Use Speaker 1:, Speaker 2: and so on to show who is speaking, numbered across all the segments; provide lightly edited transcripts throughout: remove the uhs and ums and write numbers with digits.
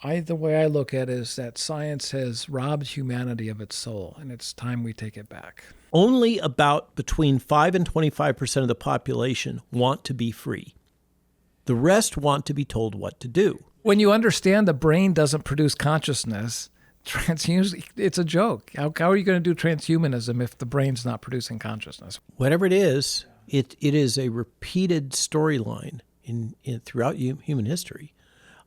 Speaker 1: The way I look at it is that science has robbed humanity of its soul, and it's time we take it back.
Speaker 2: Only about between 5 and 25% of the population want to be free. The rest want to be told what to do.
Speaker 1: When you understand the brain doesn't produce consciousness, it's a joke. How are you going to do transhumanism if the brain's not producing consciousness?
Speaker 2: Whatever it is a repeated storyline in throughout human history,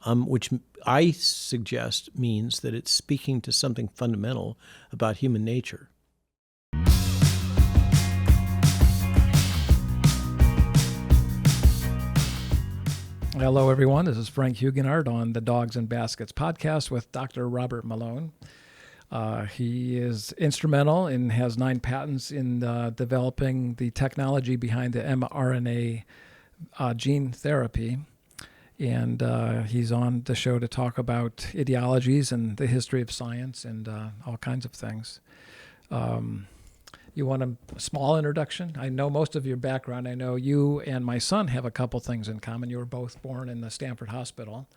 Speaker 2: which I suggest means that it's speaking to something fundamental about human nature.
Speaker 1: Hello, everyone. This is Frank Huguenard on the Dogs and Baskets podcast with Dr. Robert Malone. He is instrumental and has 9 patents in developing the technology behind the mRNA gene therapy. And he's on the show to talk about ideologies and the history of science and all kinds of things. You want a small introduction? I know most of your background. I know you and my son have a couple things in common. You were both born in the Stanford Hospital,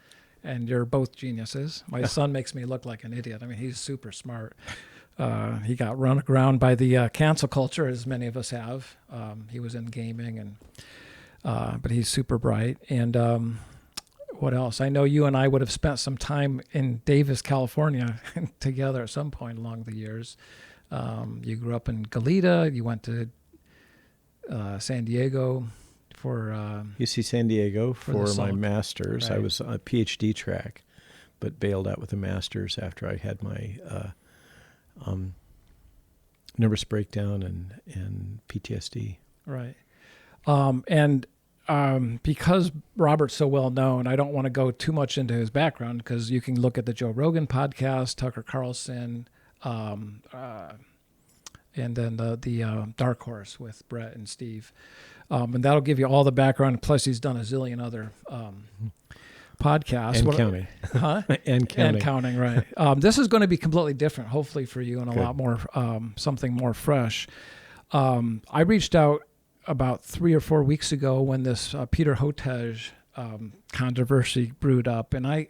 Speaker 1: and you're both geniuses. My son makes me look like an idiot. I mean, he's super smart. He got run around by the cancel culture, as many of us have. He was in gaming, but he's super bright. And what else? I know you and I would have spent some time in Davis, California together at some point along the years. You grew up in Goleta. You went to San Diego for
Speaker 2: UC San Diego for my master's.
Speaker 1: Right.
Speaker 2: I was on a PhD track, but bailed out with a master's after I had my nervous breakdown and PTSD.
Speaker 1: Right. Because Robert's so well known, I don't want to go too much into his background because you can look at the Joe Rogan podcast, Tucker Carlson, and then the Dark Horse with Brett and Steve. And that'll give you all the background. Plus, he's done a zillion other podcasts.
Speaker 2: And counting.
Speaker 1: Huh?
Speaker 2: And counting.
Speaker 1: And counting, right. This is going to be completely different, hopefully, for you and a lot more, something more fresh. I reached out about 3 or 4 weeks ago when this Peter Hotez controversy brewed up. And I,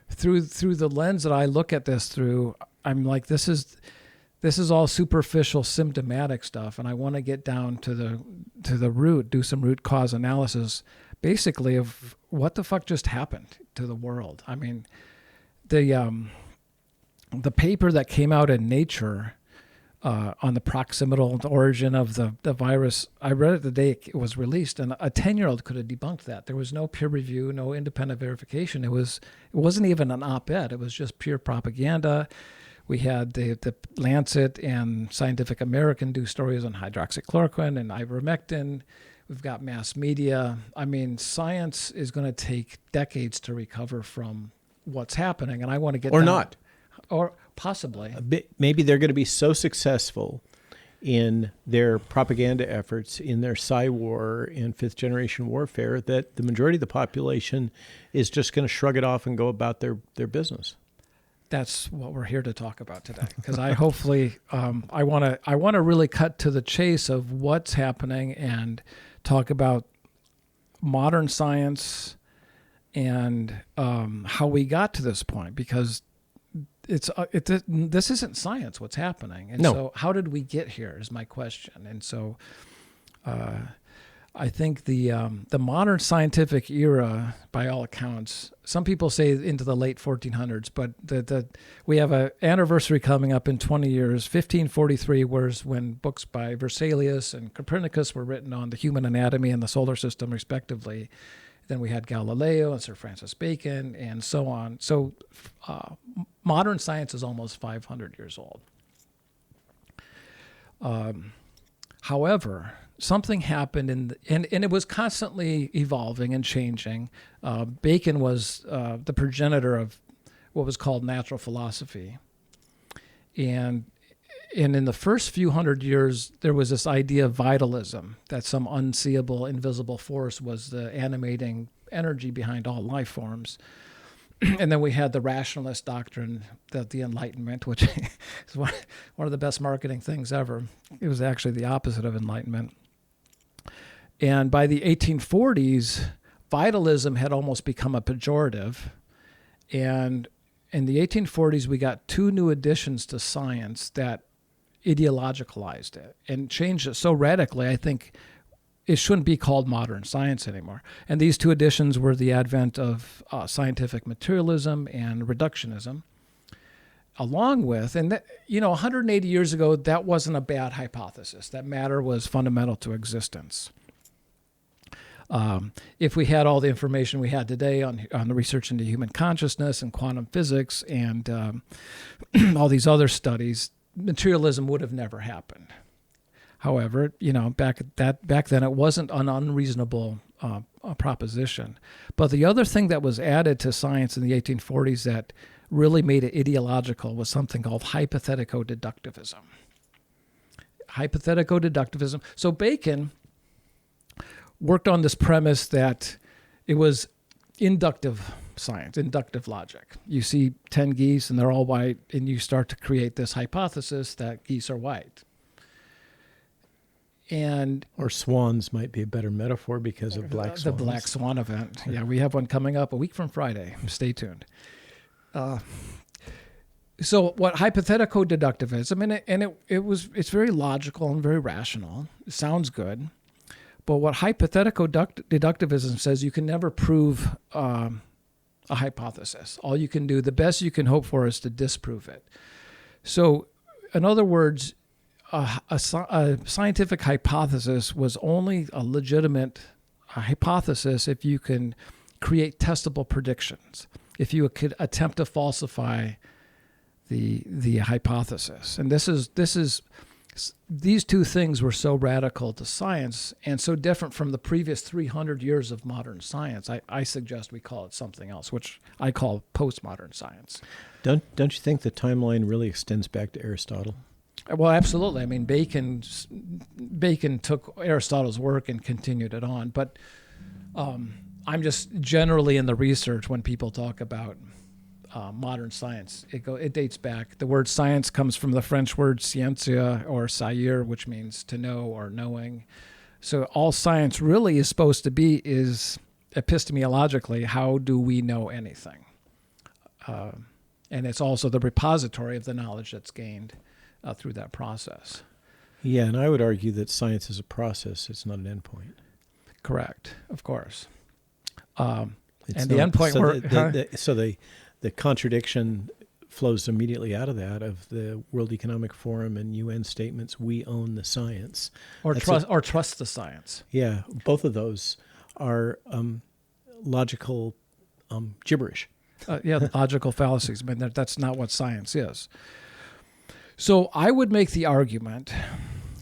Speaker 1: through the lens that I look at this through, I'm like, this is all superficial symptomatic stuff, and I want to get down to the root, do some root cause analysis, basically of what the fuck just happened to the world. I mean, the paper that came out in Nature on the proximal origin of the virus, I read it the day it was released, and a 10-year-old could have debunked that. There was no peer review, no independent verification. It wasn't even an op-ed. It was just pure propaganda. We had the Lancet and Scientific American do stories on hydroxychloroquine and ivermectin. We've got mass media. I mean, science is going to take decades to recover from what's happening, and I want to get
Speaker 2: or not,
Speaker 1: or possibly.
Speaker 2: Maybe they're going to be so successful in their propaganda efforts, in their Psy-war and 5th-generation warfare, that the majority of the population is just going to shrug it off and go about their business.
Speaker 1: That's what we're here to talk about today, because I hopefully I want to really cut to the chase of what's happening and talk about modern science and how we got to this point, because this isn't science what's happening, and so how did we get here is my question. And so I think the modern scientific era, by all accounts, some people say into the late 1400s, but we have an anniversary coming up in 20 years. 1543 was when books by Vesalius and Copernicus were written on the human anatomy and the solar system, respectively. Then we had Galileo and Sir Francis Bacon and so on. So modern science is almost 500 years old. However, something happened and it was constantly evolving and changing. Bacon was the progenitor of what was called natural philosophy. And in the first few hundred years, there was this idea of vitalism, that some unseeable, invisible force was the animating energy behind all life forms. And then we had the rationalist doctrine, the Enlightenment, which is one of the best marketing things ever. It was actually the opposite of Enlightenment. And by the 1840s, vitalism had almost become a pejorative. And in the 1840s, we got two new additions to science that ideologicalized it and changed it so radically, I think it shouldn't be called modern science anymore. And these two additions were the advent of scientific materialism and reductionism, along with, and that, 180 years ago, that wasn't a bad hypothesis, that matter was fundamental to existence. If we had all the information we had today on the research into human consciousness and quantum physics and all these other studies, materialism would have never happened. However, back then it wasn't an unreasonable proposition. But the other thing that was added to science in the 1840s that really made it ideological was something called hypothetico-deductivism. Hypothetico-deductivism. So Bacon worked on this premise that it was inductive science, inductive logic. You see 10 geese and they're all white, and you start to create this hypothesis that geese are white.
Speaker 2: Or swans might be a better metaphor because of black swans.
Speaker 1: The black swan event. Yeah, we have one coming up a week from Friday. Stay tuned. So what hypothetico-deductivism, and it's very logical and very rational. It sounds good. But what hypothetico-deductivism says, you can never prove a hypothesis. All you can do, the best you can hope for, is to disprove it. So, in other words, a scientific hypothesis was only a legitimate hypothesis if you can create testable predictions, if you could attempt to falsify the hypothesis. And these two things were so radical to science and so different from the previous 300 years of modern science. I suggest we call it something else, which I call postmodern science.
Speaker 2: Don't you think the timeline really extends back to Aristotle?
Speaker 1: Well, absolutely. I mean, Bacon took Aristotle's work and continued it on. But I'm just generally in the research when people talk about modern science, it dates back. The word science comes from the French word scientia or savoir, which means to know or knowing. So all science really is supposed to be is epistemologically, how do we know anything? And it's also the repository of the knowledge that's gained through that process.
Speaker 2: Yeah, and I would argue that science is a process. It's not an endpoint.
Speaker 1: Correct, of course. And the endpoint
Speaker 2: the contradiction flows immediately out of that, of the World Economic Forum and UN statements, we own the science.
Speaker 1: Or trust the science.
Speaker 2: Yeah, both of those are logical gibberish.
Speaker 1: Logical fallacies. I mean, that's not what science is. So I would make the argument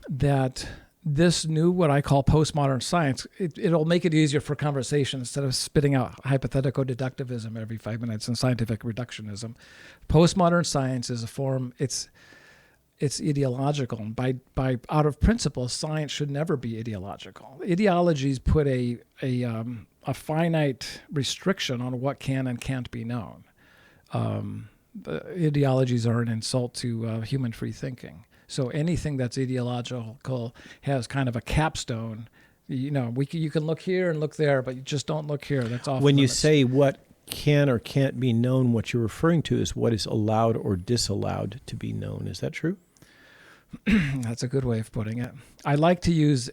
Speaker 1: that this new, what I call postmodern science, it'll make it easier for conversation instead of spitting out hypothetico-deductivism every 5 minutes and scientific reductionism. Postmodern science is a form, it's ideological. And by out of principle, science should never be ideological. Ideologies put a finite restriction on what can and can't be known. Ideologies are an insult to human free thinking. So anything that's ideological has kind of a capstone. You can look here and look there, but you just don't look here. That's off
Speaker 2: when
Speaker 1: limits.
Speaker 2: You say what can or can't be known, what you're referring to is what is allowed or disallowed to be known. Is that true?
Speaker 1: That's a good way of putting it. I like to use,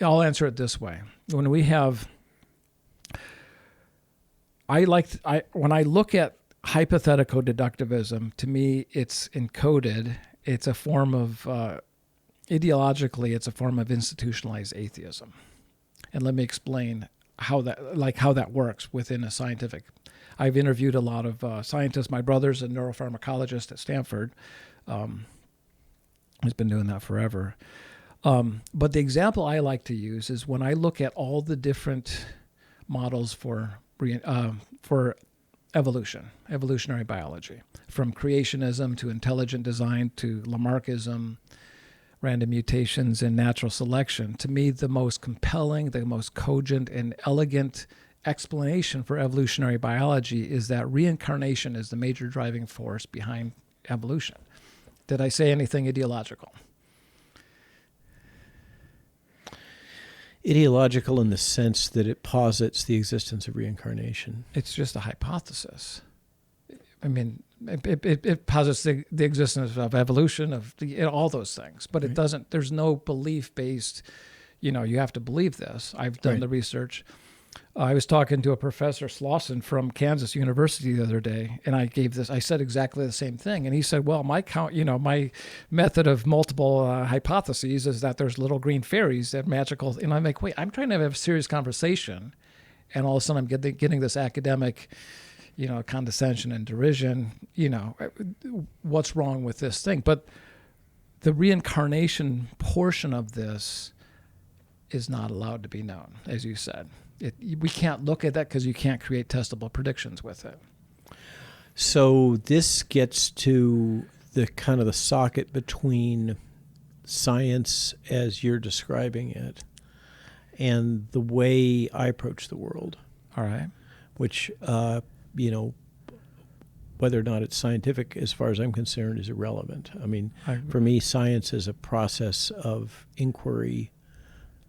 Speaker 1: I'll answer it this way. When I look at hypothetico-deductivism, to me, it's encoded. It's a form of, ideologically, it's a form of institutionalized atheism. And let me explain how that works within a scientific. I've interviewed a lot of scientists. My brother's a neuropharmacologist at Stanford. He's been doing that forever. But the example I like to use is when I look at all the different models for evolutionary biology, from creationism to intelligent design to Lamarckism, random mutations, and natural selection. To me, the most compelling, the most cogent and elegant explanation for evolutionary biology is that reincarnation is the major driving force behind evolution. Did I say anything ideological?
Speaker 2: Ideological in the sense that it posits the existence of reincarnation.
Speaker 1: It's just a hypothesis. I mean, it posits the existence of evolution, of all those things, but it doesn't. There's no belief-based. You have to believe this. I've done the research. I was talking to a professor, Slauson, from Kansas University the other day, and I said exactly the same thing. And he said, well, my method of multiple hypotheses is that there's little green fairies that magical. And I'm like, wait, I'm trying to have a serious conversation. And all of a sudden I'm getting this academic, condescension and derision, what's wrong with this thing? But the reincarnation portion of this is not allowed to be known, as you said. We can't look at that because you can't create testable predictions with it.
Speaker 2: So this gets to the kind of the socket between science as you're describing it and the way I approach the world.
Speaker 1: All right.
Speaker 2: Which, whether or not it's scientific, as far as I'm concerned, is irrelevant. I mean, for me, science is a process of inquiry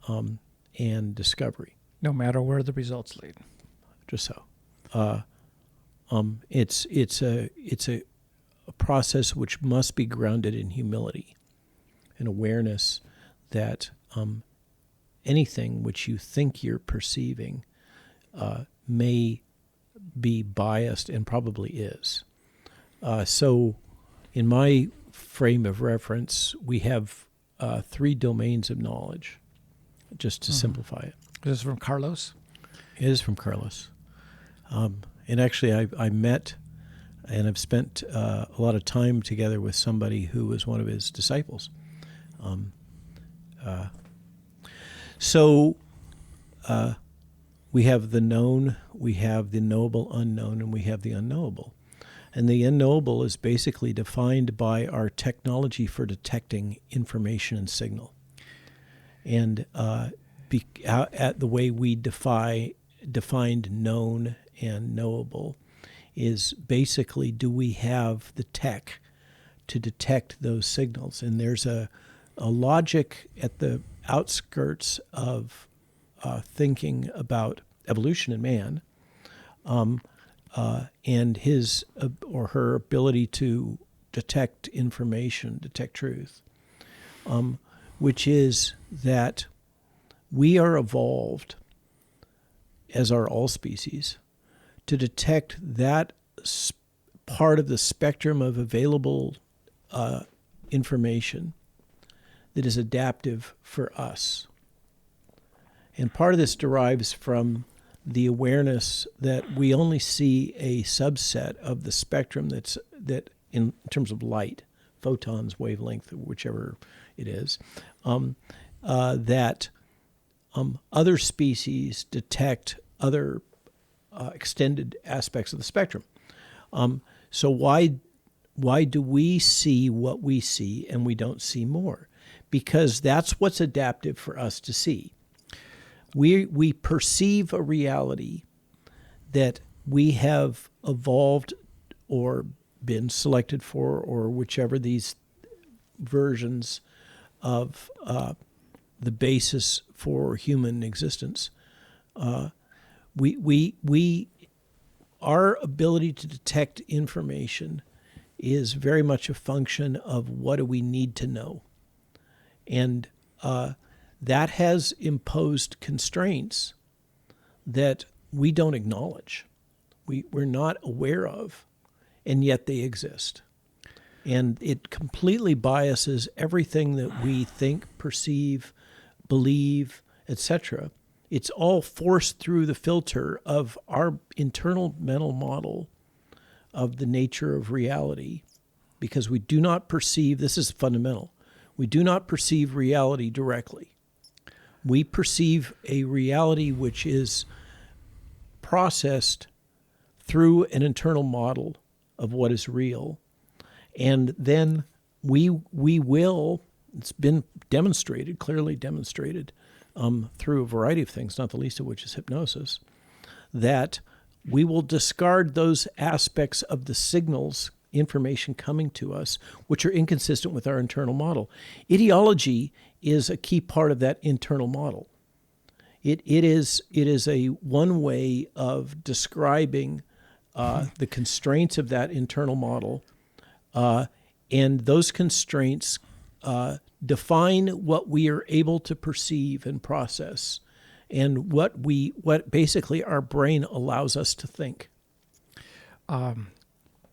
Speaker 2: and discovery.
Speaker 1: No matter where the results lead.
Speaker 2: Just so. It's a process which must be grounded in humility and awareness that anything which you think you're perceiving may be biased and probably is. So in my frame of reference, we have 3 domains of knowledge, just to simplify it.
Speaker 1: Is this from Carlos?
Speaker 2: It is from Carlos. And actually, I met and I've spent a lot of time together with somebody who was one of his disciples. So we have the known, we have the knowable unknown, and we have the unknowable. And the unknowable is basically defined by our technology for detecting information and signal. And at the way we defined known and knowable is basically, do we have the tech to detect those signals? And there's a logic at the outskirts of thinking about evolution in man, and his or her ability to detect information, detect truth, which is that we are evolved, as are all species, to detect that part of the spectrum of available information that is adaptive for us. And part of this derives from the awareness that we only see a subset of the spectrum that in terms of light, photons, wavelength, whichever it is, that other species detect other extended aspects of the spectrum. So why do we see what we see and we don't see more? Because that's what's adaptive for us to see. We perceive a reality that we have evolved or been selected for, or whichever these versions of the basis for human existence. Our ability to detect information is very much a function of what do we need to know. And that has imposed constraints that we don't acknowledge, we're not aware of, and yet they exist. And it completely biases everything that we think, perceive, believe, etc. It's all forced through the filter of our internal mental model of the nature of reality, because we do not perceive, this is fundamental, we do not perceive reality directly. We perceive a reality which is processed through an internal model of what is real. And then we will, it's been demonstrated, clearly demonstrated, through a variety of things, not the least of which is hypnosis, that we will discard those aspects of the signals, information coming to us, which are inconsistent with our internal model. Ideology is a key part of that internal model. It is a one way of describing the constraints of that internal model, and those constraints define what we are able to perceive and process, and what basically our brain allows us to think.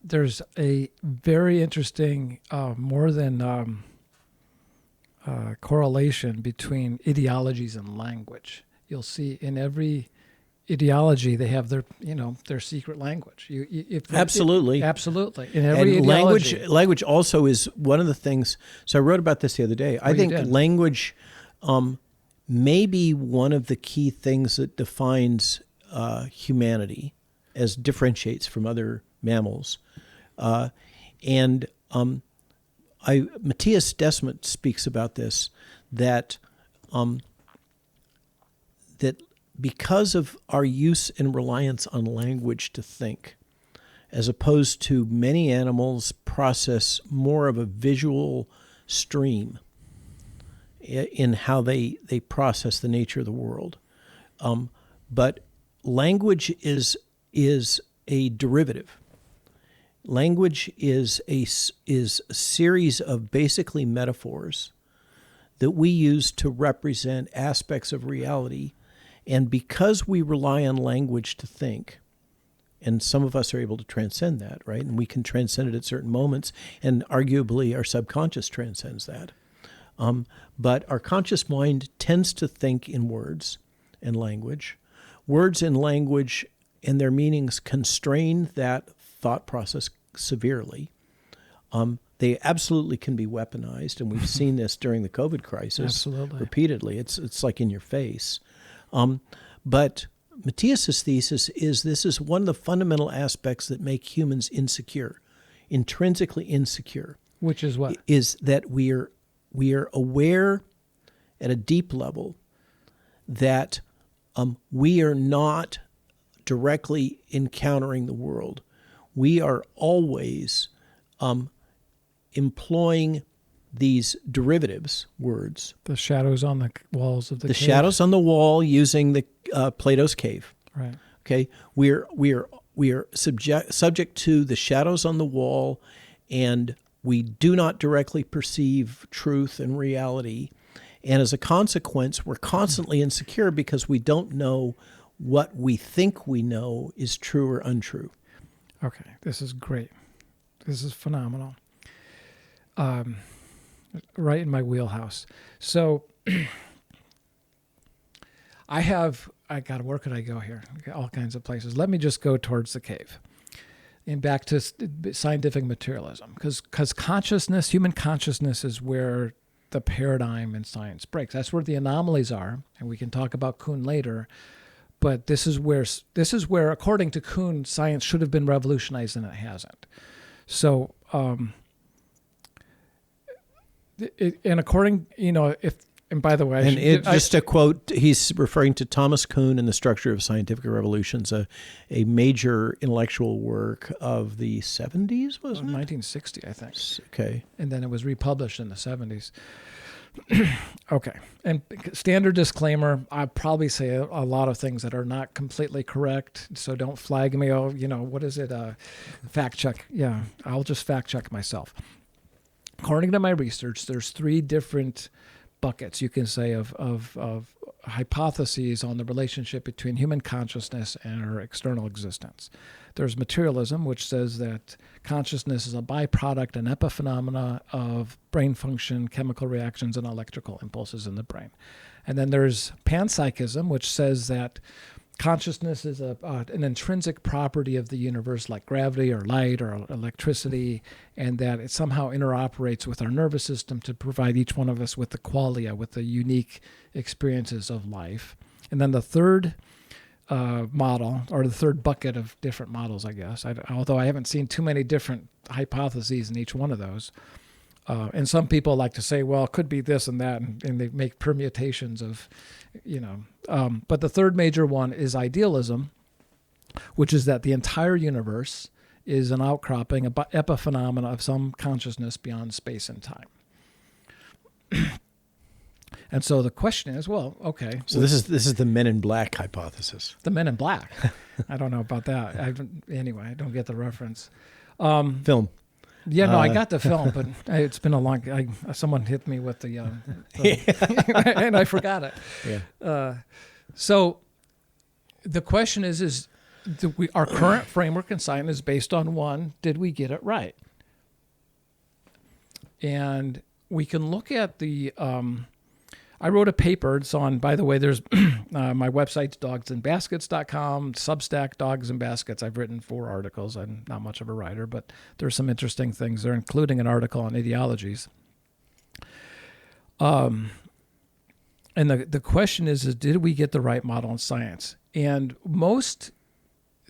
Speaker 1: There's a very interesting, more than correlation between ideologies and language. You'll see in every ideology they have their secret language.
Speaker 2: Absolutely.
Speaker 1: Absolutely. In every
Speaker 2: and
Speaker 1: ideology.
Speaker 2: language also is one of the things. So I wrote about this the other day. I think language may be one of the key things that defines humanity, as differentiates from other mammals. Matthias Desmet speaks about this, that because of our use and reliance on language to think, as opposed to many animals process more of a visual stream in how they process the nature of the world. But language is a derivative. Language is a series of basically metaphors that we use to represent aspects of reality. And because we rely on language to think, and some of us are able to transcend that, right? And we can transcend it at certain moments, and arguably our subconscious transcends that. But our conscious mind tends to think in words and language. Words and language and their meanings constrain that thought process severely. They absolutely can be weaponized, and we've seen this during the COVID crisis repeatedly. It's like in your face. But Matthias's thesis is this is one of the fundamental aspects that make humans insecure, intrinsically insecure.
Speaker 1: Which is what?
Speaker 2: Is that we are aware at a deep level that we are not directly encountering the world. We are always employing these derivatives, words.
Speaker 1: The shadows on the walls of the cave.
Speaker 2: The shadows on the wall using the Plato's cave.
Speaker 1: Right.
Speaker 2: Okay. We are subject to the shadows on the wall, and we do not directly perceive truth and reality. And as a consequence, we're constantly insecure because we don't know what we think we know is true or untrue.
Speaker 1: Okay. This is great. This is phenomenal. Right in my wheelhouse. So where could I go here? All kinds of places. Let me just go towards the cave and back to scientific materialism, because consciousness, human consciousness, is where the paradigm in science breaks. That's where the anomalies are, and we can talk about Kuhn later. But this is where, according to Kuhn, science should have been revolutionized, and it hasn't. So, and according, and by the way,
Speaker 2: just a quote, he's referring to Thomas Kuhn and the Structure of Scientific Revolutions, a major intellectual work of the 70s, wasn't it?
Speaker 1: 1960, I think.
Speaker 2: Okay.
Speaker 1: And then it was republished in the 70s. Okay. And standard disclaimer, I'd probably say a lot of things that are not completely correct, so don't flag me. Oh, what is it? Fact check. Yeah, I'll just fact check myself. According to my research, there's 3 different buckets, you can say, of hypotheses on the relationship between human consciousness and our external existence. There's materialism, which says that consciousness is a byproduct and epiphenomena of brain function, chemical reactions, and electrical impulses in the brain. And then there's panpsychism, which says that consciousness is an intrinsic property of the universe, like gravity or light or electricity, and that it somehow interoperates with our nervous system to provide each one of us with the qualia, with the unique experiences of life. And then the third model, or the third bucket of different models, I guess, although I haven't seen too many different hypotheses in each one of those. And some people like to say, well, it could be this and that, and they make permutations of, but the third major one is idealism, which is that the entire universe is an outcropping, an epiphenomena of some consciousness beyond space and time. And so the question is, well, okay.
Speaker 2: So this is the Men in Black hypothesis.
Speaker 1: The Men in Black. I don't know about that. Anyway, I don't get the reference.
Speaker 2: Film.
Speaker 1: Yeah, no, I got the film, but it's been a long. Someone hit me with the and I forgot it.
Speaker 2: Yeah.
Speaker 1: So the question is our current framework in science is based on one, did we get it right? And we can look at the. I wrote a paper. It's on, by the way, there's my website's dogsandbaskets.com, Substack, Dogs and Baskets. I've written 4 articles. I'm not much of a writer, but there's some interesting things there, including an article on ideologies. And the question is did we get the right model in science? And most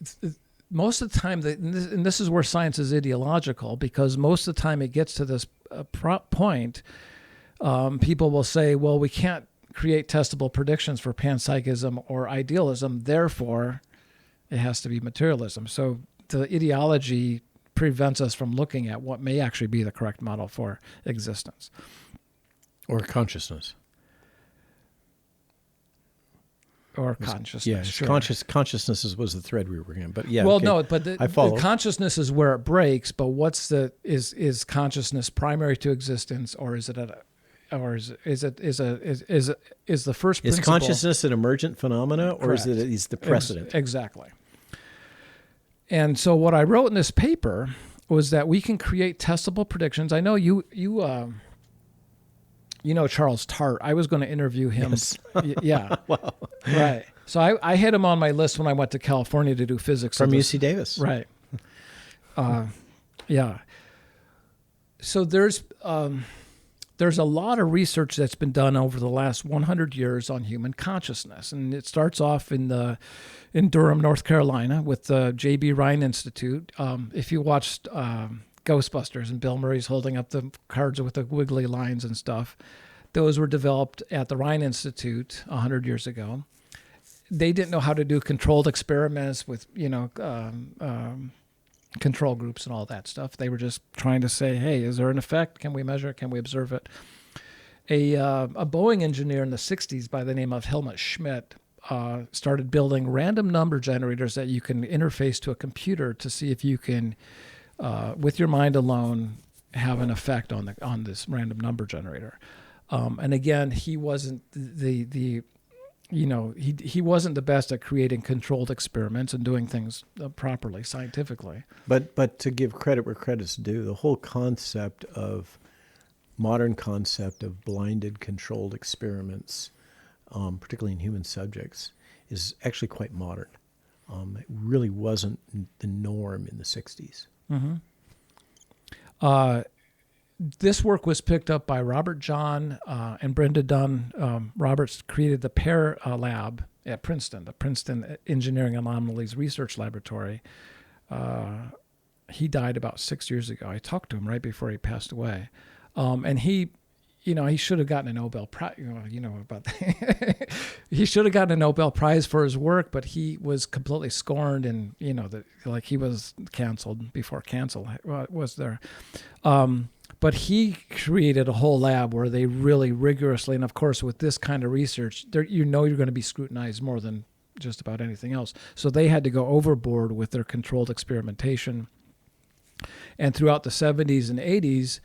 Speaker 1: of the time, and this is where science is ideological, because most of the time it gets to this point. People will say, well, we can't create testable predictions for panpsychism or idealism, therefore it has to be materialism. So the ideology prevents us from looking at what may actually be the correct model for existence.
Speaker 2: Or consciousness.
Speaker 1: Or consciousness.
Speaker 2: Yeah,
Speaker 1: sure.
Speaker 2: Consciousness was the thread we were in. But yeah.
Speaker 1: Well,
Speaker 2: okay.
Speaker 1: no, but the consciousness is where it breaks, but is consciousness primary to existence, or is it the first principle?
Speaker 2: Is consciousness an emergent phenomena, or
Speaker 1: Correct.
Speaker 2: is the precedent?
Speaker 1: Exactly. And so what I wrote in this paper was that we can create testable predictions. I know you know Charles Tart. I was going to interview him.
Speaker 2: Yes.
Speaker 1: Yeah.
Speaker 2: Wow.
Speaker 1: Right. So I had him on my list when I went to California to do physics.
Speaker 2: From UC Davis.
Speaker 1: Right. Yeah. So there's a lot of research that's been done over the last 100 years on human consciousness. And it starts off in Durham, North Carolina with the J.B. Rhine Institute. If you watched Ghostbusters and Bill Murray's holding up the cards with the wiggly lines and stuff, those were developed at the Rhine Institute 100 years ago. They didn't know how to do controlled experiments with, control groups and all that stuff. They were just trying to say, hey, is there an effect? Can we measure it? Can we observe it? A Boeing engineer in the 60s by the name of Helmut Schmidt started building random number generators that you can interface to a computer to see if you can, with your mind alone, have an effect on this random number generator. And again, he wasn't he wasn't the best at creating controlled experiments and doing things properly scientifically.
Speaker 2: But to give credit where credit's due, the whole modern concept of blinded controlled experiments, particularly in human subjects, is actually quite modern. It really wasn't the norm in the 60s.
Speaker 1: Mm-hmm. This work was picked up by Robert John and Brenda Dunn. Roberts created the PAIR lab at Princeton, the Princeton Engineering Anomalies Research Laboratory. He died about 6 years ago. I talked to him right before he passed away. And he should have gotten a Nobel Prize, he should have gotten a Nobel Prize for his work, but he was completely scorned and, he was canceled before cancel was there. But he created a whole lab where they really rigorously, and of course with this kind of research, you're going to be scrutinized more than just about anything else. So they had to go overboard with their controlled experimentation. And throughout the 70s and 80s,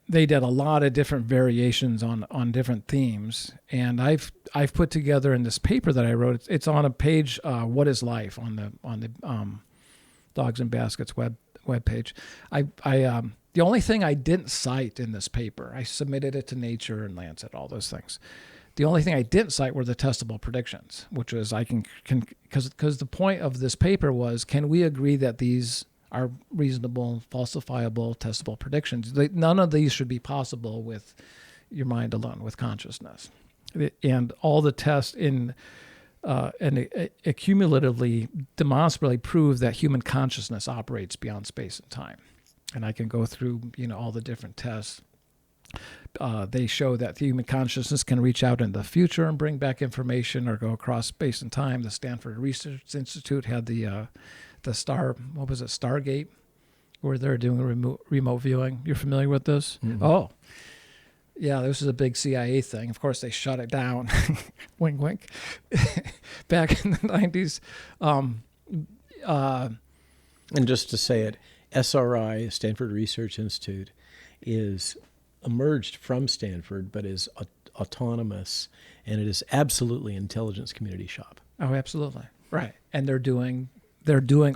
Speaker 1: they did a lot of different variations on different themes. And I've put together in this paper that I wrote, it's on a page, What is Life, on the Dogs and Baskets webpage. The only thing I didn't cite in this paper, I submitted it to Nature and Lancet, all those things. The only thing I didn't cite were the testable predictions, which was because the point of this paper was, can we agree that these are reasonable, falsifiable, testable predictions? None of these should be possible with your mind alone, with consciousness. And all the tests and accumulatively, demonstrably prove that human consciousness operates beyond space and time. And I can go through, all the different tests. They show that the human consciousness can reach out in the future and bring back information or go across space and time. The Stanford Research Institute had the Stargate, where they're doing remote viewing. You're familiar with this?
Speaker 2: Mm-hmm.
Speaker 1: Oh, Yeah, this is a big CIA thing. Of course, they shut it down. Wink, wink. Back in the 90s.
Speaker 2: And just to say it, SRI, Stanford Research Institute, is emerged from Stanford, but is autonomous, and it is absolutely intelligence community shop.
Speaker 1: Oh, absolutely. Right. And they're doing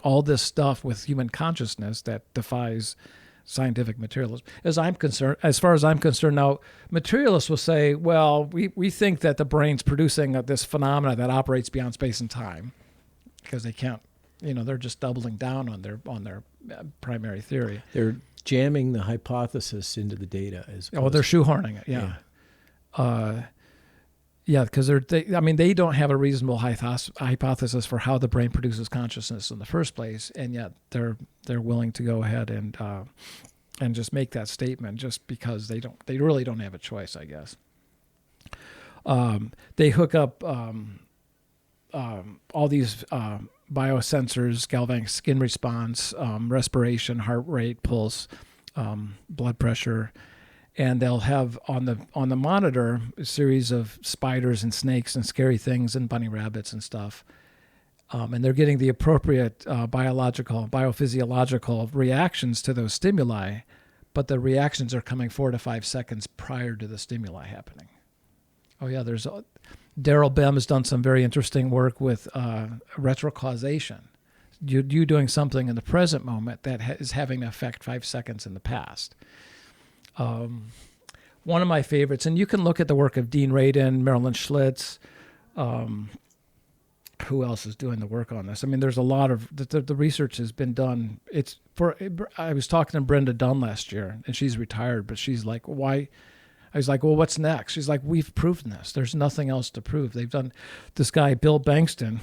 Speaker 1: all this stuff with human consciousness that defies scientific materialism. As far as I'm concerned now, materialists will say, well, we think that the brain's producing this phenomena that operates beyond space and time, because they can't, they're just doubling down on their primary theory.
Speaker 2: They're jamming the hypothesis into the data.
Speaker 1: They're shoehorning it. Yeah. Because they don't have a reasonable hypothesis for how the brain produces consciousness in the first place, and yet they're willing to go ahead and just make that statement just because they really don't have a choice, I guess. They hook up all these biosensors, galvanic skin response, respiration, heart rate, pulse, blood pressure. And they'll have on the monitor a series of spiders and snakes and scary things and bunny rabbits and stuff. And they're getting the appropriate biophysiological reactions to those stimuli, but the reactions are coming 4 to 5 seconds prior to the stimuli happening. Oh, yeah, Daryl Bem has done some very interesting work with retrocalization. You doing something in the present moment that is having an effect 5 seconds in the past. One of my favorites, and you can look at the work of Dean Radin, Marilyn Schlitz. Who else is doing the work on this? I mean, there's a lot of the research has been done. I was talking to Brenda Dunn last year, and she's retired, but she's like, why? I was like, well, what's next? She's like, we've proven this. There's nothing else to prove. They've done this guy, Bill Bankston.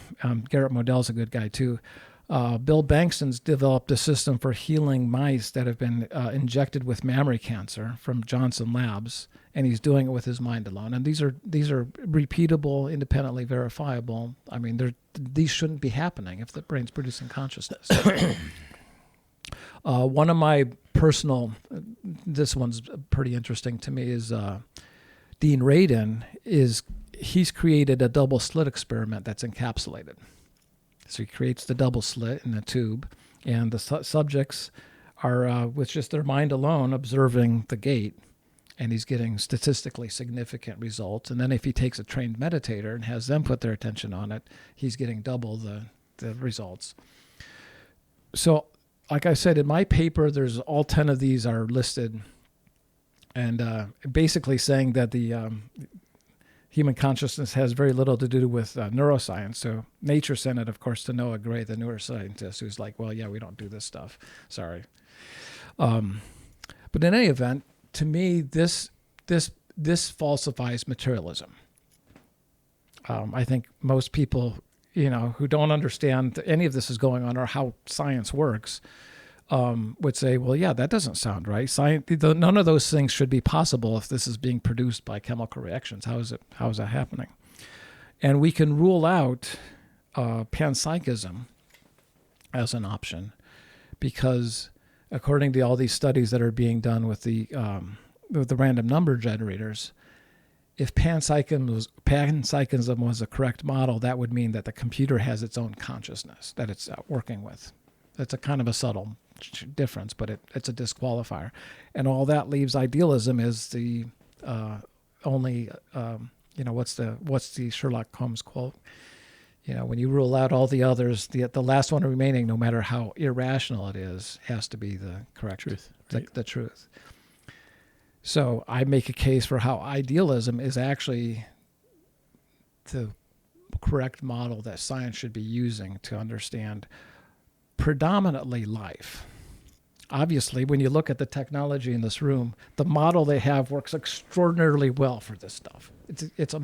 Speaker 1: Garrett Modell's a good guy too. Bill Bankston's developed a system for healing mice that have been injected with mammary cancer from Johnson Labs, and he's doing it with his mind alone. And these are repeatable, independently verifiable. I mean, these shouldn't be happening if the brain's producing consciousness. One of my personal, this one's pretty interesting to me, is Dean Radin. He's created a double slit experiment that's encapsulated. So he creates the double slit in a tube, and the subjects are, with just their mind alone, observing the gate, and he's getting statistically significant results. And then if he takes a trained meditator and has them put their attention on it, he's getting double the results. So, like I said, in my paper, there's all 10 of these are listed, and basically saying that the human consciousness has very little to do with neuroscience. So Nature sent it, of course, to Noah Gray, the neuroscientist, who's like, well, yeah, we don't do this stuff. Sorry. But in any event, to me, this falsifies materialism. I think most people, who don't understand any of this is going on or how science works, would say, well, yeah, that doesn't sound right. None of those things should be possible if this is being produced by chemical reactions. How is that happening? And we can rule out panpsychism as an option because, according to all these studies that are being done with the random number generators, if panpsychism was a correct model, that would mean that the computer has its own consciousness that it's working with. That's a kind of a subtle difference, but it's a disqualifier. And all that leaves idealism is the only, what's the Sherlock Holmes quote? When you rule out all the others, the last one remaining, no matter how irrational it is, has to be the correct truth, the truth. So I make a case for how idealism is actually the correct model that science should be using to understand predominantly life. Obviously, when you look at the technology in this room, the model they have works extraordinarily well for this stuff. It's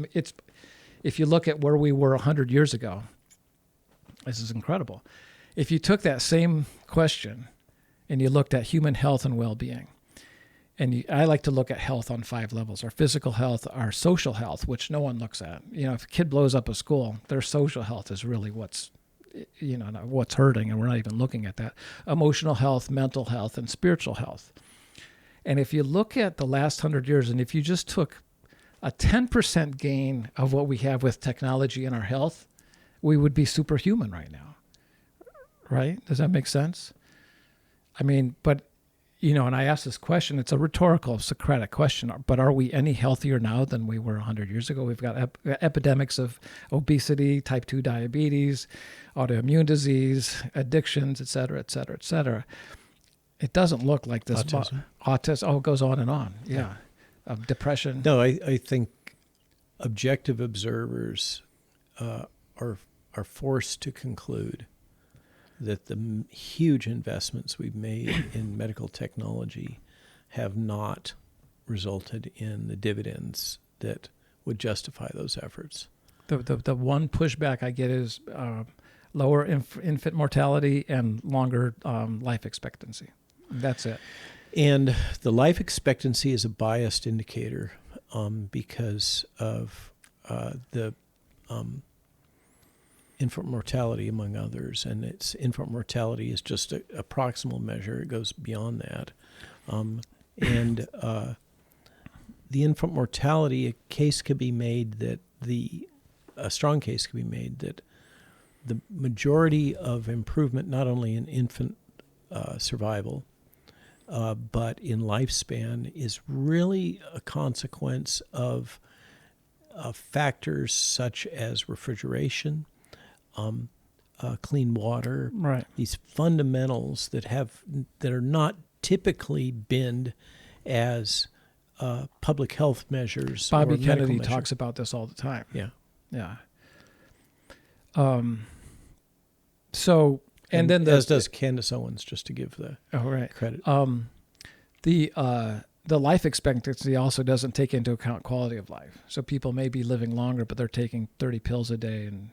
Speaker 1: if you look at where we were 100 years ago, this is incredible. If you took that same question and you looked at human health and well-being, and I like to look at health on 5 levels: our physical health, our social health, which no one looks at. If a kid blows up a school, their social health is really what's hurting, and we're not even looking at that. Emotional health, mental health, and spiritual health. And if you look at the last 100 years, and if you just took a 10% gain of what we have with technology in our health, we would be superhuman right now. Right? Does that make sense? I mean, but, and I asked this question, it's a rhetorical Socratic question, but are we any healthier now than we were 100 years ago? We've got epidemics of obesity, type 2 diabetes, autoimmune disease, addictions, et cetera, et cetera, et cetera. It doesn't look like this. Autism. Oh, it goes on and on. Yeah. Depression.
Speaker 2: No, I think objective observers are forced to conclude that the huge investments we've made in medical technology have not resulted in the dividends that would justify those efforts.
Speaker 1: The one pushback I get is lower infant mortality and longer life expectancy. That's it.
Speaker 2: And the life expectancy is a biased indicator because of the infant mortality, among others. And infant mortality is just a proximal measure. It goes beyond that. The infant mortality, a strong case could be made that the majority of improvement, not only in infant survival, but in lifespan, is really a consequence of factors such as refrigeration, clean water,
Speaker 1: right?
Speaker 2: These fundamentals that are not typically binned as public health measures.
Speaker 1: Bobby Kennedy talks about this all the time.
Speaker 2: Yeah.
Speaker 1: So, and then
Speaker 2: as does Candace Owens, just to give the credit.
Speaker 1: The life expectancy also doesn't take into account quality of life. So people may be living longer, but they're taking 30 pills a day and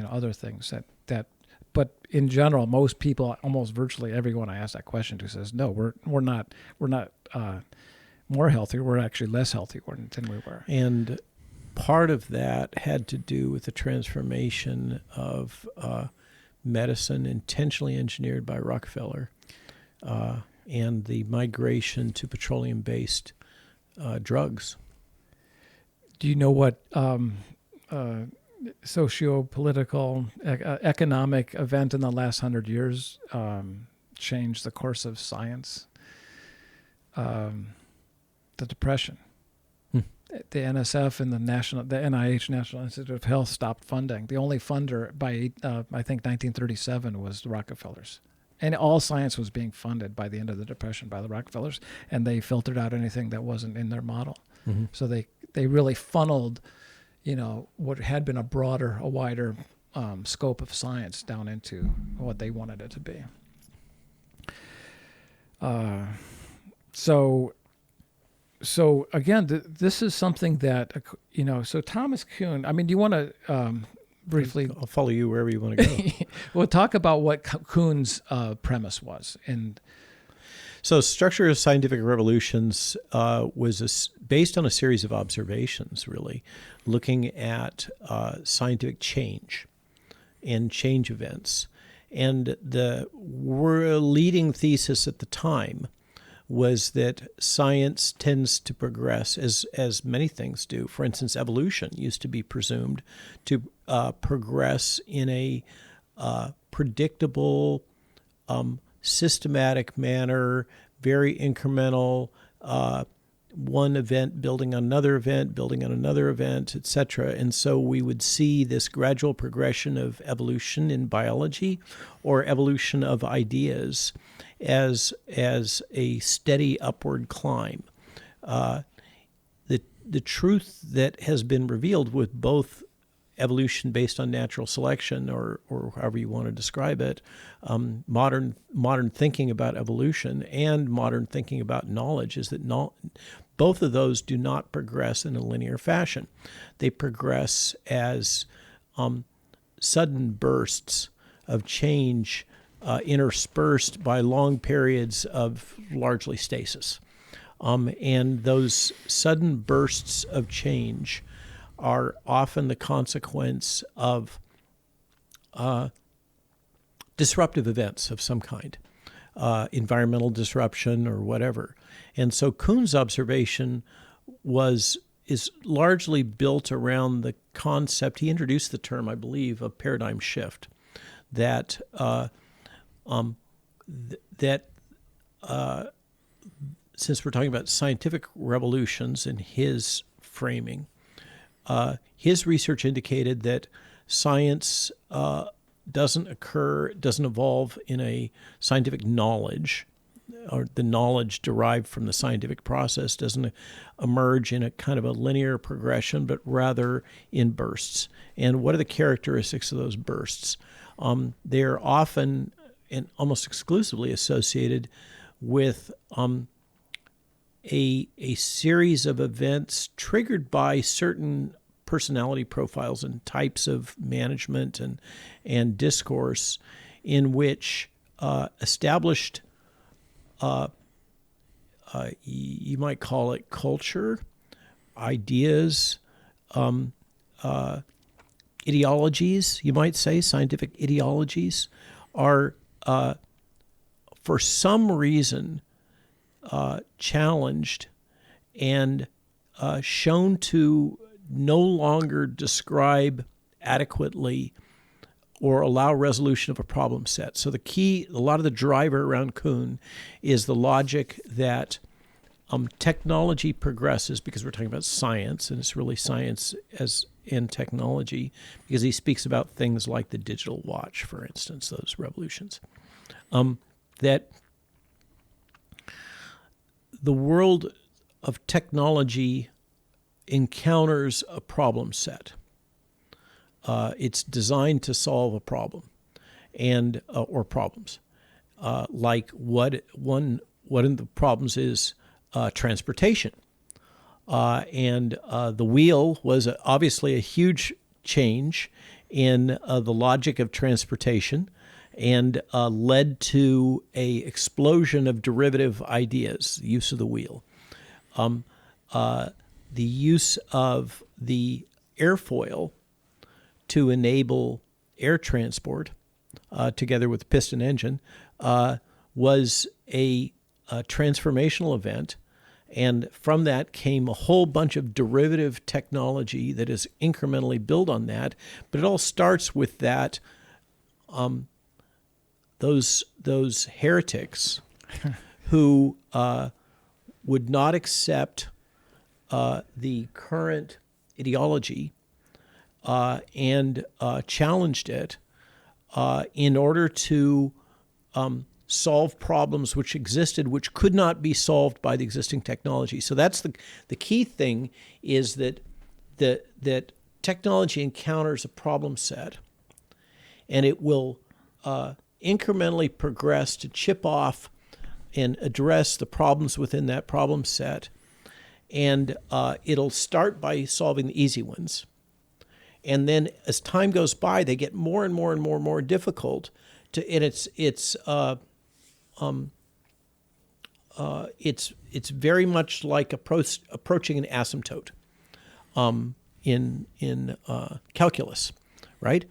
Speaker 1: other things that. But in general, most people, almost virtually everyone I ask that question to, says no. We're not more healthy. We're actually less healthy than we were.
Speaker 2: And part of that had to do with the transformation of medicine intentionally engineered by Rockefeller, and the migration to petroleum-based drugs.
Speaker 1: Do you know what socio-political, economic event in the last 100 years changed the course of science? The Depression. The NSF and the NIH, National Institute of Health, stopped funding. The only funder by I think 1937 was the Rockefellers, and all science was being funded by the end of the Depression by the Rockefellers, and they filtered out anything that wasn't in their model. Mm-hmm. So they really funneled, what had been a wider scope of science down into what they wanted it to be. So again, this is something that, so Thomas Kuhn, I mean, do you want to briefly...
Speaker 2: I'll follow you wherever you want to go.
Speaker 1: We'll talk about what Kuhn's premise was.
Speaker 2: So Structure of Scientific Revolutions was based on a series of observations, really, looking at scientific change and change events. And the leading thesis at the time was that science tends to progress as many things do. For instance, evolution used to be presumed to progress in a predictable, systematic manner, very incremental, one event building on another event, etc. And so we would see this gradual progression of evolution in biology or evolution of ideas as a steady upward climb. The truth that has been revealed with both evolution based on natural selection, or however you want to describe it, modern thinking about evolution and modern thinking about knowledge, is that both of those do not progress in a linear fashion. They progress as sudden bursts of change interspersed by long periods of largely stasis. And those sudden bursts of change are often the consequence of disruptive events of some kind, environmental disruption or whatever. And so Kuhn's observation is largely built around the concept. He introduced the term, I believe, of paradigm shift. That since we're talking about scientific revolutions in his framing, his research indicated that science doesn't evolve in a scientific knowledge, or the knowledge derived from the scientific process doesn't emerge in a kind of a linear progression, but rather in bursts. And what are the characteristics of those bursts? They're often and almost exclusively associated with a series of events triggered by certain personality profiles and types of management and discourse in which established, you might call it culture, ideas, ideologies, you might say, scientific ideologies, are for some reason challenged and shown to no longer describe adequately or allow resolution of a problem set. So a lot of the driver around Kuhn is the logic that technology progresses, because we're talking about science, and it's really science as in technology, because he speaks about things like the digital watch, for instance, those revolutions, that the world of technology encounters a problem set. It's designed to solve a problem, and or problems. Like one of the problems is transportation, and the wheel was obviously a huge change in the logic of transportation, and led to a explosion of derivative ideas. The use of the wheel, the use of the airfoil to enable air transport, together with the piston engine, was a transformational event. And from that came a whole bunch of derivative technology that is incrementally built on that. But it all starts with that, those heretics who would not accept the current ideology and challenged it in order to solve problems which existed, which could not be solved by the existing technology. So that's the key thing, is that that technology encounters a problem set, and it will incrementally progress to chip off and address the problems within that problem set. And it'll start by solving the easy ones. And then as time goes by, they get more and more and more and more difficult. And it's very much like approaching an asymptote in calculus, right?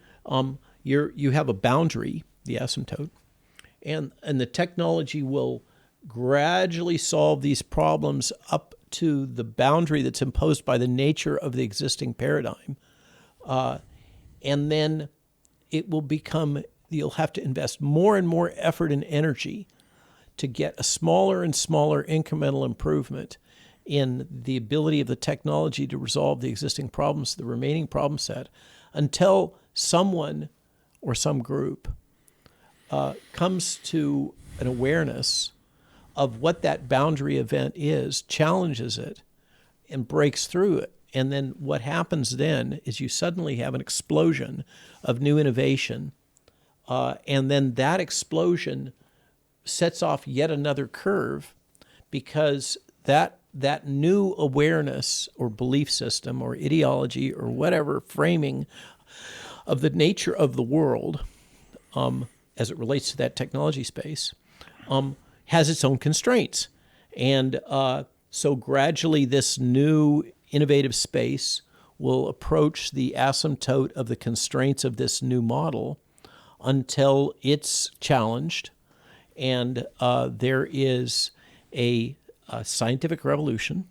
Speaker 2: You have a boundary, the asymptote, and the technology will gradually solve these problems up to the boundary that's imposed by the nature of the existing paradigm. And then it will become, you'll have to invest more and more effort and energy to get a smaller and smaller incremental improvement in the ability of the technology to resolve the existing problems, the remaining problem set, until someone or some group comes to an awareness of what that boundary event is, challenges it, and breaks through it. And then what happens then is you suddenly have an explosion of new innovation, and then that explosion sets off yet another curve, because that new awareness or belief system or ideology or whatever framing of the nature of the world, as it relates to that technology space, has its own constraints. And so gradually this new innovative space will approach the asymptote of the constraints of this new model until it's challenged, and there is a scientific revolution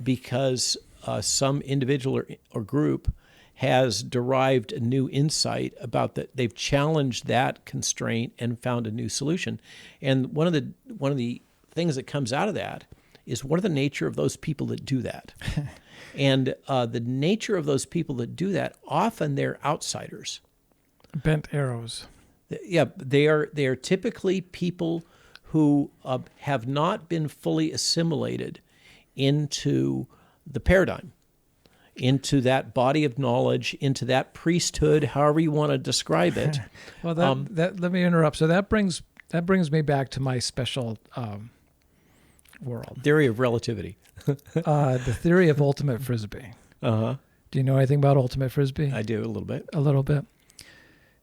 Speaker 2: because some individual or group has derived a new insight about that. They've challenged that constraint and found a new solution. And one of the things that comes out of that is what are the nature of those people that do that? And the nature of those people that do that, often they're outsiders.
Speaker 1: Bent arrows.
Speaker 2: Yeah, they are typically people who have not been fully assimilated into the paradigm, into that body of knowledge, into that priesthood, however you want to describe it.
Speaker 1: Well, that let me interrupt. So that brings me back to my special world.
Speaker 2: Theory of relativity.
Speaker 1: The theory of ultimate Frisbee.
Speaker 2: Uh-huh.
Speaker 1: Do you know anything about ultimate Frisbee?
Speaker 2: I do, a little bit.
Speaker 1: A little bit.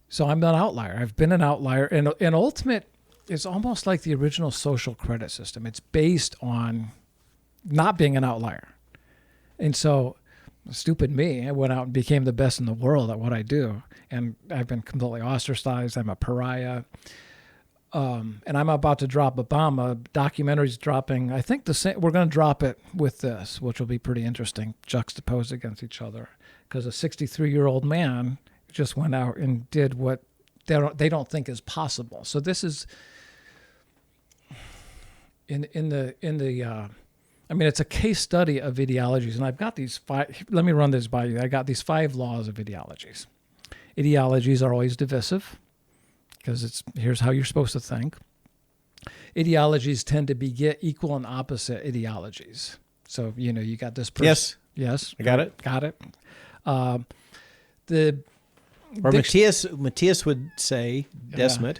Speaker 1: So I'm an outlier. I've been an outlier. And ultimate is almost like the original social credit system. It's based on not being an outlier. And so, stupid me, I went out and became the best in the world at what I do. And I've been completely ostracized. I'm a pariah. And I'm about to drop a bomb. A documentary's dropping. I think we're going to drop it with this, which will be pretty interesting, juxtaposed against each other. Because a 63-year-old man just went out and did what they don't think is possible. So this is I mean, it's a case study of ideologies, and I've got these 5. Let me run this by you. I got these 5 laws of ideologies. Ideologies are always divisive, because here's how you're supposed to think. Ideologies tend to beget equal and opposite ideologies. So you got this person. Yes,
Speaker 2: I got it.
Speaker 1: Got it.
Speaker 2: Matthias would say, Desmet,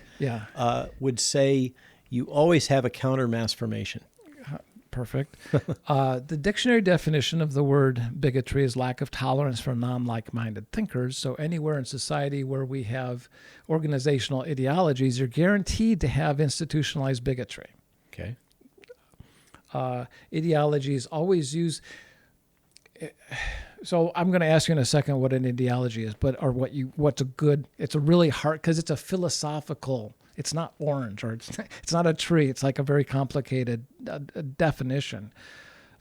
Speaker 2: would say, you always have a counter mass formation.
Speaker 1: Perfect. The dictionary definition of the word bigotry is lack of tolerance for non-like-minded thinkers. So anywhere in society where we have organizational ideologies, you're guaranteed to have institutionalized bigotry.
Speaker 2: Okay.
Speaker 1: Ideologies always use... So I'm going to ask you in a second what an ideology is, what's a good... It's a really hard... Because it's a philosophical... It's not orange, or it's not a tree. It's like a very complicated definition.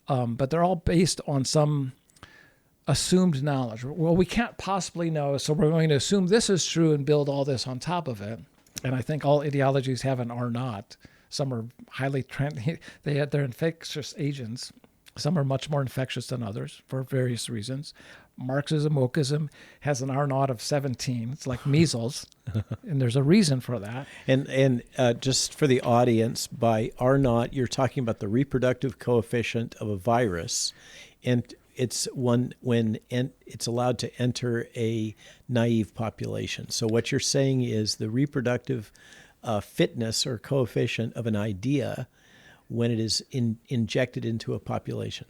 Speaker 1: But they're all based on some assumed knowledge. Well, we can't possibly know, so we're going to assume this is true and build all this on top of it. And I think all ideologies have an are not. Some are they're infectious agents. Some are much more infectious than others for various reasons. Marxism, wokeism has an R naught of 17. It's like measles, and there's a reason for that.
Speaker 2: And just for the audience, by R naught, you're talking about the reproductive coefficient of a virus, and it's when it's allowed to enter a naive population. So what you're saying is the reproductive fitness or coefficient of an idea when it is injected into a population.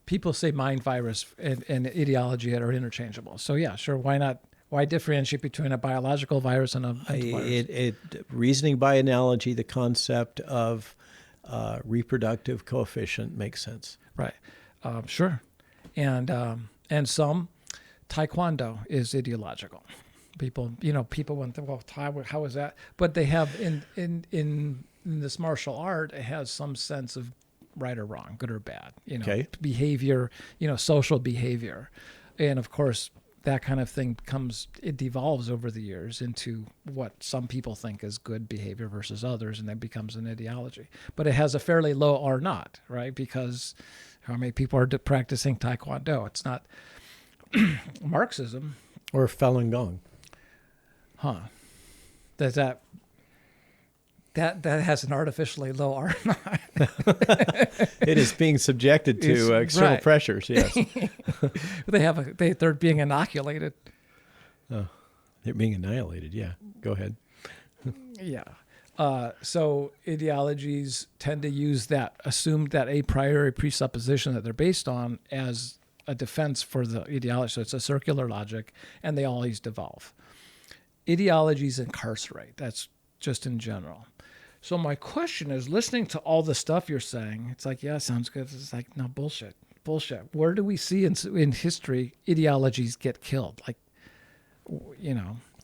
Speaker 1: People say mind virus and ideology are interchangeable. So yeah, sure. Why not? Why differentiate between a biological virus and a virus?
Speaker 2: Reasoning by analogy, the concept of reproductive coefficient makes sense.
Speaker 1: Right. Sure. And some Taekwondo is ideological. People wouldn't think, well, how is that? But they have in this martial art, it has some sense of right or wrong, good or bad, behavior, social behavior. And of course, that kind of thing it devolves over the years into what some people think is good behavior versus others, and that becomes an ideology. But it has a fairly low R naught, right? Because how many people are practicing Taekwondo? It's not Marxism.
Speaker 2: Or Falun Gong.
Speaker 1: Huh. Does that has an artificially low R naught.
Speaker 2: It is being subjected to external pressures. Yes,
Speaker 1: they're being inoculated.
Speaker 2: Oh, they're being annihilated. Yeah, go ahead.
Speaker 1: Yeah. So ideologies tend to use that assumed that a priori presupposition that they're based on as a defense for the ideology. So it's a circular logic, and they always devolve. Ideologies incarcerate. That's just in general. So my question is, listening to all the stuff you're saying, it's like, yeah, sounds good. It's like, no, bullshit. Where do we see in history ideologies get killed? Like,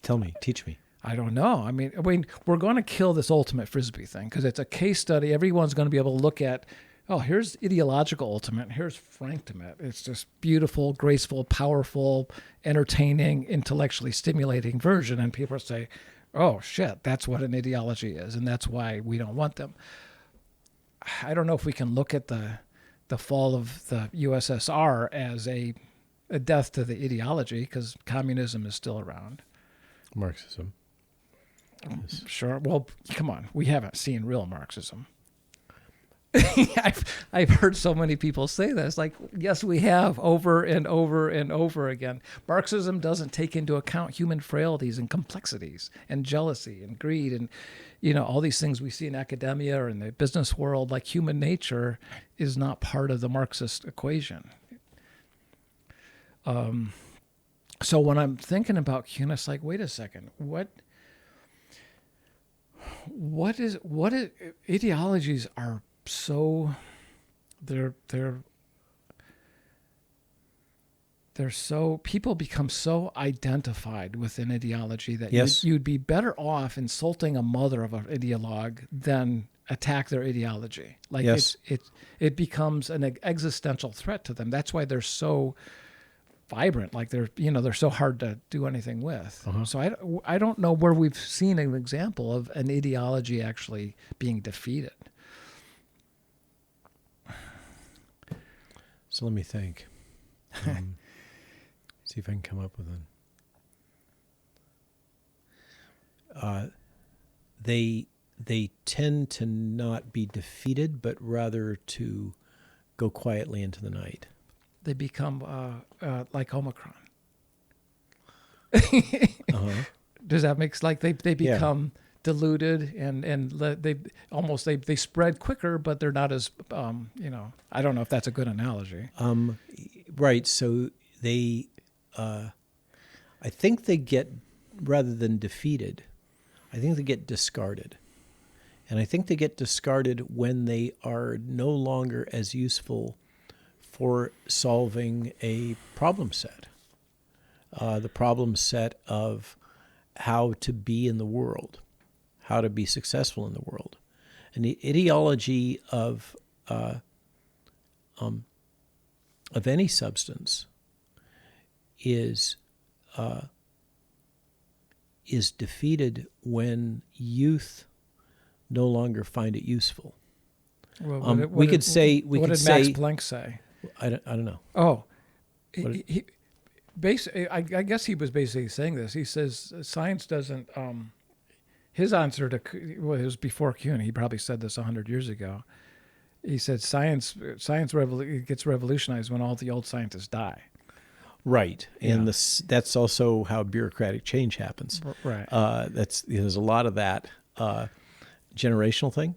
Speaker 2: Tell me, teach me.
Speaker 1: I don't know. I mean, we're going to kill this ultimate Frisbee thing because it's a case study. Everyone's going to be able to look at, oh, here's ideological ultimate. Here's franktimate. It's just beautiful, graceful, powerful, entertaining, intellectually stimulating version. And people say, oh, shit, that's what an ideology is. And that's why we don't want them. I don't know if we can look at the fall of the USSR as a death to the ideology because communism is still around.
Speaker 2: Marxism. Yes.
Speaker 1: Sure. Well, come on. We haven't seen real Marxism. I've heard so many people say this. Like, yes, we have over and over and over again. Marxism doesn't take into account human frailties and complexities and jealousy and greed and, all these things we see in academia or in the business world. Like human nature is not part of the Marxist equation. So when I'm thinking about Kuhn, it's like, wait a second, what is ideologies are so they're so people become so identified with an ideology that
Speaker 2: yes.
Speaker 1: you'd be better off insulting a mother of an ideologue than attack their ideology. Like
Speaker 2: yes.
Speaker 1: it becomes an existential threat to them. That's why they're so vibrant, like they're so hard to do anything with.
Speaker 2: Uh-huh.
Speaker 1: So I don't know where we've seen an example of an ideology actually being defeated.
Speaker 2: So let me think. See if I can come up with one. They tend to not be defeated, but rather to go quietly into the night.
Speaker 1: They become like Omicron.
Speaker 2: Uh-huh.
Speaker 1: Does that make like they become diluted and they spread quicker, but they're not as I don't know if that's a good analogy.
Speaker 2: Right. So they, I think they get, rather than defeated, I think they get discarded. And I think they get discarded when they are no longer as useful for solving a problem set. The problem set of how to be in the world, how to be successful in the world. And the ideology of any substance is defeated when youth no longer find it useful.
Speaker 1: Well,
Speaker 2: what did
Speaker 1: Max Planck say?
Speaker 2: I don't know.
Speaker 1: Oh, he I guess he was basically saying this. He says science doesn't. His answer to it was before Kuhn. He probably said this 100 years ago. He said science gets revolutionized when all the old scientists die.
Speaker 2: Right, and that's also how bureaucratic change happens.
Speaker 1: Right.
Speaker 2: There's a lot of that generational thing.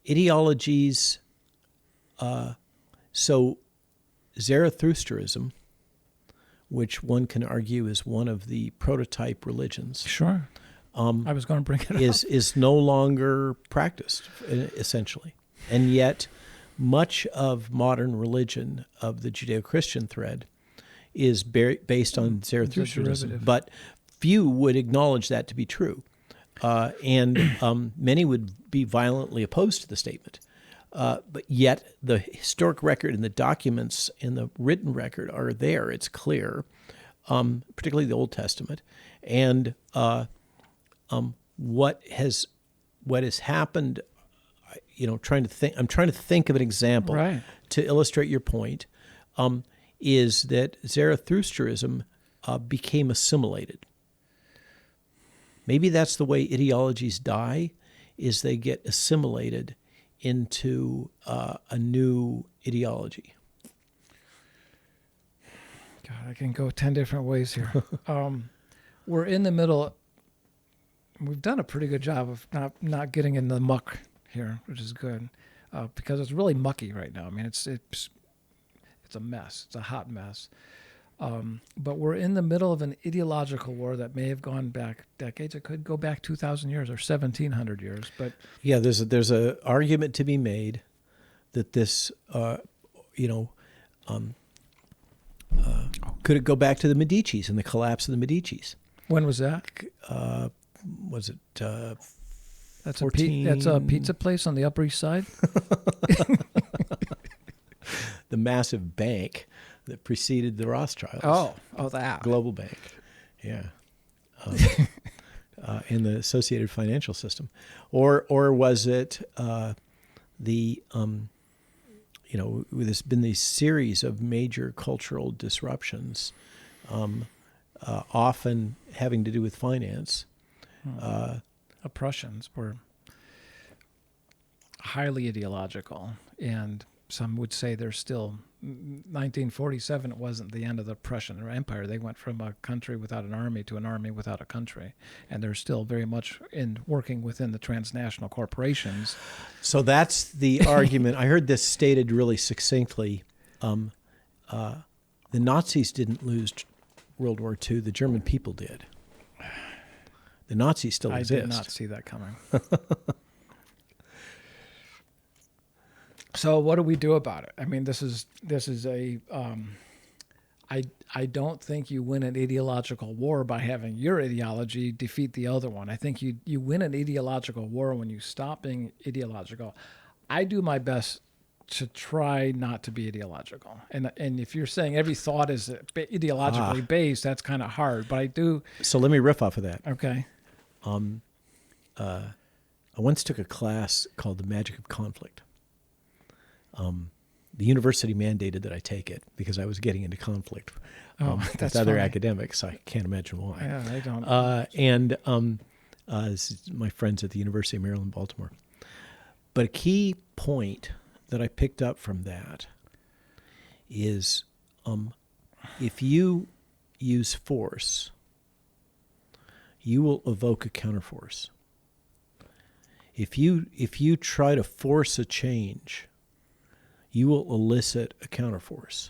Speaker 2: Ideologies. So Zarathustraism, which one can argue is one of the prototype religions.
Speaker 1: Sure. I was going to bring it up.
Speaker 2: Is no longer practiced, essentially. And yet, much of modern religion of the Judeo-Christian thread is based on Zarathustraism. But few would acknowledge that to be true. And many would be violently opposed to the statement. But yet the historic record and the documents in the written record are there. It's clear, particularly the Old Testament. And what has happened, I'm trying to think of an example to illustrate your point, is that Zarathustraism became assimilated. Maybe that's the way ideologies die, is they get assimilated into a new ideology.
Speaker 1: God, I can go 10 different ways here. We're in the middle. We've done a pretty good job of not getting in the muck here, which is good, because it's really mucky right now. I mean, it's a mess. It's a hot mess. But we're in the middle of an ideological war that may have gone back decades. It could go back 2,000 years or 1,700 years. But
Speaker 2: yeah, there's a argument to be made that this, could it go back to the Medicis and the collapse of the Medicis?
Speaker 1: When was that?
Speaker 2: Was it
Speaker 1: That's
Speaker 2: 14?
Speaker 1: That's a pizza place on the Upper East Side?
Speaker 2: The massive bank that preceded the Rothschilds.
Speaker 1: Oh, that.
Speaker 2: Global bank. Yeah. In the associated financial system. Or was it there's been these series of major cultural disruptions, often having to do with finance.
Speaker 1: The Prussians were highly ideological, and some would say they're still. 1947, it wasn't the end of the Prussian Empire. They went from a country without an army to an army without a country, and they're still very much working within the transnational corporations.
Speaker 2: So that's the argument. I heard this stated really succinctly. The Nazis didn't lose World War II. The German people did. The Nazis still exist.
Speaker 1: I did not see that coming. So what do we do about it? I mean, this is a. I don't think you win an ideological war by having your ideology defeat the other one. I think you win an ideological war when you stop being ideological. I do my best to try not to be ideological. And if you're saying every thought is ideologically based, that's kind of hard. But I do.
Speaker 2: So let me riff off of that.
Speaker 1: Okay.
Speaker 2: I once took a class called The Magic of Conflict. The university mandated that I take it because I was getting into conflict with other academics. I can't imagine why.
Speaker 1: Yeah, I don't.
Speaker 2: This is my friends at the University of Maryland, Baltimore. But a key point that I picked up from that is if you use force, you will evoke a counterforce. If you try to force a change, you will elicit a counterforce.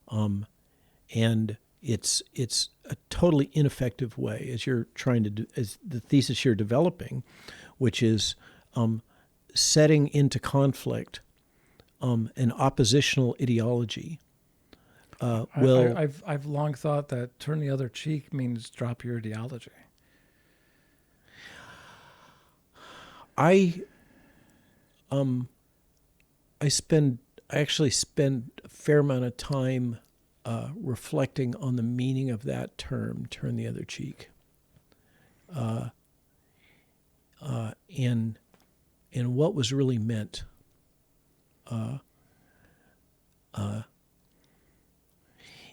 Speaker 2: And it's a totally ineffective way, as you're trying to do, as the thesis you're developing, which is setting into conflict an oppositional ideology.
Speaker 1: I've long thought that turn the other cheek means drop your ideology.
Speaker 2: I actually spend a fair amount of time reflecting on the meaning of that term, turn the other cheek. And what was really meant.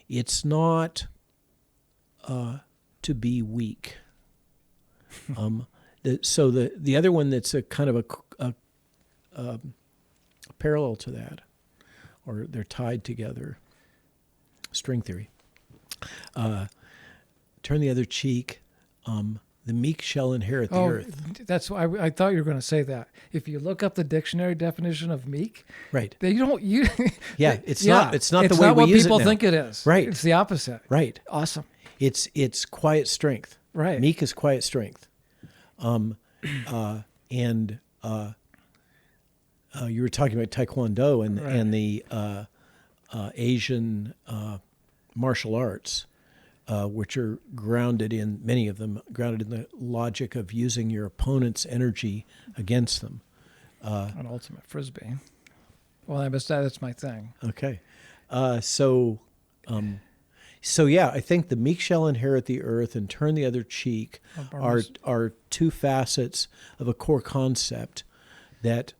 Speaker 2: It's not to be weak. So the other one that's a kind of a parallel to that, or they're tied together, string theory. Turn the other cheek. The meek shall inherit the earth.
Speaker 1: That's why I thought you were going to say that. If you look up the dictionary definition of meek,
Speaker 2: right?
Speaker 1: They don't.
Speaker 2: It's not the way we use it now.
Speaker 1: It's not what people think it is.
Speaker 2: Right.
Speaker 1: It's the opposite.
Speaker 2: Right.
Speaker 1: Awesome.
Speaker 2: It's quiet strength.
Speaker 1: Right.
Speaker 2: Meek is quiet strength. You were talking about Taekwondo and the Asian martial arts, which are grounded in, many of them, grounded in the logic of using your opponent's energy against them.
Speaker 1: An ultimate Frisbee. Well, that's my thing.
Speaker 2: Okay. So yeah, I think the meek shall inherit the earth and turn the other cheek are two facets of a core concept that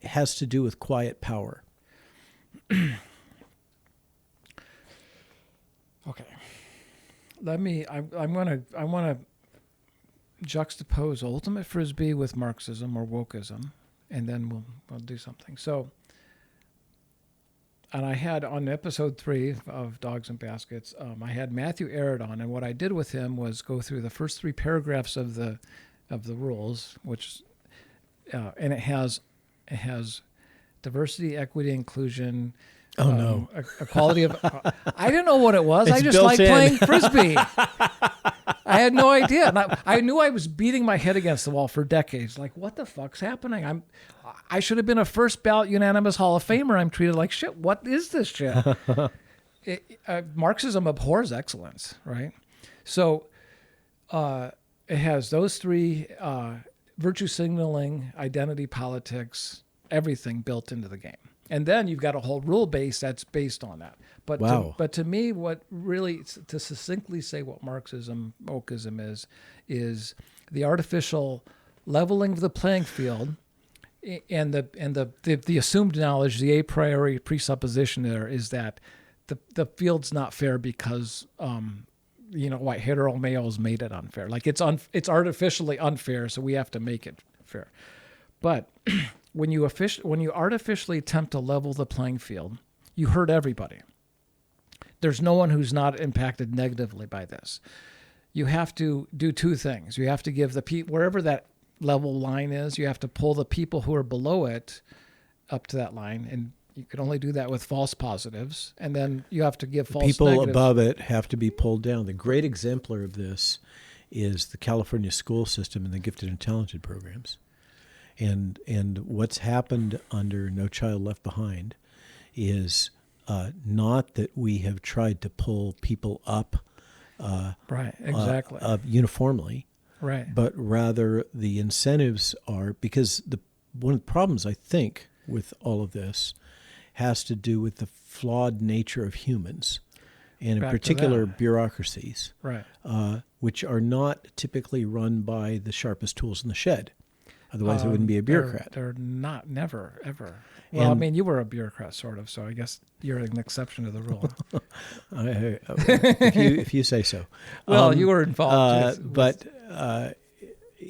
Speaker 2: has to do with quiet power.
Speaker 1: Okay. I want to juxtapose ultimate Frisbee with Marxism or wokeism, and then we'll do something. So, and I had on episode 3 of Dogs and Baskets, I had Matthew Arrett on, and what I did with him was go through the first 3 paragraphs of the rules, which and it has diversity, equity, inclusion.
Speaker 2: Oh no!
Speaker 1: Equality of. I didn't know what it was.
Speaker 2: It's
Speaker 1: I just liked playing Frisbee. I had no idea. And I knew I was beating my head against the wall for decades. Like, what the fuck's happening? I should have been a first ballot unanimous Hall of Famer. I'm treated like shit. What is this shit? Marxism abhors excellence, right? So It has those three, virtue signaling, identity politics, everything built into the game. And then you've got a whole rule base that's based on that. But
Speaker 2: Wow.
Speaker 1: but to me, what really, to succinctly say what Marxism, wokeism is the artificial leveling of the playing field, and the assumed knowledge, the a priori presupposition there is that the field's not fair because white hetero males made it unfair. Like it's artificially unfair, so we have to make it fair. But when you artificially attempt to level the playing field, you hurt everybody. There's no one who's not impacted negatively by this. You have to do two things. You have to give the people, wherever that level line is, you have to pull the people who are below it up to that line, and you can only do that with false positives. And then you have to give false
Speaker 2: people
Speaker 1: negatives.
Speaker 2: Above it have to be pulled down. The great exemplar of this is the California school system and the gifted and talented programs. And what's happened under No Child Left Behind is not that we have tried to pull people up
Speaker 1: right, exactly.
Speaker 2: Uniformly,
Speaker 1: right,
Speaker 2: but rather the incentives are, because one of the problems I think with all of this has to do with the flawed nature of humans, and in particular bureaucracies,
Speaker 1: right,
Speaker 2: which are not typically run by the sharpest tools in the shed. Otherwise, it wouldn't be a bureaucrat.
Speaker 1: They're not, never, ever. Well, I mean, you were a bureaucrat, sort of, so I guess you're an exception to the rule.
Speaker 2: If you say so.
Speaker 1: Well, you were involved.
Speaker 2: But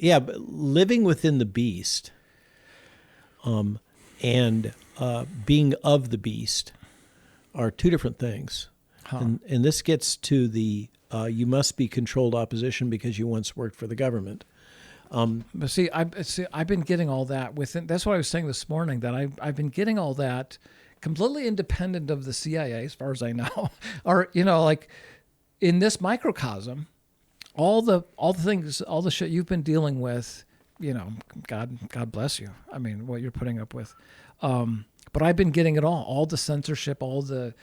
Speaker 2: living within the beast and being of the beast are two different things.
Speaker 1: Huh.
Speaker 2: And this gets to the you must be controlled opposition because you once worked for the government.
Speaker 1: But I've been getting all that within. That's what I was saying this morning, that I've been getting all that completely independent of the CIA, as far as I know, or like in this microcosm, all the things, all the shit you've been dealing with, God bless you. I mean, what you're putting up with, but I've been getting it all the censorship, all the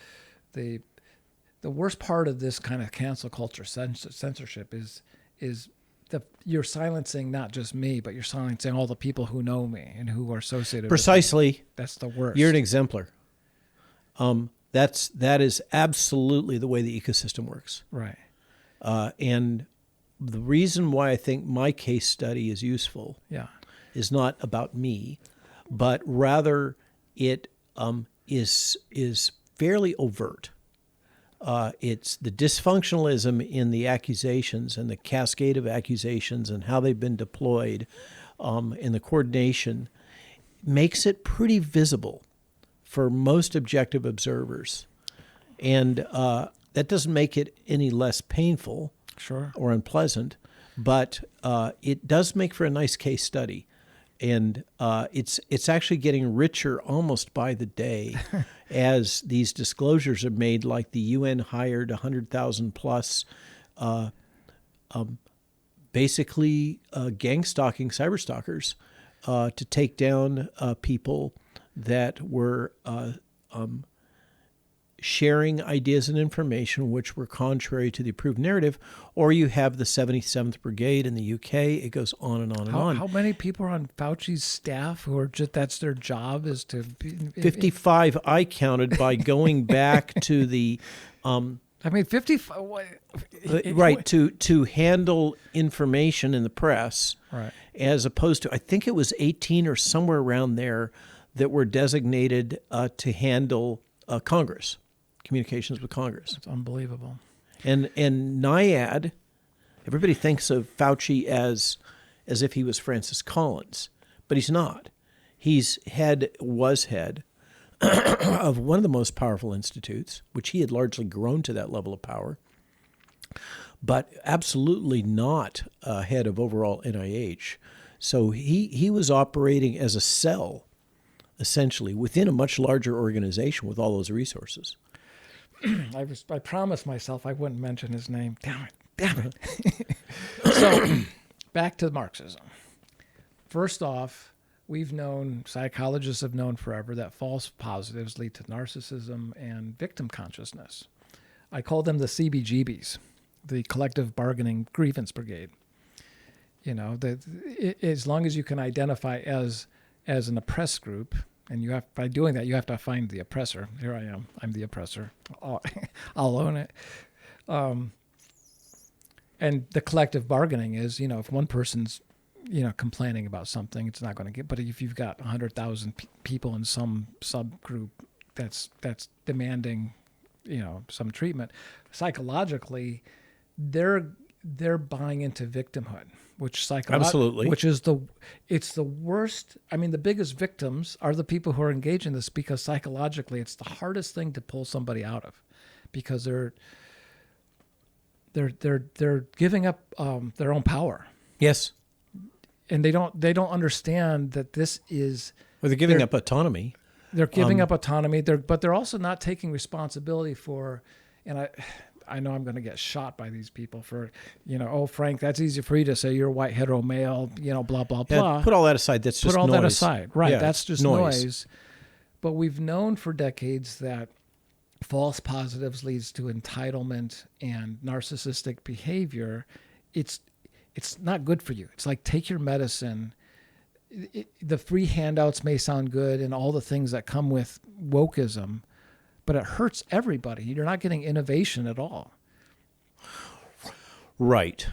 Speaker 1: worst part of this kind of cancel culture censorship is you're silencing not just me, but you're silencing all the people who know me and who are associated
Speaker 2: Precisely.
Speaker 1: with me. That's the worst.
Speaker 2: You're an exemplar. That is absolutely the way the ecosystem works.
Speaker 1: Right.
Speaker 2: And the reason why I think my case study is useful is not about me, but rather it is fairly overt. It's the dysfunctionalism in the accusations and the cascade of accusations and how they've been deployed, and the coordination makes it pretty visible for most objective observers. And that doesn't make it any less painful or unpleasant, but it does make for a nice case study. And it's actually getting richer almost by the day as these disclosures are made, like the UN hired 100,000 plus basically gang stalking cyber stalkers to take down people that were sharing ideas and information which were contrary to the approved narrative. Or you have the 77th Brigade in the UK. It goes on and on and on.
Speaker 1: How many people are on Fauci's staff who are just, that's their job, is to be...
Speaker 2: 55 I counted by going back to the...
Speaker 1: 55...
Speaker 2: right, to handle information in the press,
Speaker 1: right,
Speaker 2: as opposed to, I think it was 18 or somewhere around there that were designated to handle Congress, communications with Congress.
Speaker 1: It's unbelievable.
Speaker 2: And NIAID, everybody thinks of Fauci as if he was Francis Collins, but he's not. Was head of one of the most powerful institutes, which he had largely grown to that level of power, but absolutely not head of overall NIH. So he was operating as a cell, essentially, within a much larger organization with all those resources.
Speaker 1: I promised myself I wouldn't mention his name. Damn it. So, back to Marxism. First off, psychologists have known forever that false positives lead to narcissism and victim consciousness. I call them the CBGBs. the collective bargaining grievance brigade. As long as you can identify as an oppressed group, and you have, by doing that, you have to find the oppressor. Here I am. I'm the oppressor. I'll own it. And the collective bargaining is, if one person's, complaining about something, it's not going to get. But if you've got 100,000 people in some subgroup that's demanding, some treatment, psychologically, they're buying into victimhood, which
Speaker 2: absolutely,
Speaker 1: which is it's the worst. I mean, the biggest victims are the people who are engaged in this, because psychologically, it's the hardest thing to pull somebody out of, because they're giving up their own power.
Speaker 2: Yes,
Speaker 1: and they don't understand that this is.
Speaker 2: Or they're giving up autonomy.
Speaker 1: They're giving up autonomy. But they're also not taking responsibility for. And I know I'm going to get shot by these people for, oh, Frank, that's easy for you to say. You're a white hetero male, blah, blah, blah.
Speaker 2: Put all that aside. That's just noise.
Speaker 1: Put all that aside. Right.
Speaker 2: Yeah,
Speaker 1: that's just noise. But we've known for decades that false positives leads to entitlement and narcissistic behavior. It's not good for you. It's like, take your medicine. The free handouts may sound good and all the things that come with wokeism, but it hurts everybody. You're not getting innovation at all.
Speaker 2: Right.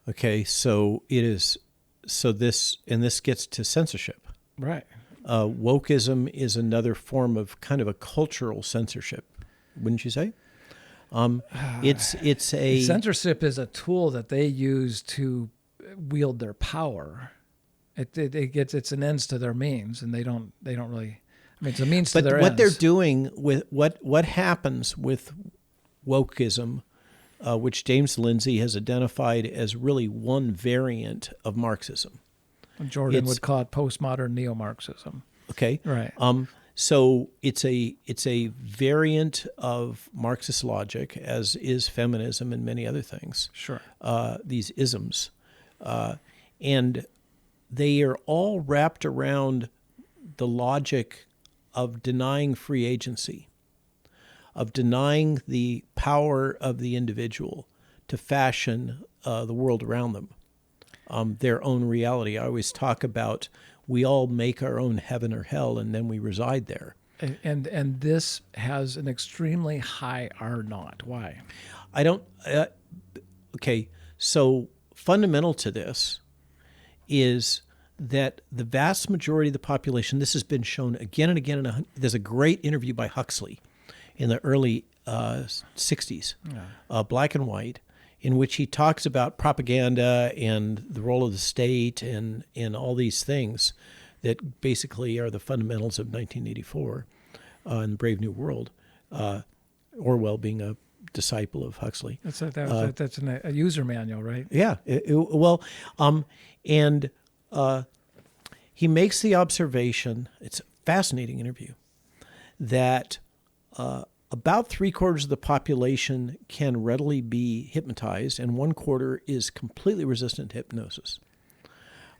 Speaker 2: Okay. So it is. So this gets to censorship.
Speaker 1: Right.
Speaker 2: Wokeism is another form of kind of a cultural censorship, wouldn't you say? It's a
Speaker 1: censorship is a tool that they use to wield their power. It gets it's an ends to their means, and they don't really. I mean, it's a means to their ends.
Speaker 2: But what they're doing with what happens with wokeism, which James Lindsay has identified as really one variant of Marxism.
Speaker 1: Jordan would call it postmodern neo-Marxism.
Speaker 2: Okay.
Speaker 1: Right.
Speaker 2: So it's a variant of Marxist logic, as is feminism and many other things.
Speaker 1: Sure.
Speaker 2: These isms, and they are all wrapped around the logic of denying free agency, of denying the power of the individual to fashion the world around them, their own reality. I always talk about we all make our own heaven or hell, and then we reside there.
Speaker 1: And this has an extremely high R0. Why?
Speaker 2: I don't. Okay, so fundamental to this is that the vast majority of the population, this has been shown again and again. There's a great interview by Huxley in the early 60s, black and white, in which he talks about propaganda and the role of the state and all these things that basically are the fundamentals of 1984 and the Brave New World. Orwell being a disciple of Huxley.
Speaker 1: That's a user manual, right?
Speaker 2: Yeah. He makes the observation, it's a fascinating interview, that about 3/4 of the population can readily be hypnotized, and 1/4 is completely resistant to hypnosis.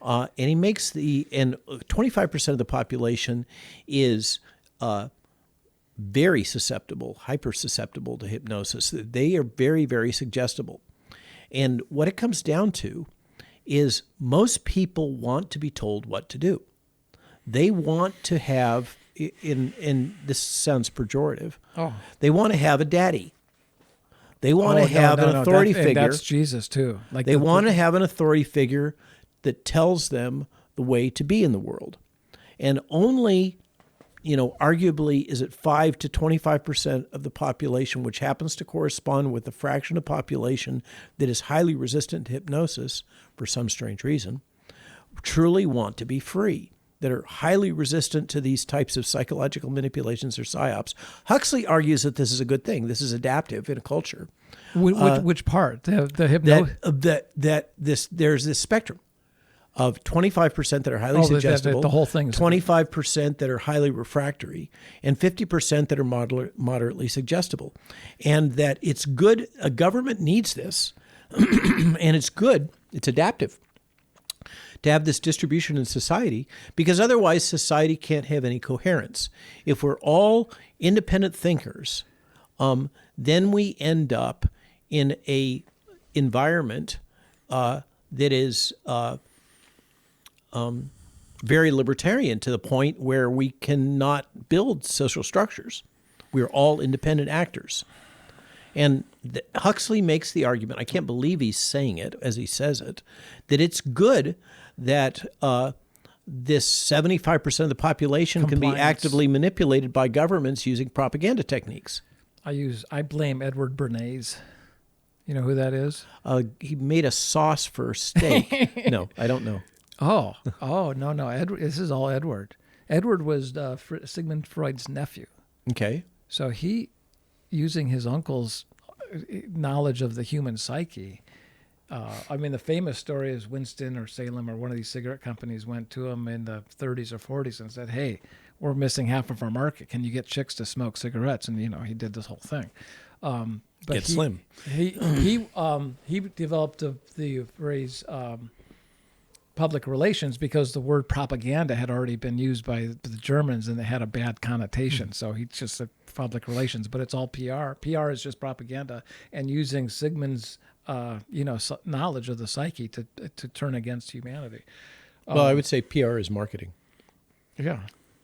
Speaker 2: And he makes and 25% of the population is very susceptible, hyper susceptible to hypnosis. They are very, very suggestible. And what it comes down to is most people want to be told what to do. They want to have, and this sounds pejorative, they want to have a daddy. They want to have an authority figure.
Speaker 1: That's Jesus too.
Speaker 2: Like they want to have an authority figure that tells them the way to be in the world. And only, arguably is it 5 to 25% of the population, which happens to correspond with the fraction of population that is highly resistant to hypnosis for some strange reason, truly want to be free, that are highly resistant to these types of psychological manipulations or psyops. Huxley argues that this is a good thing. This is adaptive in a culture.
Speaker 1: Which part? The hypnosis?
Speaker 2: There's this spectrum of 25% that are highly suggestible,
Speaker 1: the whole thing is
Speaker 2: 25% that are highly refractory, and 50% that are moderately suggestible. And that it's good, a government needs this, and it's good, it's adaptive to have this distribution in society, because otherwise society can't have any coherence. If we're all independent thinkers, then we end up in a environment that is very libertarian to the point where we cannot build social structures. We're all independent actors. And Huxley makes the argument, I can't believe he's saying it as he says it, that it's good that this 75% of the population can be actively manipulated by governments using propaganda techniques.
Speaker 1: I blame Edward Bernays. You know who that is?
Speaker 2: He made a sauce for steak. No, I don't know.
Speaker 1: No. Edward, this is all Edward. Edward was Sigmund Freud's nephew.
Speaker 2: Okay.
Speaker 1: So he, using his uncle's knowledge of the human psyche, the famous story is Winston or Salem or one of these cigarette companies went to him in the 30s or 40s and said, "Hey, we're missing half of our market. Can you get chicks to smoke cigarettes?" And he did this whole thing. But
Speaker 2: slim.
Speaker 1: He developed the phrase public relations because the word propaganda had already been used by the Germans and it had a bad connotation. So he just said public relations, but it's all PR. PR is just propaganda and using Sigmund's knowledge of the psyche to turn against humanity.
Speaker 2: Well, I would say PR is marketing.
Speaker 1: Yeah.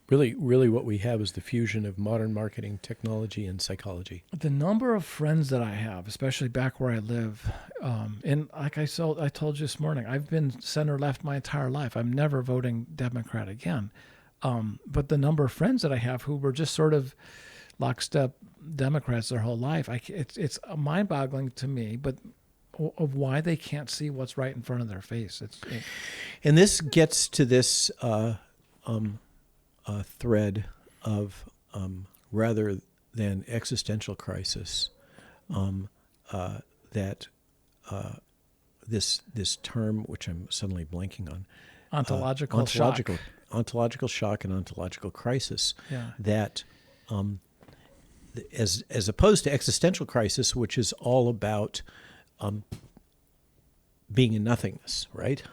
Speaker 2: Really what we have is the fusion of modern marketing, technology, and psychology.
Speaker 1: The number of friends that I have, especially back where I live, and like I told you this morning, I've been center-left my entire life. I'm never voting Democrat again. But the number of friends that I have who were just sort of lockstep Democrats their whole life, it's mind-boggling to me, but of why they can't see what's right in front of their face.
Speaker 2: And this gets to this thread of rather than existential crisis, that this term, which I'm suddenly blanking on,
Speaker 1: ontological shock
Speaker 2: and ontological crisis,
Speaker 1: yeah.
Speaker 2: That as opposed to existential crisis, which is all about being in nothingness, right?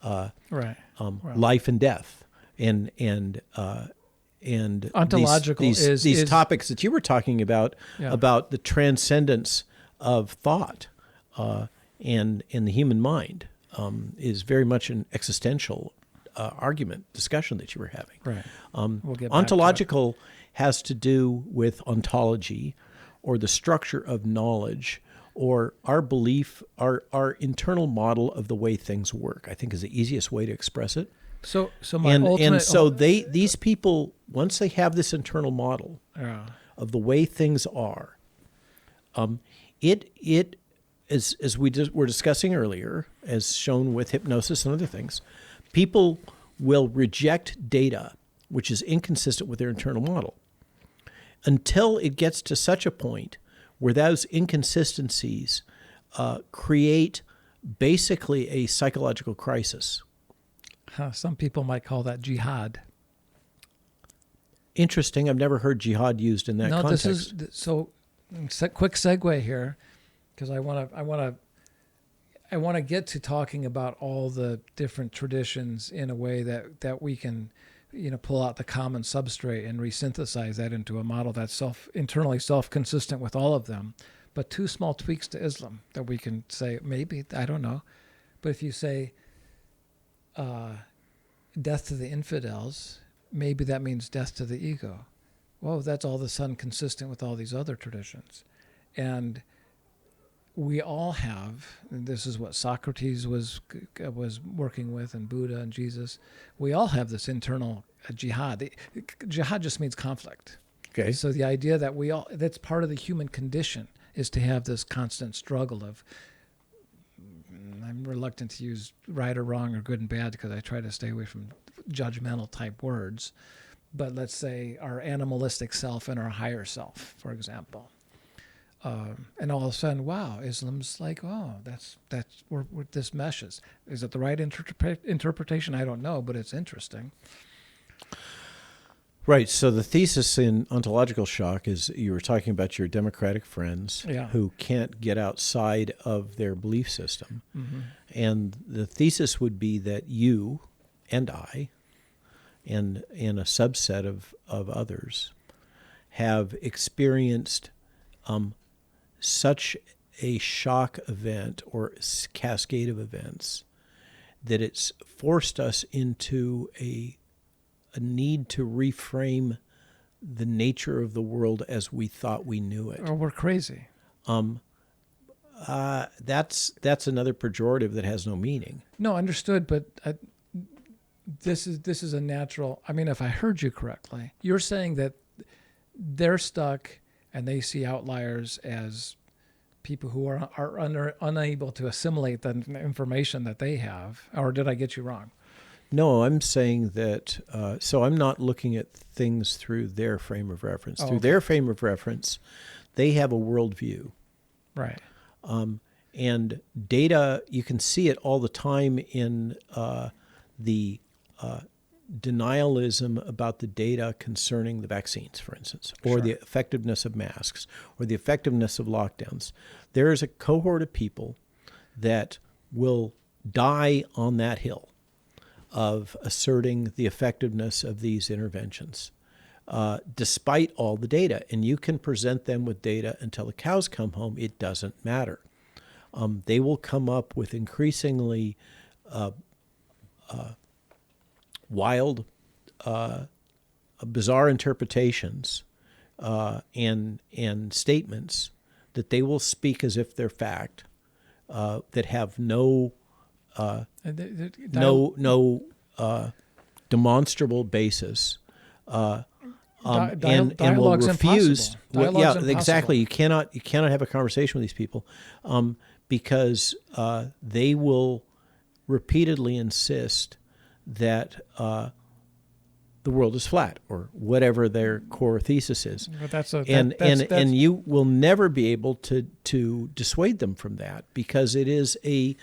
Speaker 1: Right.
Speaker 2: Life and death. And
Speaker 1: ontological
Speaker 2: these topics that you were talking about,
Speaker 1: yeah.
Speaker 2: about the transcendence of thought and in the human mind, is very much an existential discussion that you were having.
Speaker 1: Right.
Speaker 2: We'll get ontological has to do with ontology, or the structure of knowledge, or our belief, our internal model of the way things work, I think is the easiest way to express it.
Speaker 1: So these people, once they have this internal model of the way things are, it as we were discussing earlier, as shown with hypnosis and other things, people will reject data which is inconsistent with their internal model until it gets to such a point where those inconsistencies create basically a psychological crisis. Some people might call that jihad.
Speaker 2: Interesting. I've never heard jihad used in that context.
Speaker 1: This is quick segue here, because I want to get to talking about all the different traditions in a way that we can, pull out the common substrate and resynthesize that into a model that's internally self-consistent with all of them. But two small tweaks to Islam that we can say, maybe, I don't know, but if you say death to the infidels, maybe that means death to the ego. Well, that's all of a sudden consistent with all these other traditions. And we all have, and this is what Socrates was working with, and Buddha and Jesus, we all have this internal jihad. Jihad just means conflict.
Speaker 2: Okay.
Speaker 1: So the idea that that's part of the human condition, is to have this constant struggle of, I'm reluctant to use right or wrong or good and bad because I try to stay away from judgmental type words, but let's say our animalistic self and our higher self, for example. And all of a sudden, wow, Islam's like, oh, that's where this meshes. Is it the right interpretation? I don't know, but it's interesting.
Speaker 2: Right. So the thesis in ontological shock is you were talking about your democratic friends who can't get outside of their belief system. Mm-hmm. And the thesis would be that you and I and a subset of others have experienced such a shock event or cascade of events, that it's forced us into a need to reframe the nature of the world as we thought we knew it.
Speaker 1: Or we're crazy.
Speaker 2: That's another pejorative that has no meaning.
Speaker 1: No, understood, but this is a natural. I mean, if I heard you correctly, you're saying that they're stuck and they see outliers as people who are unable to assimilate the information that they have. Or did I get you wrong?
Speaker 2: No, I'm saying that, so I'm not looking at things through their frame of reference. Through their frame of reference, they have a worldview.
Speaker 1: Right.
Speaker 2: And data, you can see it all the time in the denialism about the data concerning the vaccines, for instance, or the effectiveness of masks, or the effectiveness of lockdowns. There is a cohort of people that will die on that hill of asserting the effectiveness of these interventions, despite all the data. And you can present them with data until the cows come home. It doesn't matter. They will come up with increasingly wild, bizarre interpretations and statements that they will speak as if they're fact, that have no demonstrable basis, and will refuse. Exactly. You cannot have a conversation with these people, because they will repeatedly insist that the world is flat, or whatever their core thesis is.
Speaker 1: But
Speaker 2: and you will never be able to dissuade them from that, because it is a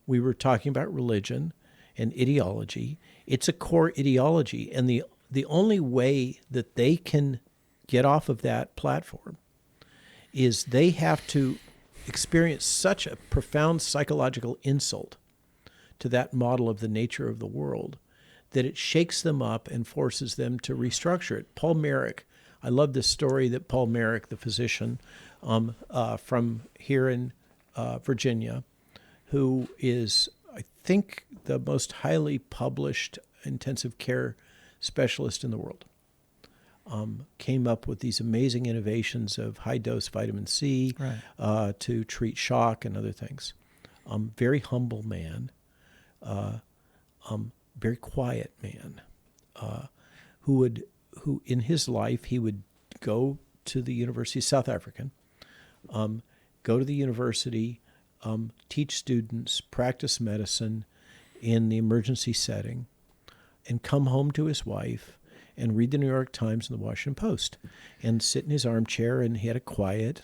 Speaker 2: we were talking about religion and ideology. It's a core ideology, and the only way that they can get off of that platform is they have to experience such a profound psychological insult to that model of the nature of the world that it shakes them up and forces them to restructure it. Paul Merrick, I love this story that Paul Merrick, the physician from here in Virginia, who is, I think, the most highly published intensive care specialist in the world, came up with these amazing innovations of high-dose vitamin C to treat shock and other things. Very humble man, very quiet man, who in his life he would go to the University, South African, go to the university, teach students, practice medicine in the emergency setting, and come home to his wife and read the New York Times and the Washington Post, and sit in his armchair, and he had a quiet,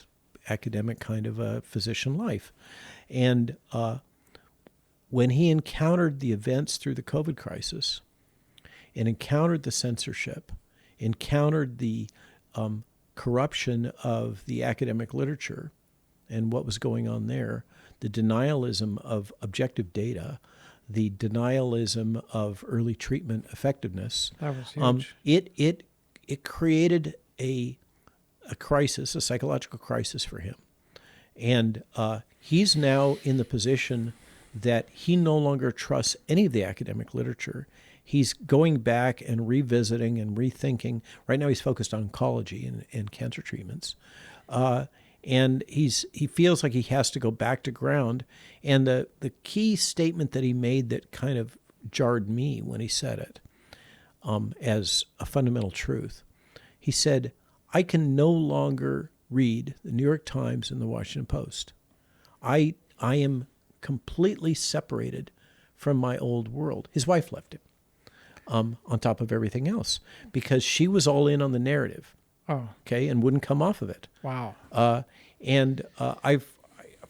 Speaker 2: academic kind of a physician life. And when he encountered the events through the COVID crisis, and encountered the censorship, encountered the corruption of the academic literature and what was going on there, the denialism of objective data, the denialism of early treatment effectiveness,
Speaker 1: that was huge.
Speaker 2: It created a crisis, a psychological crisis for him. And he's now in the position that he no longer trusts any of the academic literature. He's going back and revisiting and rethinking. Right now he's focused on oncology and cancer treatments. And he feels like he has to go back to ground. And the key statement that he made that kind of jarred me when he said it, as a fundamental truth, he said, I can no longer read the New York Times and the Washington Post. I am completely separated from my old world. His wife left him, on top of everything else, because she was all in on the narrative.
Speaker 1: Oh.
Speaker 2: Okay, and wouldn't come off of it.
Speaker 1: Wow.
Speaker 2: And I've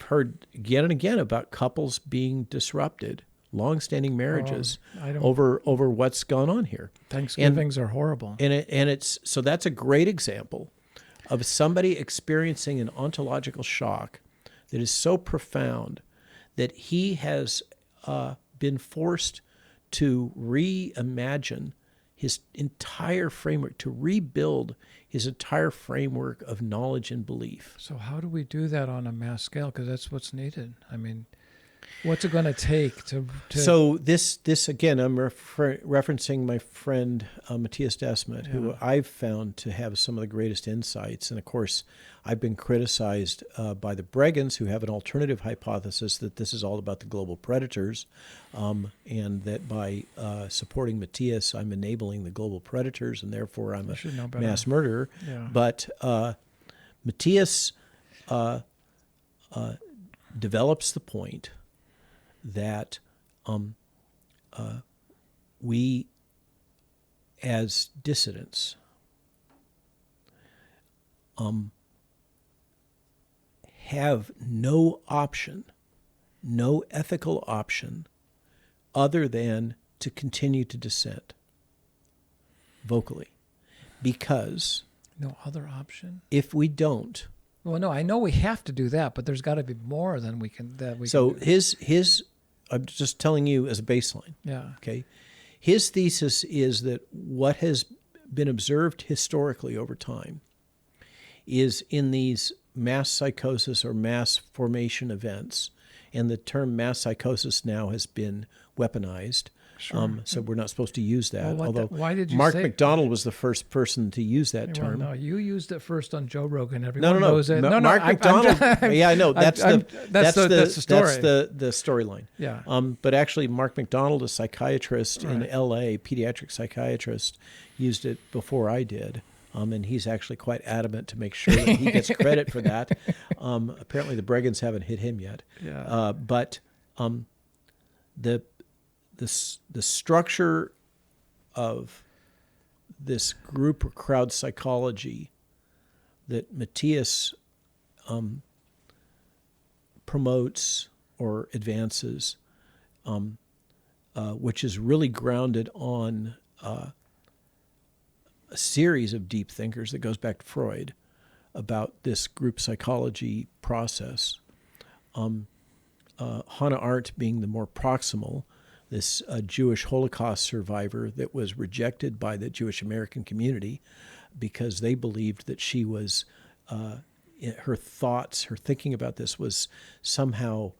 Speaker 2: heard again and again about couples being disrupted, long-standing marriages, over what's gone on here.
Speaker 1: Thanksgivings are horrible.
Speaker 2: And it's so that's a great example of somebody experiencing an ontological shock that is so profound that he has been forced to reimagine his entire framework, to rebuild his entire framework of knowledge and belief.
Speaker 1: So how do we do that on a mass scale? Because that's what's needed. I mean, what's it going to take to...
Speaker 2: So this again, I'm referencing my friend Matthias Desmet, who I've found to have some of the greatest insights. And of course, I've been criticized by the Bregans, who have an alternative hypothesis that this is all about the global predators, and that by supporting Matthias, I'm enabling the global predators, and therefore I'm a mass murderer.
Speaker 1: Yeah.
Speaker 2: But Matthias develops the point that we, as dissidents, have no option, no ethical option, other than to continue to dissent vocally. Because...
Speaker 1: No other option?
Speaker 2: If we don't...
Speaker 1: Well, no, I know we have to do that, but there's got to be more than we can...
Speaker 2: So his I'm just telling you as a baseline.
Speaker 1: Yeah.
Speaker 2: Okay. His thesis is that what has been observed historically over time is in these mass psychosis or mass formation events, and the term mass psychosis now has been weaponized.
Speaker 1: Sure.
Speaker 2: So we're not supposed to use that.
Speaker 1: Well,
Speaker 2: although
Speaker 1: why did you
Speaker 2: Mark
Speaker 1: say
Speaker 2: McDonald was the first person to use that term.
Speaker 1: Well, no, you used it first on Joe Rogan. Everyone
Speaker 2: No.
Speaker 1: knows it.
Speaker 2: Mark McDonald. Yeah, I know. That's the
Speaker 1: story.
Speaker 2: That's the storyline.
Speaker 1: Yeah.
Speaker 2: But actually, Mark McDonald, a psychiatrist in L.A., pediatric psychiatrist, used it before I did. And he's actually quite adamant to make sure that he gets credit for that. Apparently, the Bregans haven't hit him yet.
Speaker 1: Yeah.
Speaker 2: But the structure of this group or crowd psychology that Matthias promotes or advances, which is really grounded on a series of deep thinkers that goes back to Freud about this group psychology process. Hannah Arendt being the more proximal, this Jewish Holocaust survivor that was rejected by the Jewish American community because they believed that she was, her thoughts, her thinking about this was somehow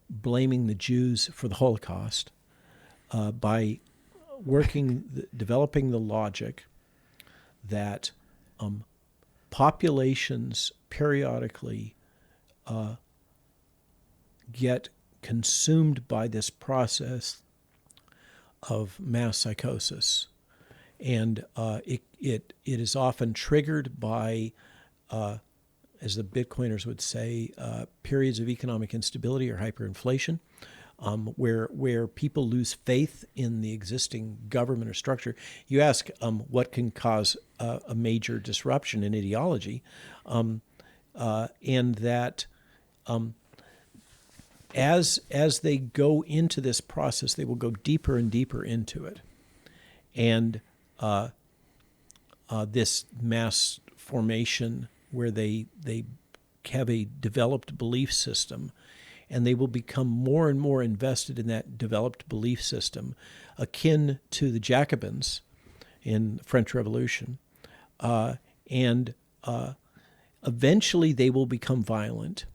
Speaker 2: blaming the Jews for the Holocaust by developing the logic that populations periodically get consumed by this process of mass psychosis, and it is often triggered by, as the Bitcoiners would say, periods of economic instability or hyperinflation, where people lose faith in the existing government or structure. You ask what can cause a major disruption in ideology, and that as they go into this process, they will go deeper and deeper into it, and this mass formation where they have a developed belief system, and they will become more and more invested in that developed belief system, akin to the Jacobins in the French Revolution. And eventually they will become violent.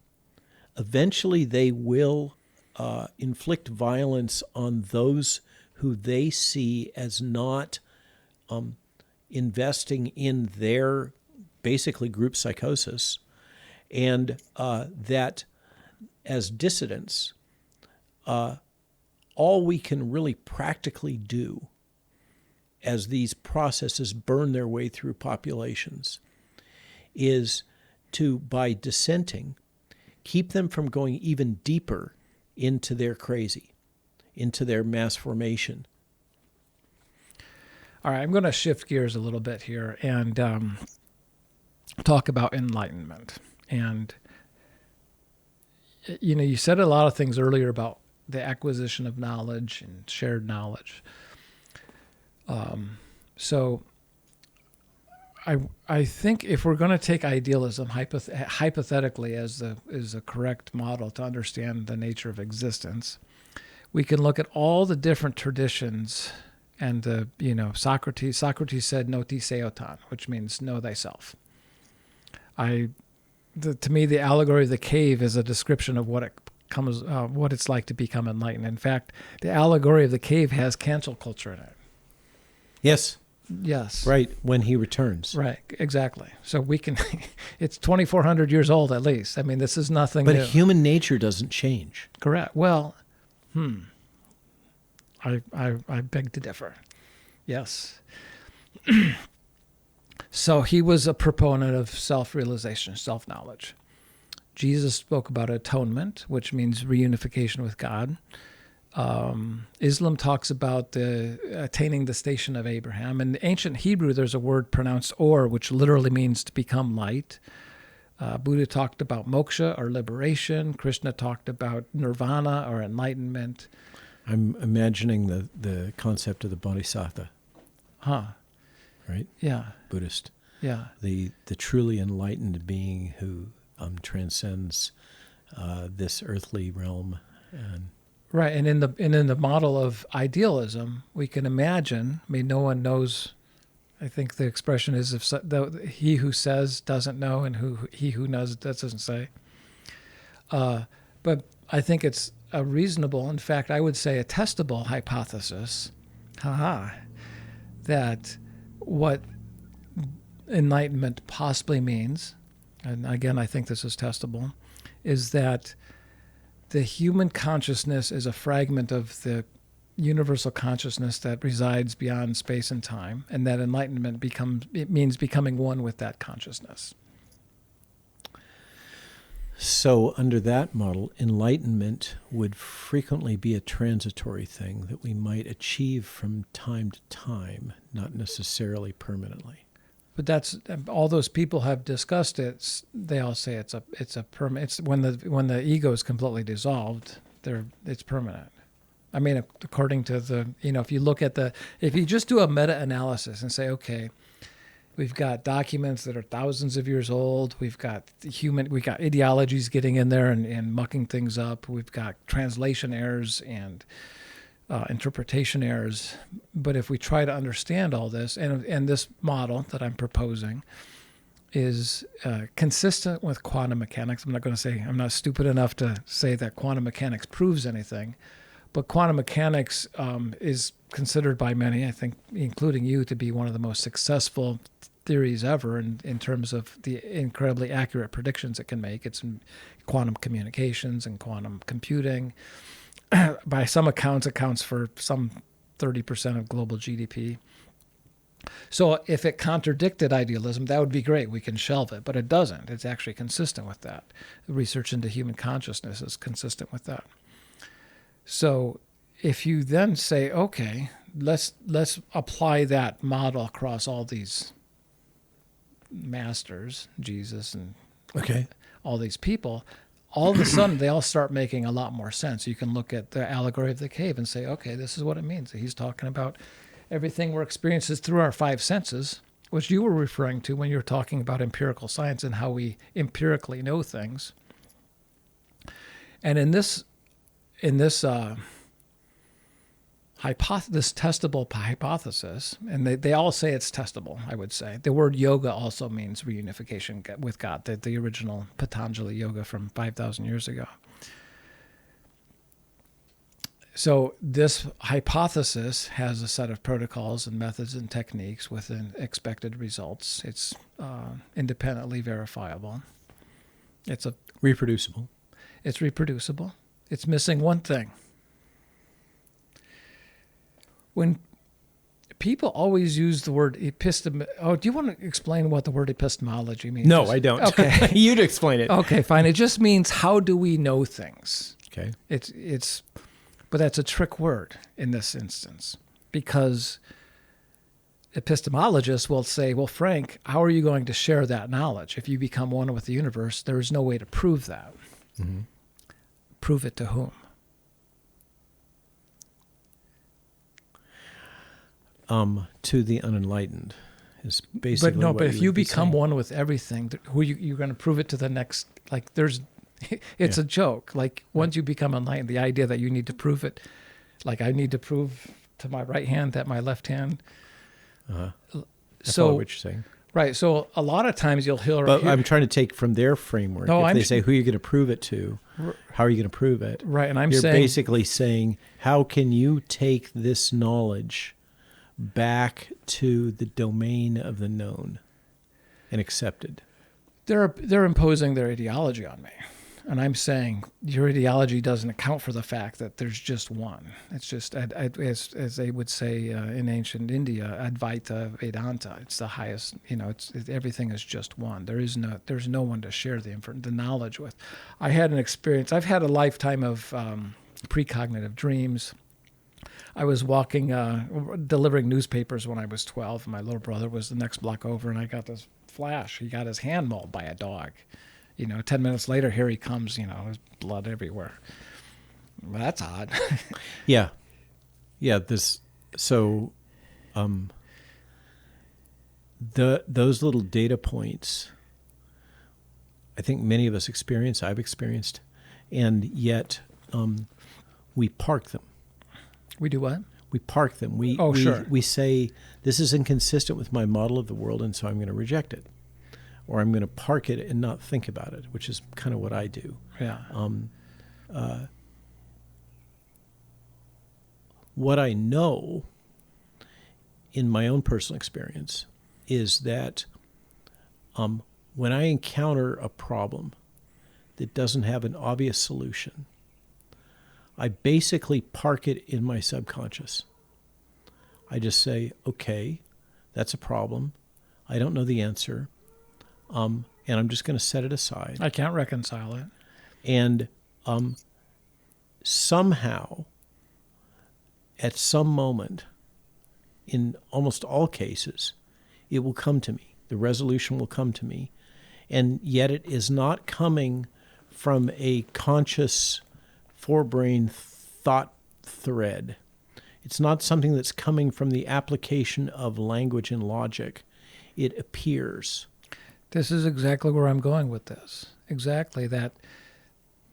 Speaker 2: Eventually they will inflict violence on those who they see as not investing in their basically group psychosis, and that as dissidents, all we can really practically do as these processes burn their way through populations is to, by dissenting, keep them from going even deeper into their crazy, into their mass formation.
Speaker 1: All right, I'm going to shift gears a little bit here and talk about enlightenment. And you know, you said a lot of things earlier about the acquisition of knowledge and shared knowledge. So I think if we're going to take idealism hypothetically as the correct model to understand the nature of existence, we can look at all the different traditions And Socrates said "Noti seotan," which means know thyself. To me, the allegory of the cave is a description of what it's like to become enlightened. In fact, the allegory of the cave has cancel culture in it.
Speaker 2: Yes.
Speaker 1: Yes.
Speaker 2: Right, when he returns.
Speaker 1: Right, exactly. So we can, it's 2,400 years old at least. I mean, this is nothing
Speaker 2: But
Speaker 1: new.
Speaker 2: human nature doesn't change.
Speaker 1: Correct. Well, I beg to differ. Yes. So he was a proponent of self-realization, self-knowledge. Jesus spoke about atonement, which means reunification with God. Islam talks about attaining the station of Abraham. In ancient Hebrew, there's a word pronounced or, which literally means to become light. Buddha talked about moksha or liberation. Krishna talked about nirvana or enlightenment.
Speaker 2: I'm imagining the concept of the bodhisattva.
Speaker 1: Huh.
Speaker 2: Right?
Speaker 1: Yeah.
Speaker 2: Buddhist.
Speaker 1: Yeah.
Speaker 2: The truly enlightened being who transcends this earthly realm. And
Speaker 1: right. And in the model of idealism, we can imagine, I mean, no one knows. I think the expression is he who says doesn't know, and he who knows doesn't say. But I think it's a reasonable, in fact, I would say a testable hypothesis, that what enlightenment possibly means, and again, I think this is testable, is that the human consciousness is a fragment of the universal consciousness that resides beyond space and time, and that enlightenment means becoming one with that consciousness.
Speaker 2: So under that model, enlightenment would frequently be a transitory thing that we might achieve from time to time, not necessarily permanently.
Speaker 1: But that's all those people have discussed it. They all say it's a permanent. It's when the ego is completely dissolved, it's permanent. I mean, according to if you just do a meta-analysis and say, okay, we've got documents that are thousands of years old. We've got ideologies getting in there and mucking things up. We've got translation errors and interpretation errors. But if we try to understand all this, and this model that I'm proposing is consistent with quantum mechanics. I'm not stupid enough to say that quantum mechanics proves anything, but quantum mechanics is considered by many, I think, including you, to be one of the most successful theories ever in terms of the incredibly accurate predictions it can make. It's in quantum communications and quantum computing. By some accounts, accounts for some 30% of global GDP. So if it contradicted idealism, that would be great. We can shelve it, but it doesn't. It's actually consistent with that. The research into human consciousness is consistent with that. So if you then say, okay, let's apply that model across all these masters, Jesus and all these people, all of a sudden they all start making a lot more sense. You can look at the allegory of the cave and say, okay, this is what it means. He's talking about everything we're experiencing through our five senses, which you were referring to when you were talking about empirical science and how we empirically know things. And in this testable hypothesis, and they all say it's testable, I would say. The word yoga also means reunification with God, the original Patanjali yoga from 5,000 years ago. So this hypothesis has a set of protocols and methods and techniques with expected results. It's independently verifiable. It's
Speaker 2: reproducible.
Speaker 1: It's reproducible. It's missing one thing. When people always use the word do you want to explain what the word epistemology means?
Speaker 2: No, I don't.
Speaker 1: Okay.
Speaker 2: You'd explain it.
Speaker 1: Okay, fine. It just means how do we know things?
Speaker 2: Okay.
Speaker 1: But that's a trick word in this instance, because epistemologists will say, well, Frank, how are you going to share that knowledge? If you become one with the universe, there is no way to prove that.
Speaker 2: Mm-hmm.
Speaker 1: Prove it to whom?
Speaker 2: To the unenlightened is basically.
Speaker 1: But if you become one with everything, who you're going to prove it to the next? Like it's a joke. Like once you become enlightened, the idea that you need to prove it, like I need to prove to my right hand that my left hand.
Speaker 2: I
Speaker 1: So
Speaker 2: follow what you're saying.
Speaker 1: right. So a lot of times you'll hear.
Speaker 2: But I'm trying to take from their framework.
Speaker 1: No,
Speaker 2: if they say who are you going to prove it to, how are you going to prove it?
Speaker 1: Right, and I'm
Speaker 2: You're
Speaker 1: saying
Speaker 2: basically saying, how can you take this knowledge back to the domain of the known and accepted?
Speaker 1: they're imposing their ideology on me. And I'm saying your ideology doesn't account for the fact that there's just one. It's just, as they would say in ancient India, Advaita Vedanta. It's the highest, everything is just one. There's no one to share the knowledge with. I had an experience. I've had a lifetime of precognitive dreams. I was walking, delivering newspapers when I was 12. And my little brother was the next block over, and I got this flash. He got his hand mauled by a dog. 10 minutes later, here he comes, there's blood everywhere. Well, that's odd.
Speaker 2: Yeah. Those little data points, I think many of us experience, I've experienced, and yet we park them.
Speaker 1: We do what?
Speaker 2: We park them.
Speaker 1: Sure.
Speaker 2: We say, this is inconsistent with my model of the world, and so I'm going to reject it. Or I'm going to park it and not think about it, which is kind of what I do.
Speaker 1: Yeah.
Speaker 2: What I know in my own personal experience is that when I encounter a problem that doesn't have an obvious solution, I basically park it in my subconscious. I just say, okay, that's a problem. I don't know the answer. And I'm just going to set it aside.
Speaker 1: I can't reconcile it.
Speaker 2: And somehow, at some moment, in almost all cases, it will come to me. The resolution will come to me. And yet it is not coming from a conscious forebrain thought thread. It's not something that's coming from the application of language and logic. It appears.
Speaker 1: This is exactly where I'm going with this. Exactly, that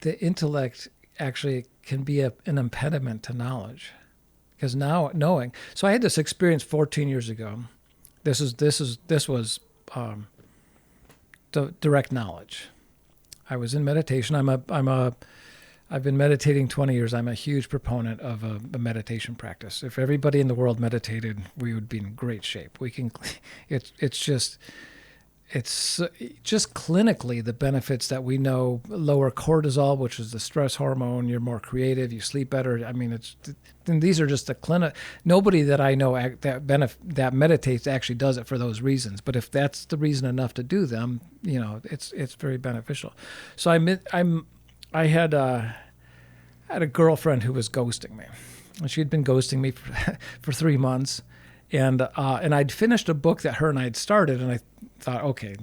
Speaker 1: the intellect actually can be an impediment to knowledge. Because now knowing, so I had this experience 14 years ago. This was direct knowledge. I was in meditation. I've been meditating 20 years. I'm a huge proponent of a meditation practice. If everybody in the world meditated, we would be in great shape. It's just clinically the benefits that we know: lower cortisol, which is the stress hormone. You're more creative. You sleep better. I mean, and these are just the clinic. Nobody that I know that meditates actually does it for those reasons. But if that's the reason enough to do them, it's very beneficial. So I had a girlfriend who was ghosting me. She'd been ghosting me for 3 months. And I'd finished a book that her and I had started, and I thought, okay,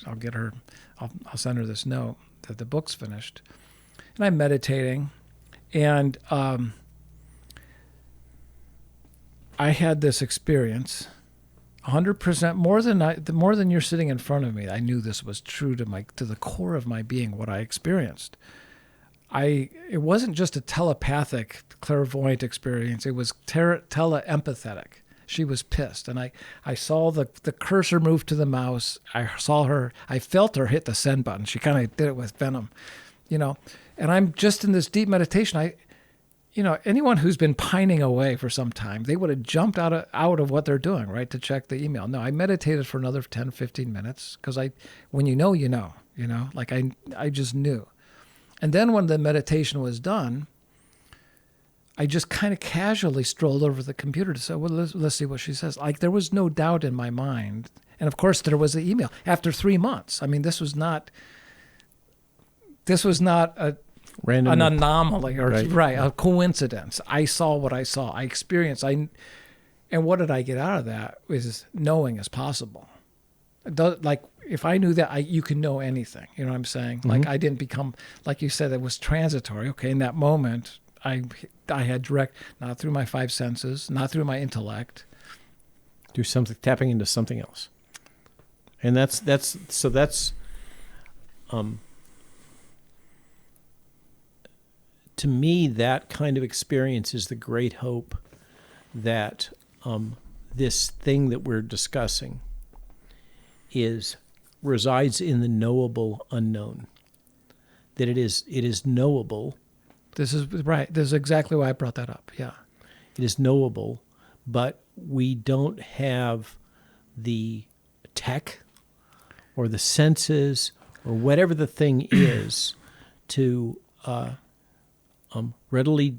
Speaker 1: I'll get her, I'll send her this note that the book's finished. And I'm meditating, and I had this experience, 100% more than you're sitting in front of me. I knew this was true to the core of my being, what I experienced. It wasn't just a telepathic, clairvoyant experience. It was teleempathetic. She was pissed, and I saw the cursor move to the mouse. I felt her hit the send button. She kind of did it with venom, and I'm just in this deep meditation. Anyone who's been pining away for some time, they would have jumped out of what they're doing, right, to check the email. No, I meditated for another 10, 15 minutes because when you know, I just knew. And then when the meditation was done, I just kind of casually strolled over to the computer to say, well, let's see what she says. There was no doubt in my mind. And of course, there was the email after 3 months. I mean, this was not an anomaly or a coincidence. I saw what I saw. I experienced. And what did I get out of that? Was knowing is possible. If I knew that, you can know anything. You know what I'm saying? Mm-hmm. I didn't become, like you said, it was transitory. Okay, in that moment, I had direct, not through my 5 senses, not through my intellect.
Speaker 2: Do something, tapping into something else. And that's to me, that kind of experience is the great hope that this thing that we're discussing resides in the knowable unknown. That it is knowable.
Speaker 1: This is right. This is exactly why I brought that up. Yeah.
Speaker 2: It is knowable, but we don't have the tech or the senses or whatever the thing is to readily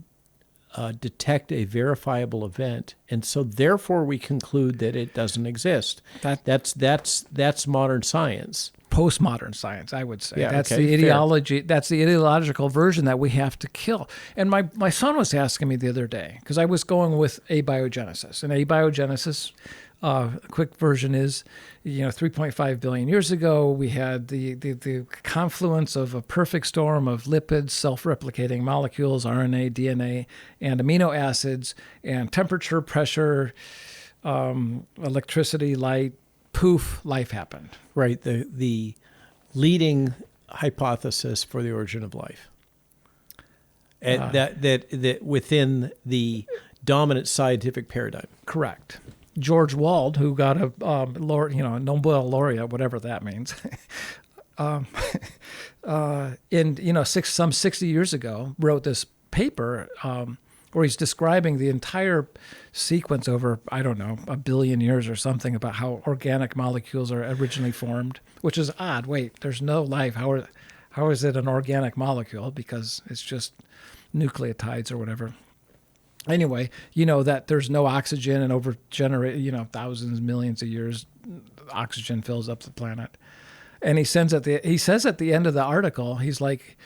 Speaker 2: detect a verifiable event, and so therefore we conclude that it doesn't exist. That's modern science.
Speaker 1: Postmodern science, I would say.
Speaker 2: Yeah,
Speaker 1: that's
Speaker 2: okay,
Speaker 1: the ideology. Fair. That's the ideological version that we have to kill. And my son was asking me the other day, because I was going with abiogenesis. And abiogenesis, quick version is, 3.5 billion years ago, we had the confluence of a perfect storm of lipids, self-replicating molecules, RNA, DNA, and amino acids, and temperature, pressure, electricity, light, poof, life happened.
Speaker 2: Right, the leading hypothesis for the origin of life. And that within the dominant scientific paradigm.
Speaker 1: Correct. George Wald, who got a Nobel laureate, whatever that means, some 60 years ago, wrote this paper where he's describing the entire sequence over, I don't know, 1 billion years or something, about how organic molecules are originally formed, which is odd. Wait, there's no life. How is it an organic molecule? Because it's just nucleotides or whatever. Anyway, that there's no oxygen, and over thousands, millions of years, oxygen fills up the planet. And he says at the end of the article, he's like,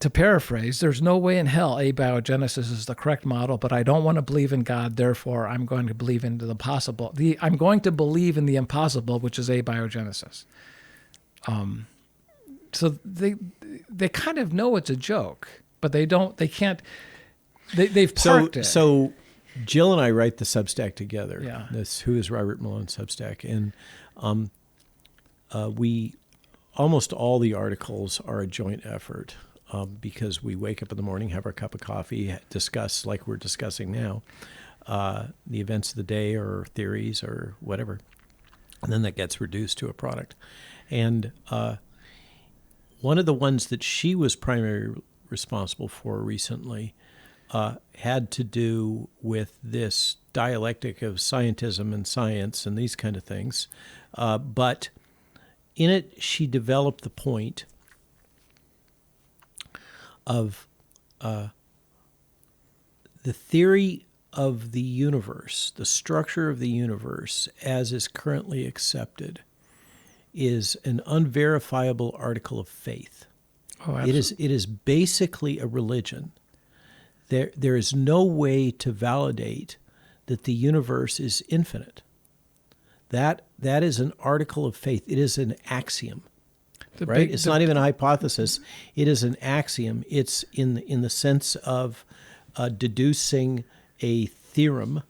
Speaker 1: to paraphrase, there's no way in hell abiogenesis is the correct model, but I don't want to believe in God, therefore I'm going to believe in the possible. I'm going to believe in the impossible, which is abiogenesis. So they kind of know it's a joke, but they've parked it.
Speaker 2: So Jill and I write the Substack together.
Speaker 1: Yeah.
Speaker 2: This Who is Robert Malone Substack. And we almost all the articles are a joint effort because we wake up in the morning, have our cup of coffee, discuss, like we're discussing now, the events of the day or theories or whatever. And then that gets reduced to a product. And one of the ones that she was primarily responsible for recently had to do with this dialectic of scientism and science and these kind of things. But in it, she developed the point of the theory of the universe, the structure of the universe as is currently accepted, is an unverifiable article of faith.
Speaker 1: Oh, absolutely.
Speaker 2: It is basically a religion. There is no way to validate that the universe is infinite. That is an article of faith. It is an axiom, right? It's not even a hypothesis. It is an axiom. It's in the sense of deducing a theorem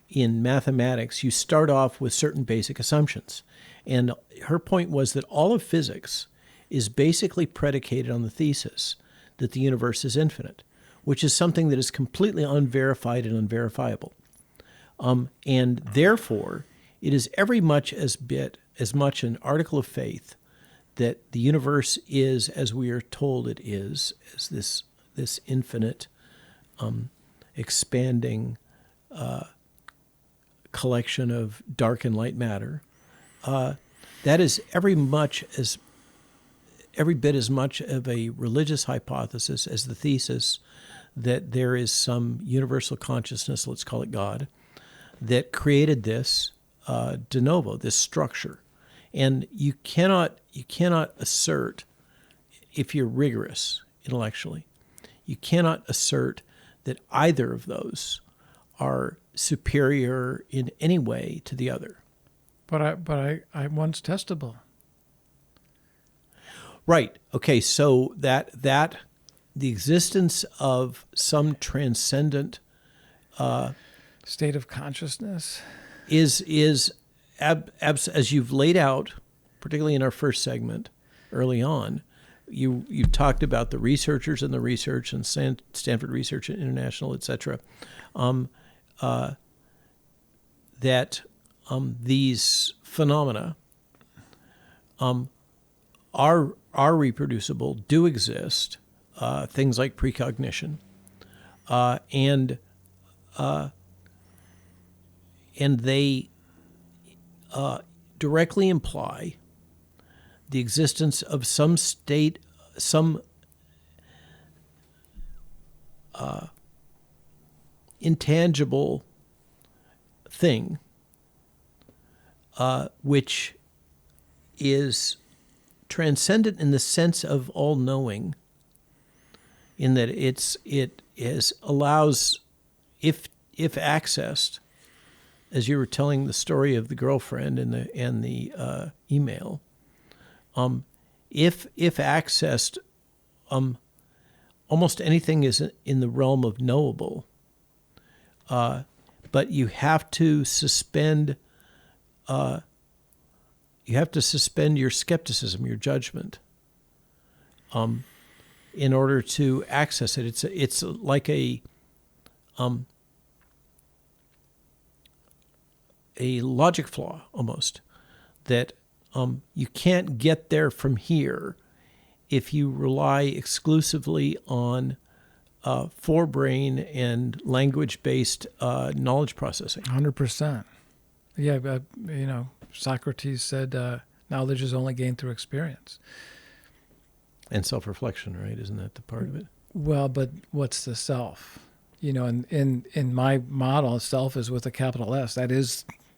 Speaker 2: in mathematics. You start off with certain basic assumptions. And her point was that all of physics is basically predicated on the thesis that the universe is infinite, which is something that is completely unverified and unverifiable. And therefore, it is every much as much an article of faith that the universe is, as we are told it is, as this infinite, expanding collection of dark and light matter. That is every bit as much of a religious hypothesis as the thesis that there is some universal consciousness, let's call it God, that created this de novo, this structure. And you cannot assert, if you're rigorous intellectually, you cannot assert that either of those are superior in any way to the other.
Speaker 1: But one's testable.
Speaker 2: Right. Okay. So that the existence of some transcendent
Speaker 1: state of consciousness
Speaker 2: is as you've laid out, particularly in our first segment early on, you talked about the researchers and the research and Stanford Research International, et cetera, that these phenomena are reproducible, do exist, things like precognition, and they directly imply the existence of some state, some intangible thing, which is transcendent in the sense of all-knowing, in that it allows, if accessed, as you were telling the story of the girlfriend and the email, if accessed, almost anything is in the realm of knowable. But you have to suspend your skepticism, your judgment, in order to access it. It's like a logic flaw almost, that you can't get there from here if you rely exclusively on forebrain and language-based knowledge processing.
Speaker 1: 100%. Yeah, but, Socrates said knowledge is only gained through experience.
Speaker 2: And self-reflection, right? Isn't that the part of it?
Speaker 1: Well, but what's the self? In my model, self is with a capital S.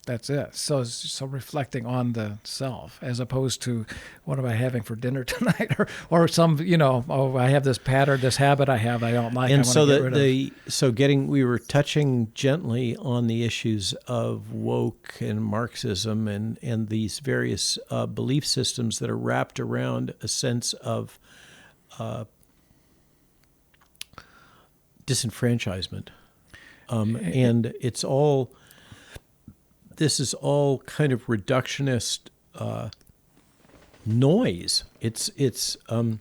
Speaker 1: That's it. So reflecting on the self, as opposed to what am I having for dinner tonight, or some, I have this pattern, this habit I don't like.
Speaker 2: And we were touching gently on the issues of woke and Marxism and these various belief systems that are wrapped around a sense of disenfranchisement, and it's all. This is all kind of reductionist noise. It's an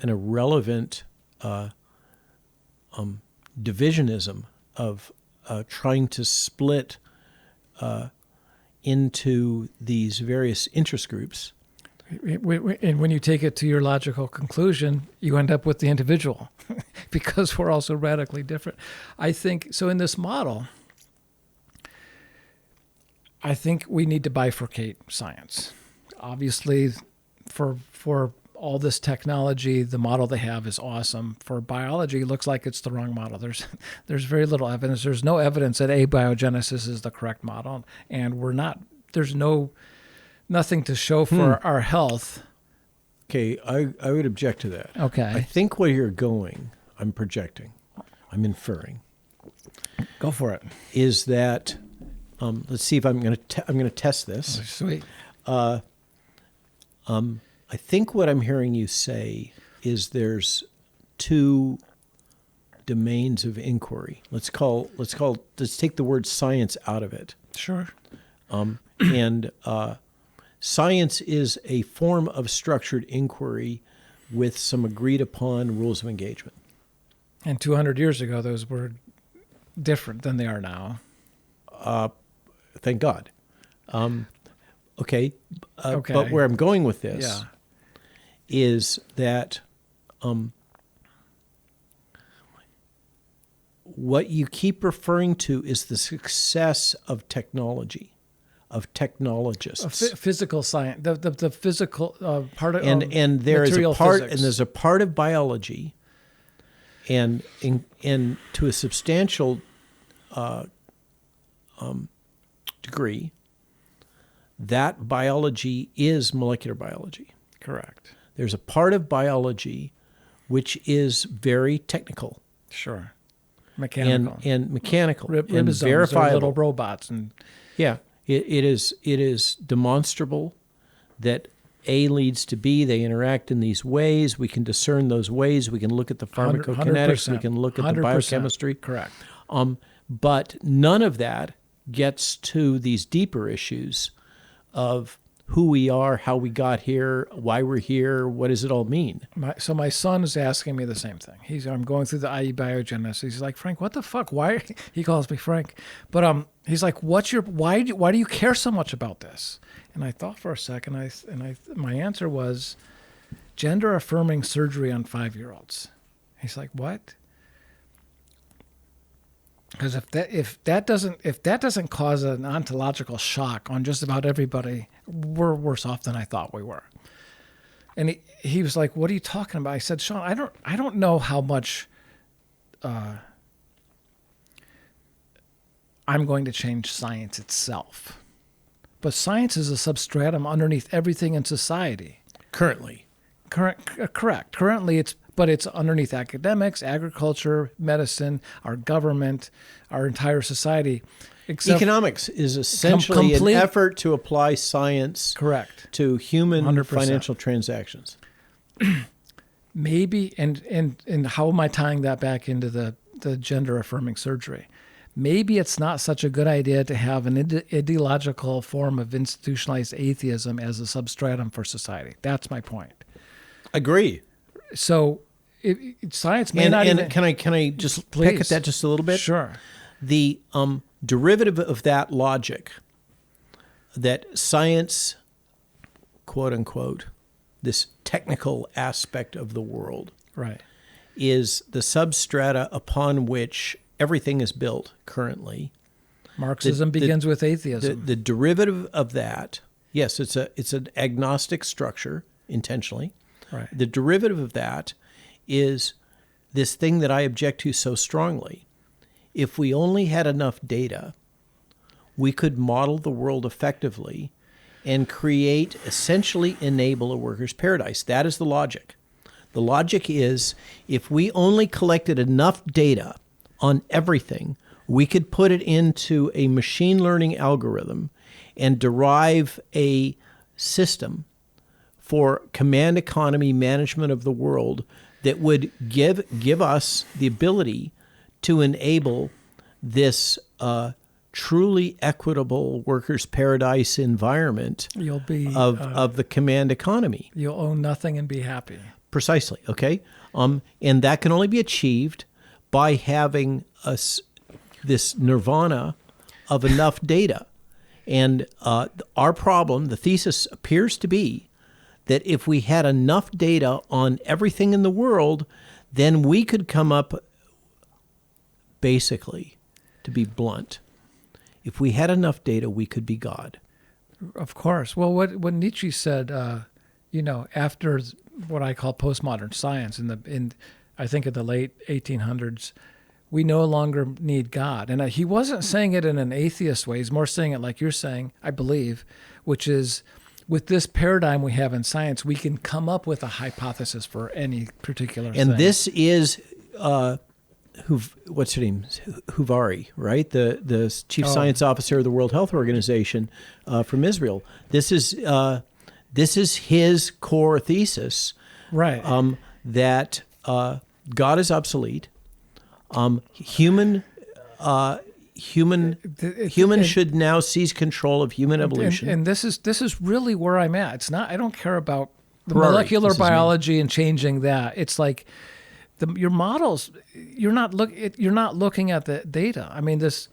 Speaker 2: irrelevant divisionism of trying to split into these various interest groups.
Speaker 1: And when you take it to your logical conclusion, you end up with the individual, because we're all so radically different. I think so. In this model, I think we need to bifurcate science. Obviously, for all this technology, the model they have is awesome. For biology, it looks like it's the wrong model. There's very little evidence. There's no evidence that abiogenesis is the correct model, and there's nothing to show for our health.
Speaker 2: Okay, I would object to that.
Speaker 1: Okay.
Speaker 2: I think where you're going, I'm projecting, I'm inferring.
Speaker 1: Go for it.
Speaker 2: Is that let's see if I'm going to test this.
Speaker 1: Oh, sweet.
Speaker 2: I think what I'm hearing you say is there's two domains of inquiry. Let's take the word science out of it.
Speaker 1: Sure.
Speaker 2: And science is a form of structured inquiry with some agreed upon rules of engagement.
Speaker 1: And 200 years ago, those were different than they are now.
Speaker 2: Thank God. Okay. But where I'm going with this is that what you keep referring to is the success of technology, of technologists.
Speaker 1: Physical science, the physical part of
Speaker 2: and there is a part
Speaker 1: physics.
Speaker 2: And there's a part of biology, and to a substantial degree, that biology is molecular biology.
Speaker 1: Correct.
Speaker 2: There's a part of biology which is very technical.
Speaker 1: Sure. Mechanical.
Speaker 2: And mechanical.
Speaker 1: And
Speaker 2: and verifiable.
Speaker 1: Little robots.
Speaker 2: Yeah. It is demonstrable that A leads to B. They interact in these ways. We can discern those ways. We can look at the pharmacokinetics.
Speaker 1: 100%.
Speaker 2: We can look at the biochemistry.
Speaker 1: Correct.
Speaker 2: But none of that gets to these deeper issues of who we are, how we got here, why we're here, what does it all mean?
Speaker 1: So my son is asking me the same thing. I'm going through the IE biogenesis. He's like, Frank, what the fuck? Why? He calls me Frank, but he's like, why do you care so much about this? And I thought for a second, my answer was, gender affirming surgery on 5-year-olds. He's like, what? Because if that doesn't cause an ontological shock on just about everybody, we're worse off than I thought we were. And he was like, "What are you talking about?" I said, "Sean, I don't know how much I'm going to change science itself, but science is a substratum underneath everything in society.
Speaker 2: Correct.
Speaker 1: Currently, it's underneath academics, agriculture, medicine, our government, our entire society.
Speaker 2: Economics is essentially an effort to apply science to human 100%. Financial transactions.
Speaker 1: Maybe, and how am I tying that back into the gender affirming surgery? Maybe it's not such a good idea to have an ideological form of institutionalized atheism as a substratum for society. That's my point.
Speaker 2: Agree.
Speaker 1: So science may not even...
Speaker 2: Can I just pick at that just a little bit?
Speaker 1: Sure.
Speaker 2: The derivative of that logic, that science, quote unquote, this technical aspect of the world,
Speaker 1: right,
Speaker 2: is the substrata upon which everything is built currently.
Speaker 1: Marxism begins with atheism.
Speaker 2: The derivative of that, yes, it's an agnostic structure intentionally.
Speaker 1: Right.
Speaker 2: The derivative of that is this thing that I object to so strongly. If we only had enough data, we could model the world effectively and essentially enable a worker's paradise. That is the logic. The logic is, if we only collected enough data on everything, we could put it into a machine learning algorithm and derive a system for command economy management of the world that would give us the ability to enable this truly equitable workers' paradise environment of the command economy.
Speaker 1: You'll own nothing and be happy.
Speaker 2: Precisely, okay? And that can only be achieved by having this nirvana of enough data. And our problem, the thesis appears to be that if we had enough data on everything in the world, then we could come up, basically, to be blunt, if we had enough data, we could be God.
Speaker 1: Of course. Well, what Nietzsche said, after what I call postmodern science, I think in the late 1800s, we no longer need God. And he wasn't saying it in an atheist way. He's more saying it like you're saying, I believe, which is, with this paradigm we have in science, we can come up with a hypothesis for any particular thing.
Speaker 2: And this is, what's her name? Huvari, right? The chief science officer of the World Health Organization from Israel. This is his core thesis,
Speaker 1: right?
Speaker 2: That God is obsolete. Humans should now seize control of human evolution.
Speaker 1: And this is really where I'm at. It's not. I don't care about the molecular biology and changing that. It's like your models. You're not looking at the data. I mean, this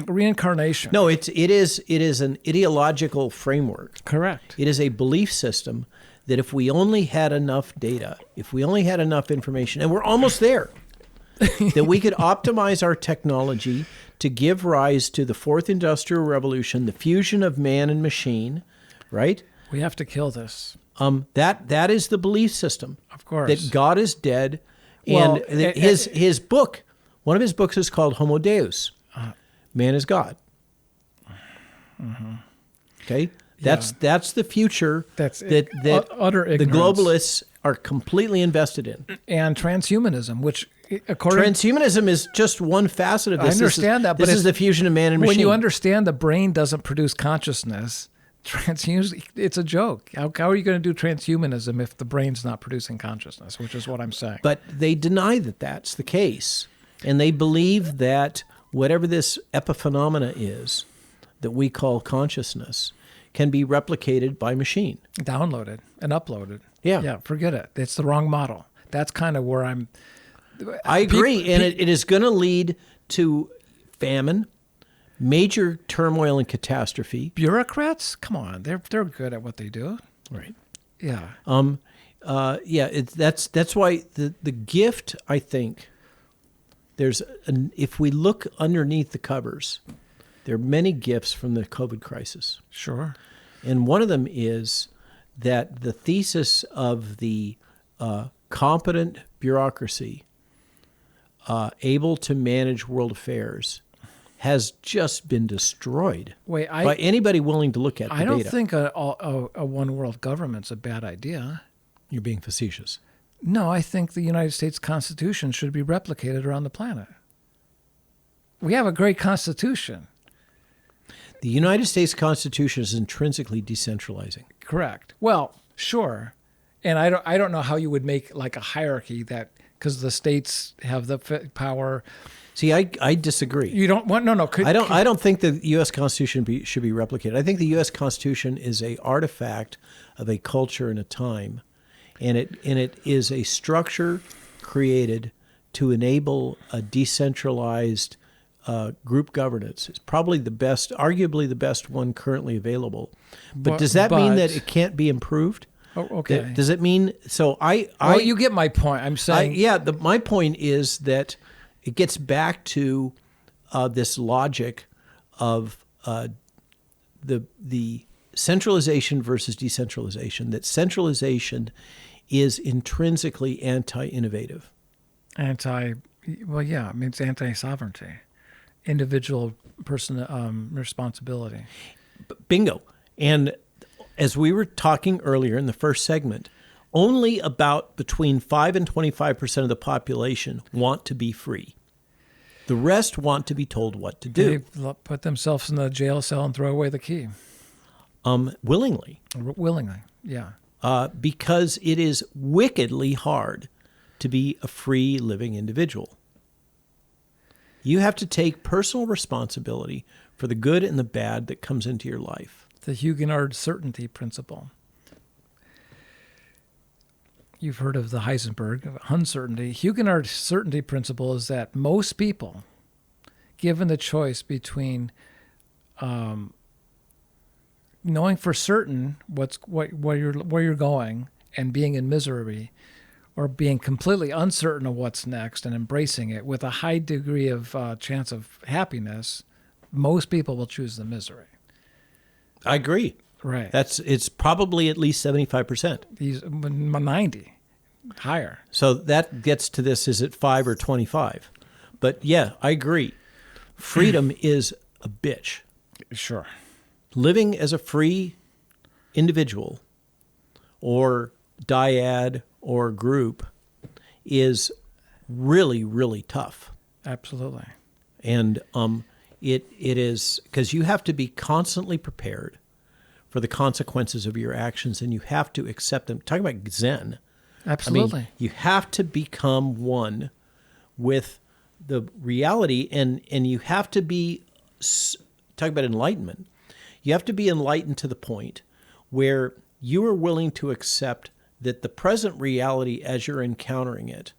Speaker 1: reincarnation.
Speaker 2: No, it is an ideological framework.
Speaker 1: Correct.
Speaker 2: It is a belief system that if we only had enough data, if we only had enough information, and we're almost there, that we could optimize our technology to give rise to the fourth industrial revolution, the fusion of man and machine, right?
Speaker 1: We have to kill this.
Speaker 2: That is the belief system.
Speaker 1: Of course.
Speaker 2: That God is dead. And his book, one of his books is called Homo Deus. Man is God. Mm-hmm. Okay? That's the future that
Speaker 1: utter ignorance.
Speaker 2: The globalists are completely invested in.
Speaker 1: And transhumanism, which
Speaker 2: transhumanism is just one facet of this.
Speaker 1: I understand that, but
Speaker 2: this is the fusion of man and machine.
Speaker 1: When you understand the brain doesn't produce consciousness, it's a joke. How are you going to do transhumanism if the brain's not producing consciousness, which is what I'm saying.
Speaker 2: But they deny that that's the case. And they believe that whatever this epiphenomena is that we call consciousness can be replicated by machine.
Speaker 1: Downloaded and uploaded.
Speaker 2: Yeah.
Speaker 1: Yeah, forget it. It's the wrong model. That's kind of where
Speaker 2: I agree. It is going to lead to famine, major turmoil and catastrophe.
Speaker 1: Bureaucrats? Come on. They're good at what they do.
Speaker 2: Right.
Speaker 1: Yeah.
Speaker 2: That's why the gift, I think, if we look underneath the covers, there are many gifts from the COVID crisis.
Speaker 1: Sure.
Speaker 2: And one of them is that the thesis of the competent bureaucracy able to manage world affairs has just been destroyed by anybody willing to look at the data.
Speaker 1: I don't think a one world government's a bad idea.
Speaker 2: You're being facetious.
Speaker 1: No, I think the United States Constitution should be replicated around the planet. We have a great Constitution.
Speaker 2: The United States Constitution is intrinsically decentralizing.
Speaker 1: Correct. Well, sure. And I don't know how you would make like a hierarchy that, because the states have the power.
Speaker 2: See, I disagree.
Speaker 1: You don't want no.
Speaker 2: I don't think the U.S. Constitution should be replicated. I think the U.S. Constitution is a artifact of a culture and a time, and it is a structure created to enable a decentralized group governance. It's probably arguably the best one currently available. But does that mean that it can't be improved?
Speaker 1: Oh, okay.
Speaker 2: Does it mean so?
Speaker 1: Well, you get my point. I'm saying
Speaker 2: my point is that it gets back to this logic of the centralization versus decentralization. That centralization is intrinsically anti-innovative.
Speaker 1: It's anti-sovereignty, individual person responsibility.
Speaker 2: Bingo. And as we were talking earlier in the first segment, only about between 5 and 25% of the population want to be free. The rest want to be told what to do.
Speaker 1: They put themselves in the jail cell and throw away the key.
Speaker 2: Willingly.
Speaker 1: Willingly, yeah.
Speaker 2: Because it is wickedly hard to be a free living individual. You have to take personal responsibility for the good and the bad that comes into your life.
Speaker 1: The Huguenot certainty principle. You've heard of the Heisenberg uncertainty. Huguenot certainty principle is that most people, given the choice between knowing for certain where you're going and being in misery, or being completely uncertain of what's next and embracing it with a high degree of chance of happiness, most people will choose the misery.
Speaker 2: I agree.
Speaker 1: Right.
Speaker 2: It's probably at least 75%.
Speaker 1: He's 90, higher.
Speaker 2: So that gets to this, is it 5 or 25? But yeah, I agree. Freedom is a bitch.
Speaker 1: Sure.
Speaker 2: Living as a free individual or dyad or group is really, really tough.
Speaker 1: Absolutely.
Speaker 2: And it is because you have to be constantly prepared for the consequences of your actions, and you have to accept them. Talking about Zen.
Speaker 1: Absolutely.
Speaker 2: I mean, you have to become one with the reality, and you have to be, talking about enlightenment, you have to be enlightened to the point where you are willing to accept that the present reality as you're encountering it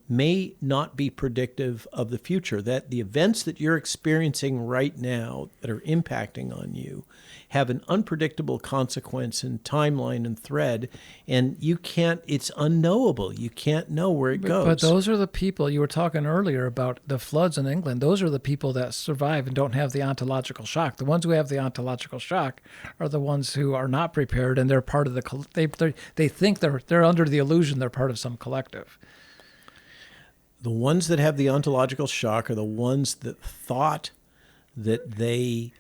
Speaker 2: may not be predictive of the future, that the events that you're experiencing right now that are impacting on you have an unpredictable consequence and timeline and thread, and it's unknowable. You can't know where it goes.
Speaker 1: But those are the people, you were talking earlier about the floods in England, those are the people that survive and don't have the ontological shock. The ones who have the ontological shock are the ones who are not prepared, and they're part of they think they're under the illusion they're part of some collective.
Speaker 2: The ones that have the ontological shock are the ones that thought that they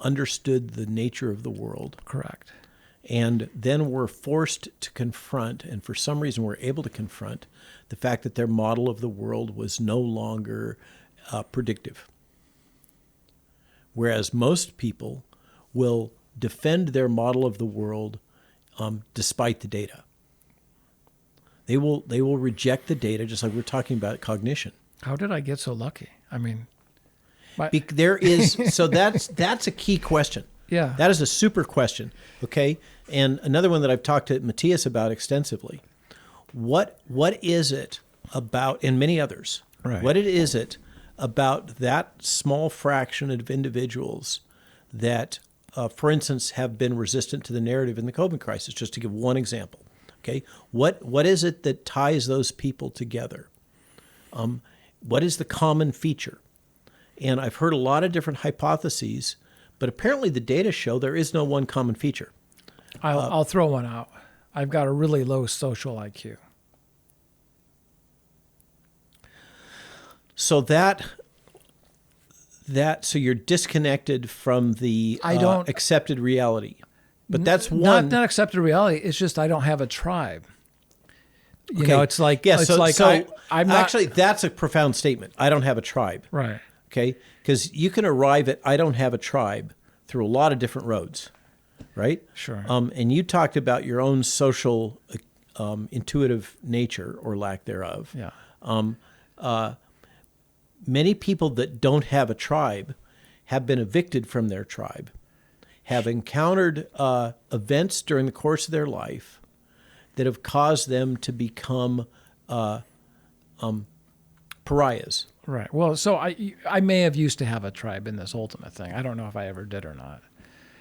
Speaker 2: understood the nature of the world.
Speaker 1: Correct.
Speaker 2: And then were forced to confront, and for some reason were able to confront, the fact that their model of the world was no longer predictive. Whereas most people will defend their model of the world despite the data. They will reject the data, just like we're talking about cognition.
Speaker 1: How did I get so lucky? I mean,
Speaker 2: there is so that's a key question.
Speaker 1: Yeah.
Speaker 2: That is a super question, okay? And another one that I've talked to Matthias about extensively. What is it about, and many others,
Speaker 1: Right.
Speaker 2: what is it about that small fraction of individuals that, for instance, have been resistant to the narrative in the COVID crisis, just to give one example, okay? What is it that ties those people together? What is the common feature? And I've heard a lot of different hypotheses, but apparently the data show there is no one common feature.
Speaker 1: I'll throw one out. I've got a really low social IQ.
Speaker 2: So so you're disconnected from the accepted reality. But that's one.
Speaker 1: Not accepted reality. It's just I don't have a tribe. You
Speaker 2: Okay.
Speaker 1: know, it's like I'm not,
Speaker 2: actually that's a profound statement. I don't have a tribe.
Speaker 1: right.
Speaker 2: Okay, because you can arrive at I don't have a tribe through a lot of different roads, right?
Speaker 1: Sure.
Speaker 2: And you talked about your own social intuitive nature or lack thereof.
Speaker 1: Yeah.
Speaker 2: Many people that don't have a tribe have been evicted from their tribe, have encountered events during the course of their life that have caused them to become pariahs.
Speaker 1: Right. Well, so I may have used to have a tribe in this ultimate thing. I don't know if I ever did or not.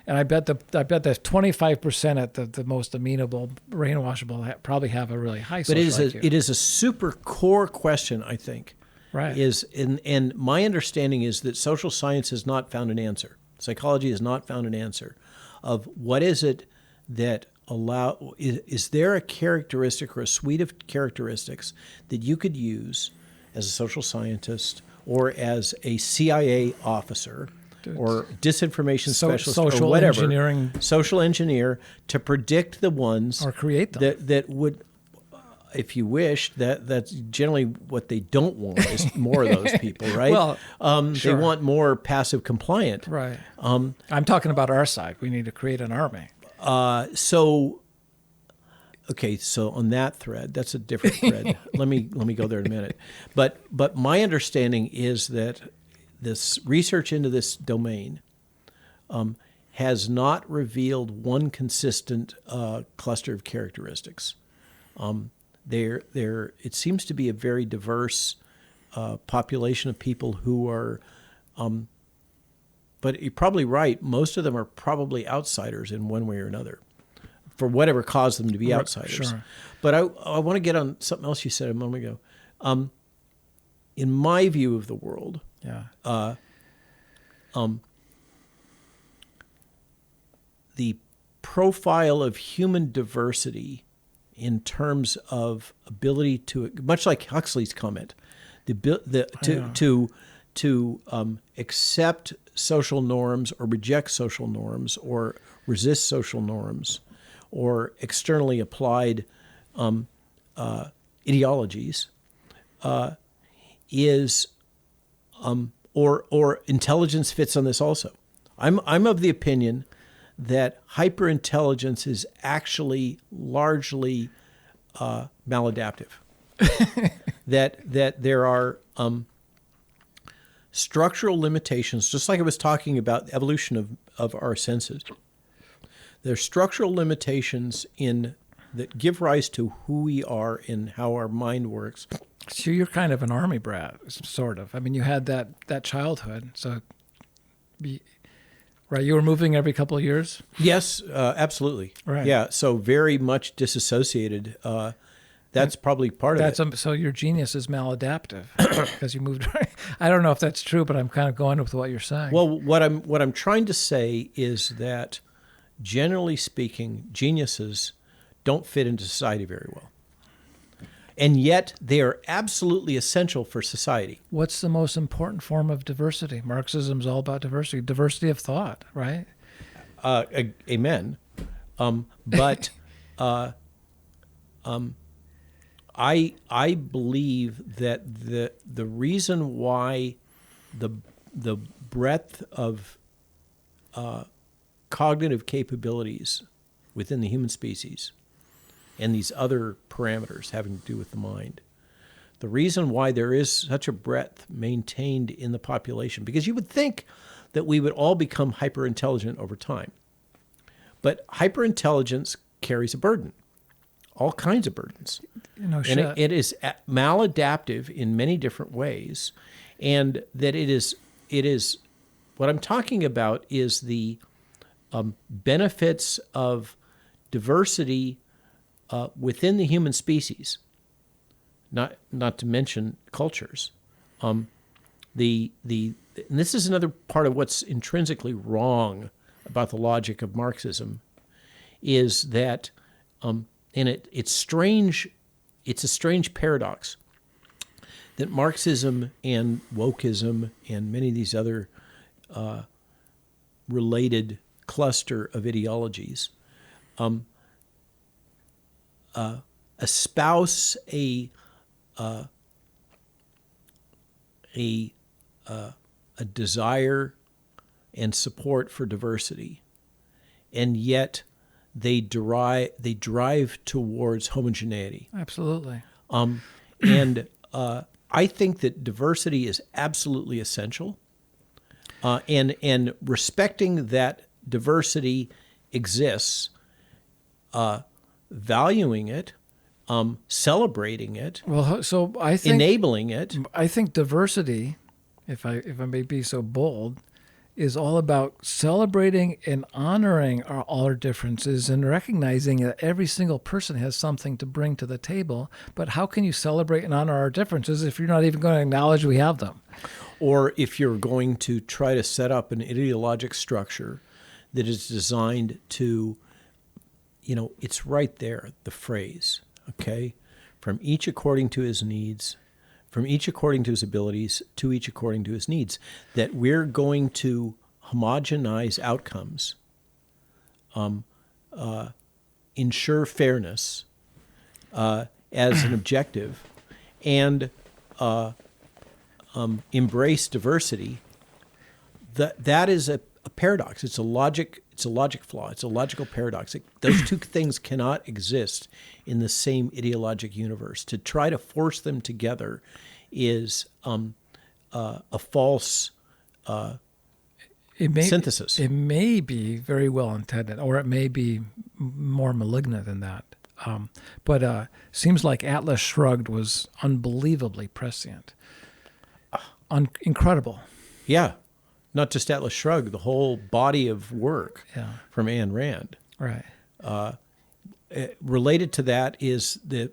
Speaker 1: And I bet that 25% at the most amenable, brainwashable probably have a really high social IQ.
Speaker 2: It is a super core question, I think.
Speaker 1: Right.
Speaker 2: And my understanding is that social science has not found an answer. Psychology has not found an answer of what is it that is there a characteristic or a suite of characteristics that you could use as a social scientist or as a CIA officer or disinformation specialist or whatever, social engineer to predict the ones
Speaker 1: or create them
Speaker 2: that would, if you wish, that's generally what they don't want is more of those people, right?
Speaker 1: Well,
Speaker 2: They want more passive compliant.
Speaker 1: Right. I'm talking about our side. We need to create an army.
Speaker 2: So on that thread, that's a different thread. let me go there in a minute. But my understanding is that this research into this domain has not revealed one consistent cluster of characteristics. It seems to be a very diverse population of people who are, but you're probably right, most of them are probably outsiders in one way or another, for whatever caused them to be outsiders.
Speaker 1: Sure.
Speaker 2: But I want to get on something else you said a moment ago. In my view of the world, the profile of human diversity in terms of ability to, much like Huxley's comment, to accept social norms or reject social norms or resist social norms or externally applied ideologies is or intelligence fits on this also. I'm of the opinion that hyperintelligence is actually largely maladaptive. that there are structural limitations, just like I was talking about the evolution of our senses. There are structural limitations that give rise to who we are and how our mind works.
Speaker 1: So you're kind of an army brat, sort of. I mean, you had that childhood, so right. You were moving every couple of years.
Speaker 2: Yes, absolutely.
Speaker 1: Right.
Speaker 2: Yeah. So very much disassociated. That's probably part of it.
Speaker 1: So your genius is maladaptive because you moved. I don't know if that's true, but I'm kind of going with what you're saying.
Speaker 2: Well, what I'm trying to say is that, generally speaking, geniuses don't fit into society very well, and yet they are absolutely essential for society.
Speaker 1: What's the most important form of diversity? Marxism's all about diversity of thought, right?
Speaker 2: Amen. But I believe that the reason why the breadth of cognitive capabilities within the human species and these other parameters having to do with the mind, the reason why there is such a breadth maintained in the population, because you would think that we would all become hyper-intelligent over time. But hyper-intelligence carries a burden, all kinds of burdens.
Speaker 1: No
Speaker 2: and
Speaker 1: shit.
Speaker 2: it is maladaptive in many different ways. And that it is what I'm talking about is the benefits of diversity within the human species, not to mention cultures. And this is another part of what's intrinsically wrong about the logic of Marxism, is that, and it's strange. It's a strange paradox that Marxism and wokeism and many of these other related cluster of ideologies espouse a desire and support for diversity, and yet they drive towards homogeneity.
Speaker 1: Absolutely.
Speaker 2: And I think that diversity is absolutely essential, and respecting that diversity exists, valuing it, celebrating it,
Speaker 1: Well, so I think
Speaker 2: enabling it.
Speaker 1: I think diversity, if I may be so bold, is all about celebrating and honoring all our differences and recognizing that every single person has something to bring to the table. But how can you celebrate and honor our differences if you're not even going to acknowledge we have them?
Speaker 2: Or if you're going to try to set up an ideologic structure that is designed to, it's right there, the phrase, okay? From each according to his needs, from each according to his abilities, to each according to his needs, that we're going to homogenize outcomes, ensure fairness as an objective, and embrace diversity. That is a paradox. It's a logic flaw. It's a logical paradox. Those two things cannot exist in the same ideologic universe. To try to force them together is a false synthesis.
Speaker 1: It may be very well intended, or it may be more malignant than that. But seems like Atlas Shrugged was unbelievably prescient. Incredible.
Speaker 2: Yeah. Not just Atlas Shrugged, the whole body of work from Ayn Rand.
Speaker 1: Right.
Speaker 2: Related to that is the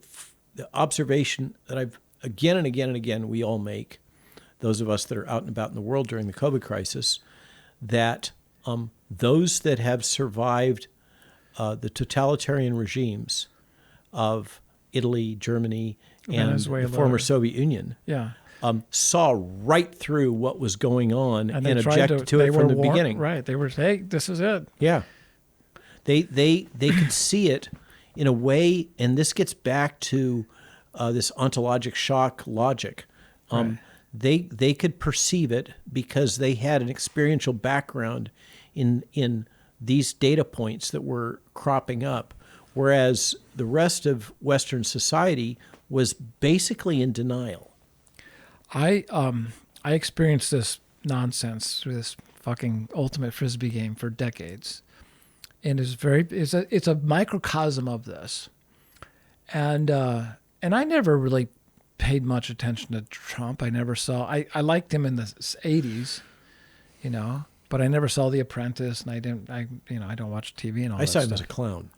Speaker 2: observation that I've again and again and again we all make, those of us that are out and about in the world during the COVID crisis, that those that have survived the totalitarian regimes of Italy, Germany, and
Speaker 1: Venezuela,
Speaker 2: the former Soviet Union saw right through what was going on and objected to it from the beginning.
Speaker 1: Right. They were saying, this is it.
Speaker 2: Yeah. They could see it in a way, and this gets back to this ontologic shock logic.
Speaker 1: Right.
Speaker 2: They could perceive it because they had an experiential background in these data points that were cropping up, whereas the rest of Western society was basically in denial.
Speaker 1: I experienced this nonsense through this fucking ultimate Frisbee game for decades, and it's a microcosm of this, and I never really paid much attention to Trump. I never saw. I liked him in the '80s, but I never saw The Apprentice, and I don't watch TV and all that stuff.
Speaker 2: I saw him as a clown.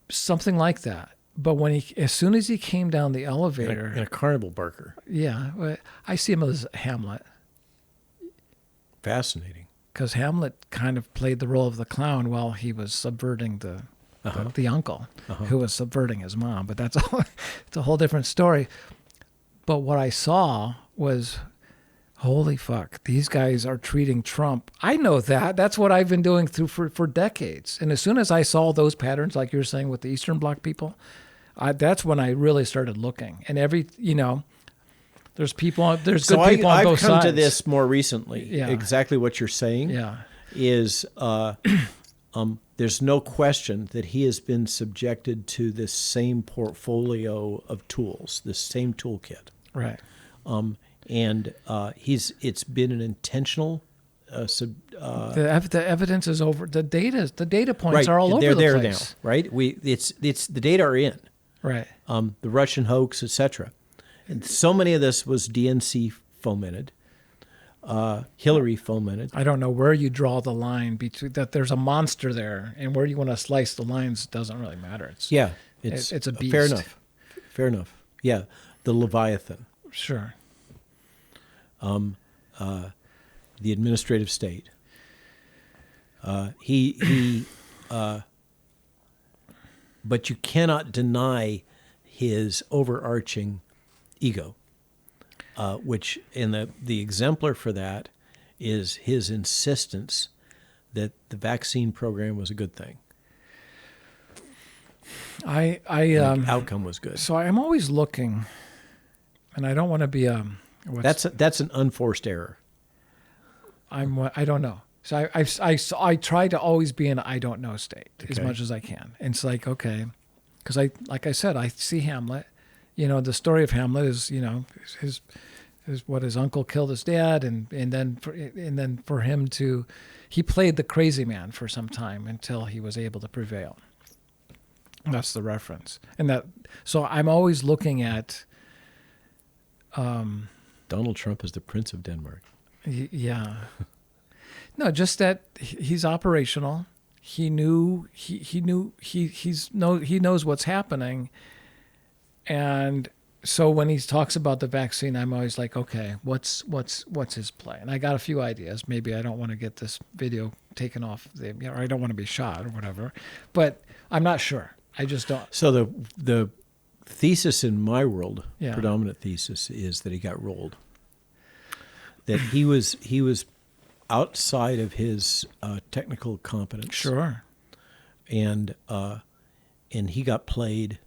Speaker 1: Something like that. But as soon as he came down the elevator,
Speaker 2: in a carnival barker.
Speaker 1: Yeah, I see him as Hamlet.
Speaker 2: Fascinating.
Speaker 1: Because Hamlet kind of played the role of the clown while he was subverting the uncle, who was subverting his mom. But it's a whole different story. But what I saw was, holy fuck, these guys are treating Trump. I know that. That's what I've been doing for decades. And as soon as I saw those patterns, like you were saying with the Eastern Bloc people, that's when I really started looking. And there's good people on both sides.
Speaker 2: So I've come to this more recently.
Speaker 1: Yeah.
Speaker 2: Exactly what you're saying is there's no question that he has been subjected to this same portfolio of tools, this same toolkit.
Speaker 1: Right.
Speaker 2: And it's been an intentional
Speaker 1: The evidence is over. The data points
Speaker 2: right.
Speaker 1: are all over
Speaker 2: They're
Speaker 1: the
Speaker 2: there
Speaker 1: place.
Speaker 2: now, right? It's the data are in.
Speaker 1: Right.
Speaker 2: The Russian hoax, etc. And so many of this was DNC fomented, Hillary fomented.
Speaker 1: I don't know where you draw the line between that. There's a monster there, and where you want to slice the lines doesn't really matter. It's a beast.
Speaker 2: Fair enough. Fair enough. Yeah, the Leviathan.
Speaker 1: Sure.
Speaker 2: The administrative state. But you cannot deny his overarching ego, which, and the exemplar for that is his insistence that the vaccine program was a good thing.
Speaker 1: The
Speaker 2: outcome was good.
Speaker 1: So I'm always looking, and I don't want to be
Speaker 2: that's an unforced error.
Speaker 1: I don't know. So I try to always be in an I don't know state as much as I can. And it's like, okay, because like I said, I see Hamlet. The story of Hamlet is, his uncle killed his dad, and then for him to, he played the crazy man for some time until he was able to prevail. That's the reference. So I'm always looking at.
Speaker 2: Donald Trump is the Prince of Denmark.
Speaker 1: Yeah. No, just that he's operational. He knows what's happening. And so when he talks about the vaccine, I'm always like, okay, what's his play? And I got a few ideas. Maybe I don't want to get this video taken off, or I don't want to be shot or whatever. But I'm not sure. I just don't.
Speaker 2: So the thesis in my world, predominant thesis, is that he got rolled. That he was outside of his technical competence.
Speaker 1: Sure.
Speaker 2: And he got played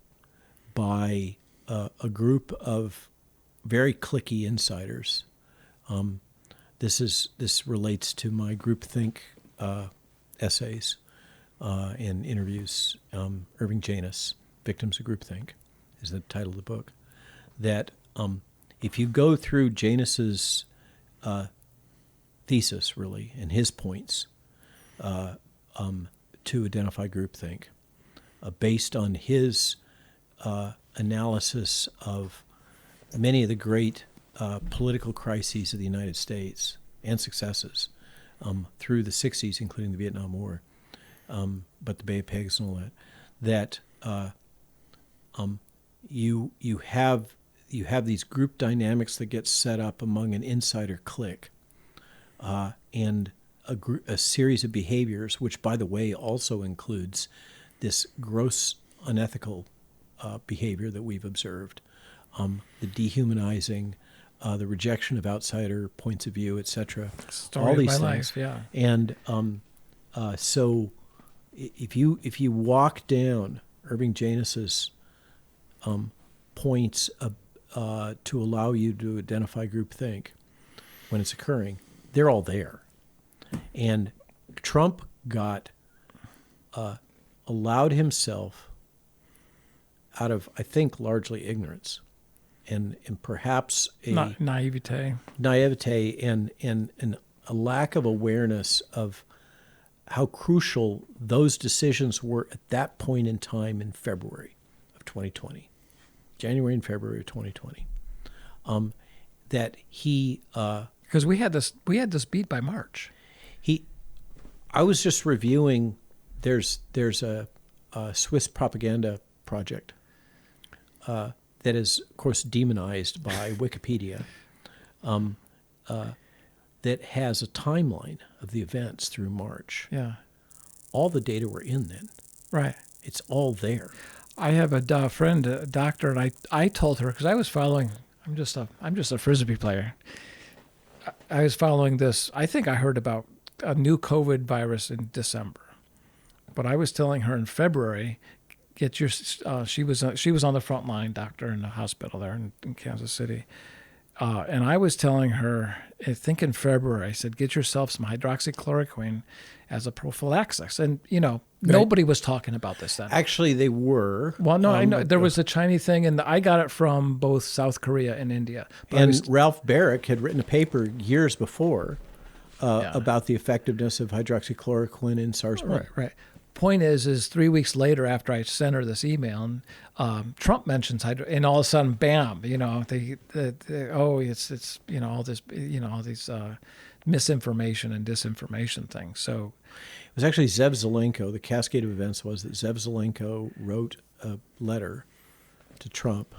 Speaker 2: by a group of very cliquey insiders. This relates to my groupthink essays and interviews. Irving Janus, Victims of Groupthink, is the title of the book. That if you go through Janus's thesis, really, and his points to identify groupthink, based on his analysis of many of the great political crises of the United States and successes through the 60s, including the Vietnam War, but the Bay of Pigs and all that, you have these group dynamics that get set up among an insider clique, and a series of behaviors, which, by the way, also includes this gross unethical behavior that we've observed, the dehumanizing, the rejection of outsider points of view, etc. All these things.
Speaker 1: Life, yeah.
Speaker 2: And so if you walk down Irving Janus's points to allow you to identify groupthink when it's occurring, they're all there. And Trump allowed himself, out of, I think, largely ignorance and perhaps
Speaker 1: naivete
Speaker 2: and a lack of awareness of how crucial those decisions were at that point in time in February of 2020, January and February of 2020, that he
Speaker 1: because we had this beat by March.
Speaker 2: I was just reviewing. There's a Swiss propaganda project that is, of course, demonized by Wikipedia, that has a timeline of the events through March.
Speaker 1: Yeah.
Speaker 2: All the data were in then.
Speaker 1: Right.
Speaker 2: It's all there.
Speaker 1: I have a friend, a doctor, and I told her, because I was following, I'm just a Frisbee player. I was following this. I think I heard about a new COVID virus in December, but I was telling her in February, get your. She was on the front line, doctor in the hospital there in Kansas City, and I was telling her, I think in February, I said, get yourself some hydroxychloroquine as a prophylaxis, and nobody was talking about this then.
Speaker 2: Actually, they were.
Speaker 1: Well, no, I know there was the Chinese thing, and I got it from both South Korea and India.
Speaker 2: But Ralph Barrick had written a paper years before about the effectiveness of hydroxychloroquine in SARS-1.
Speaker 1: Right. Point is 3 weeks later after I sent her this email, Trump mentions and all of a sudden, bam, it's all this, all these misinformation and disinformation things. So
Speaker 2: it was actually Zev Zelenko. The cascade of events was that Zev Zelenko wrote a letter to Trump,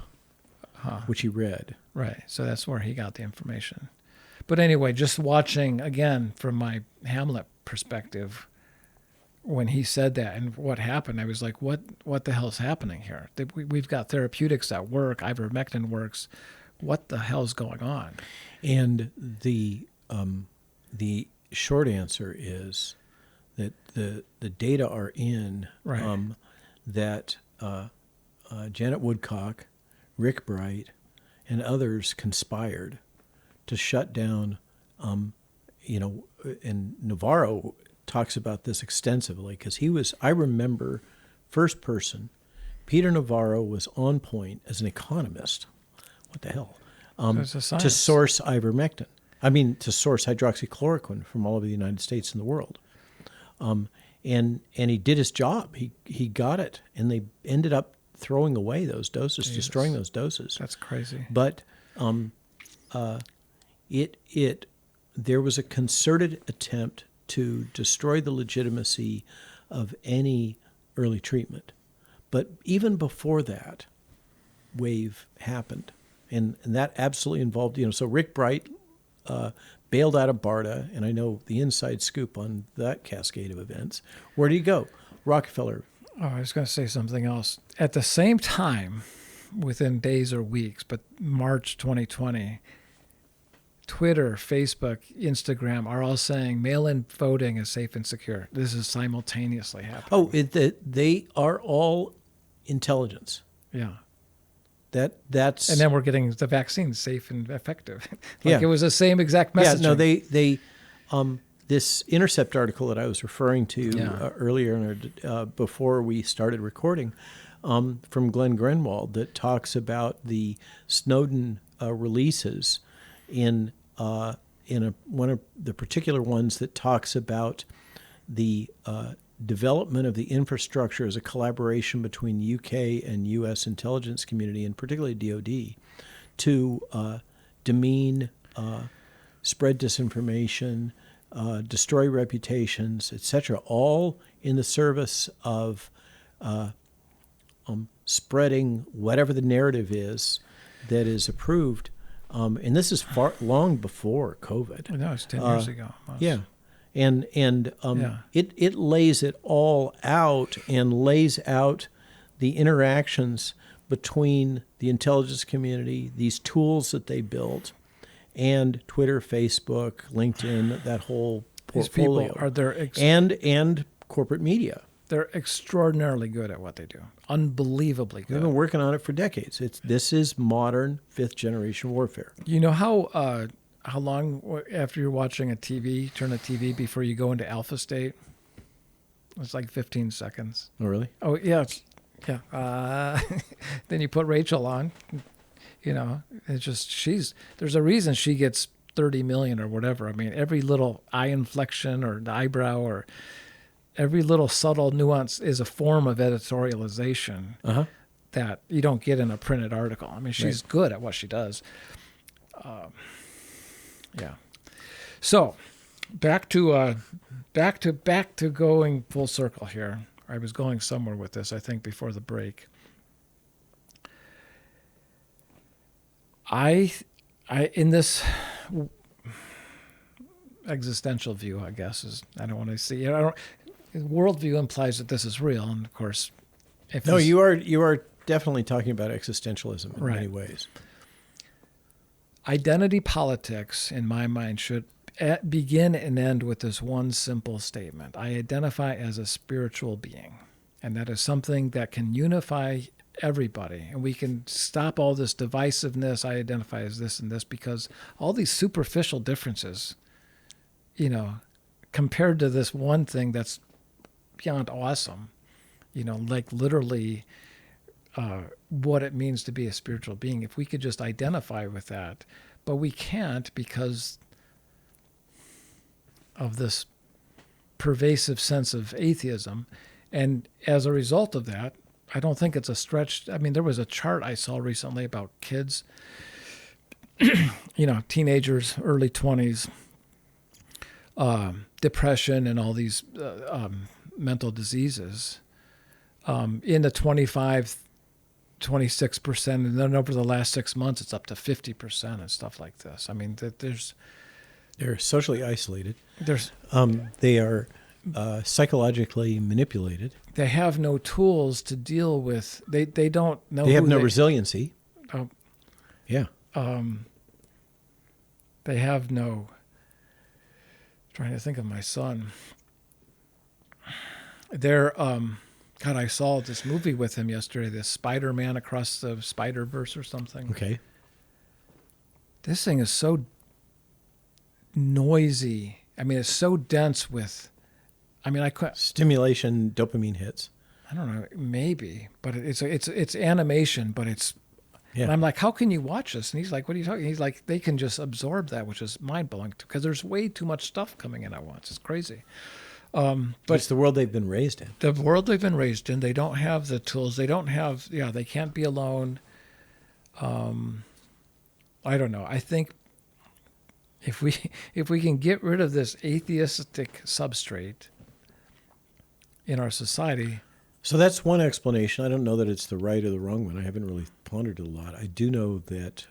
Speaker 2: which he read.
Speaker 1: Right. So that's where he got the information. But anyway, just watching again from my Hamlet perspective, when he said that and what happened, I was like, what the hell's happening here? We've got therapeutics that work, ivermectin works. What the hell's going on?
Speaker 2: And the short answer is that the data are in that Janet Woodcock, Rick Bright, and others conspired to shut down, and Navarro talks about this extensively because I remember first person, Peter Navarro was on point as an economist. What the hell? To source ivermectin. To source hydroxychloroquine from all over the United States and the world. And he did his job. He got it, and they ended up throwing away those doses,
Speaker 1: Jesus.
Speaker 2: destroying those doses.
Speaker 1: That's crazy.
Speaker 2: But there was a concerted attempt to destroy the legitimacy of any early treatment. But even before that wave happened, and that absolutely involved, so Rick Bright bailed out of BARDA, and I know the inside scoop on that cascade of events. Where did he go? Rockefeller.
Speaker 1: Oh, I was going to say something else. At the same time, within days or weeks, but March 2020, Twitter, Facebook, Instagram are all saying mail-in voting is safe and secure. This is simultaneously happening.
Speaker 2: Oh, they are all intelligence.
Speaker 1: Yeah.
Speaker 2: That's
Speaker 1: and then we're getting the vaccine safe and effective. It was the same exact message.
Speaker 2: Yeah, no, they this Intercept article that I was referring to earlier before we started recording, from Glenn Greenwald, that talks about the Snowden releases in one of the particular ones that talks about the development of the infrastructure as a collaboration between UK and US intelligence community, and particularly DOD, to demean, spread disinformation, destroy reputations, etc., all in the service of spreading whatever the narrative is that is approved. And this is long before COVID.
Speaker 1: No, it's 10 years ago. Almost.
Speaker 2: Yeah. And it lays it all out and lays out the interactions between the intelligence community, these tools that they built, and Twitter, Facebook, LinkedIn, that whole portfolio.
Speaker 1: These people are
Speaker 2: and corporate media.
Speaker 1: They're extraordinarily good at what they do. Unbelievably good.
Speaker 2: They've been working on it for decades. This is modern fifth generation warfare.
Speaker 1: You know how long after you're watching turn a TV before you go into alpha state? It's like 15 seconds.
Speaker 2: Oh, really?
Speaker 1: Oh, yeah. Then you put Rachel on. It's just there's a reason she gets 30 million or whatever. I mean, every little eye inflection or the eyebrow or every little subtle nuance is a form of editorialization that you don't get in a printed article. I mean, she's good at what she does. Yeah. So back to going full circle here. I was going somewhere with this, I think, before the break. I in this existential view, I guess, I don't want to see. Worldview implies that this is real, and of course,
Speaker 2: you are definitely talking about existentialism in many ways.
Speaker 1: Identity politics, in my mind, should begin and end with this one simple statement: I identify as a spiritual being, and that is something that can unify everybody, and we can stop all this divisiveness. I identify as this and this, because all these superficial differences, compared to this one thing that's beyond awesome, like literally what it means to be a spiritual being. If we could just identify with that, but we can't, because of this pervasive sense of atheism. And as a result of that, I don't think it's a stretch. I mean, there was a chart I saw recently about kids, teenagers, early 20s, depression and all these mental diseases in the 26%, and then over the last 6 months, it's up to 50% and stuff like this. I mean,
Speaker 2: they're socially isolated.
Speaker 1: There's
Speaker 2: they are psychologically manipulated.
Speaker 1: They have no tools to deal with. They don't know.
Speaker 2: They have no resiliency. Yeah.
Speaker 1: They have no. Trying to think of my son. They're God, I saw this movie with him yesterday, this Spider-Man Across the Spider-Verse or something.
Speaker 2: Okay.
Speaker 1: This thing is so noisy. I mean, it's so dense with, I couldn't.
Speaker 2: Stimulation, dopamine hits.
Speaker 1: I don't know, maybe, but it's animation, but it's,
Speaker 2: yeah.
Speaker 1: And I'm like, how can you watch this? And he's like, what are you talking? He's like, they can just absorb that, which is mind-blowing because there's way too much stuff coming in at once. It's crazy.
Speaker 2: But it's the world they've been raised in.
Speaker 1: The world they've been raised in. They don't have the tools. They don't have. Yeah, they can't be alone. I don't know. I think if we can get rid of this atheistic substrate in our society.
Speaker 2: So that's one explanation. I don't know that it's the right or the wrong one. I haven't really pondered it a lot. I do know that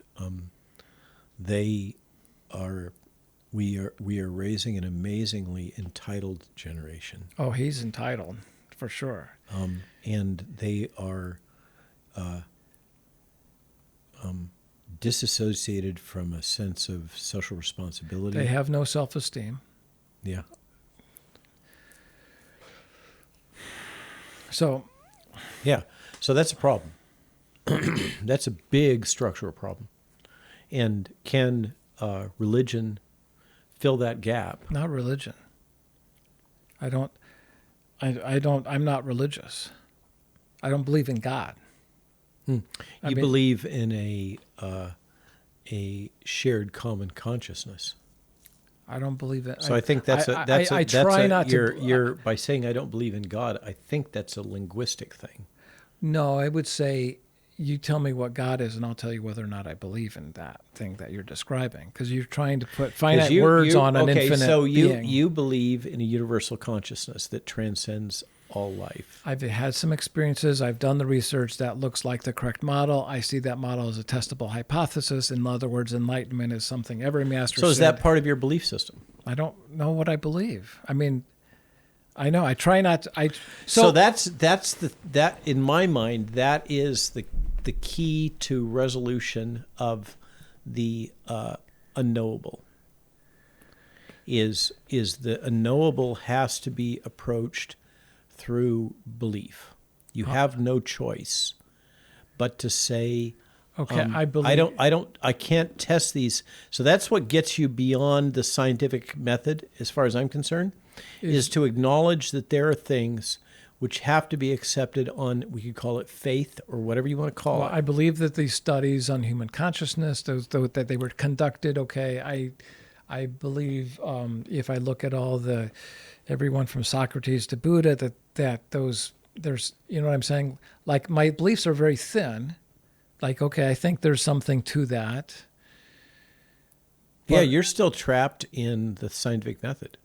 Speaker 2: we are raising an amazingly entitled generation.
Speaker 1: Oh, he's entitled for sure.
Speaker 2: And they are disassociated from a sense of social responsibility.
Speaker 1: They have no self-esteem.
Speaker 2: Yeah.
Speaker 1: So.
Speaker 2: Yeah. So that's a problem. That's a big structural problem. And can religion fill that gap?
Speaker 1: Not religion. I'm not religious. I don't believe in God.
Speaker 2: You believe in a shared common consciousness.
Speaker 1: I don't believe it.
Speaker 2: So I think by saying I don't believe in God, I think that's a linguistic thing.
Speaker 1: No, I would say you tell me what God is, and I'll tell you whether or not I believe in that thing that you're describing. Because you're trying to put finite words on an infinite being.
Speaker 2: You believe in a universal consciousness that transcends all life.
Speaker 1: I've had some experiences. I've done the research that looks like the correct model. I see that model as a testable hypothesis. In other words, enlightenment is something every master
Speaker 2: So is
Speaker 1: said.
Speaker 2: that part of your belief system?
Speaker 1: I don't know what I believe. I mean, I know. I try not to.
Speaker 2: So that's in my mind, that is the key to resolution of the unknowable. Is the unknowable has to be approached through belief. You have no choice but to say,
Speaker 1: okay, I believe.
Speaker 2: I can't test these. So that's what gets you beyond the scientific method, as far as I'm concerned, is to acknowledge that there are things which have to be accepted on, we could call it faith or whatever you want to call it.
Speaker 1: I believe that these studies on human consciousness, that they were conducted, okay, I believe if I look at everyone from Socrates to Buddha, that there's, you know what I'm saying? Like my beliefs are very thin. Like, okay, I think there's something to that.
Speaker 2: Yeah, you're still trapped in the scientific method.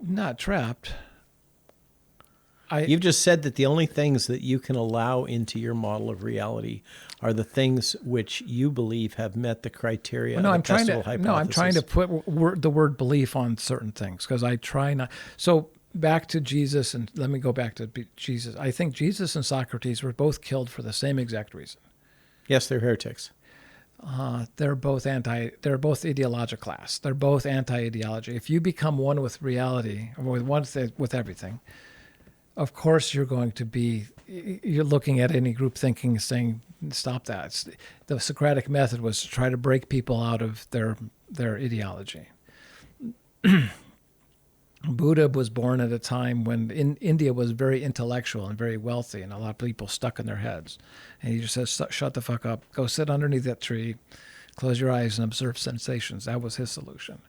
Speaker 1: Not trapped.
Speaker 2: You've just said that the only things that you can allow into your model of reality are the things which you believe have met the criteria of the testable hypothesis.
Speaker 1: No, I'm trying to put the word belief on certain things because I try not. So back to Jesus, and let me go back to Jesus. I think Jesus and Socrates were both killed for the same exact reason.
Speaker 2: Yes, they're heretics.
Speaker 1: They're both ideological class. They're both anti-ideology. If you become one with reality, or with everything, of course you're looking at any group thinking, saying, stop that. The Socratic method was to try to break people out of their ideology. Buddha was born at a time when India was very intellectual and very wealthy, and a lot of people stuck in their heads. And he just says, shut the fuck up. Go sit underneath that tree, close your eyes, and observe sensations. That was his solution.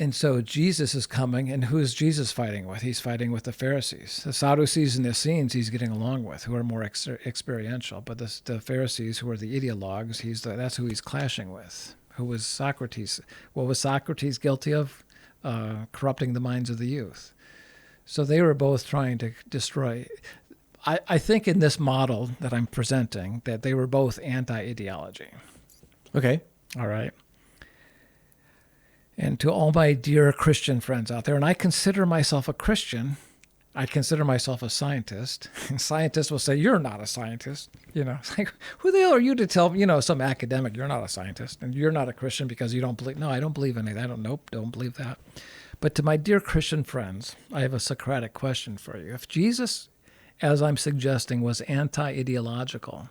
Speaker 1: And so Jesus is coming, and who is Jesus fighting with? He's fighting with the Pharisees. The Sadducees and the Essenes he's getting along with, who are more experiential. But the Pharisees, who are the ideologues, that's who he's clashing with. Who was Socrates? What was Socrates guilty of? Corrupting the minds of the youth. So they were both trying to destroy. I think in this model that I'm presenting, that they were both anti-ideology.
Speaker 2: Okay.
Speaker 1: All right. And to all my dear Christian friends out there, and I consider myself a Christian, I consider myself a scientist. And scientists will say, you're not a scientist. It's like, who the hell are you to tell, some academic, you're not a scientist and you're not a Christian because you don't believe. No, I don't believe in it. Don't believe that. But to my dear Christian friends, I have a Socratic question for you. If Jesus, as I'm suggesting, was anti-ideological,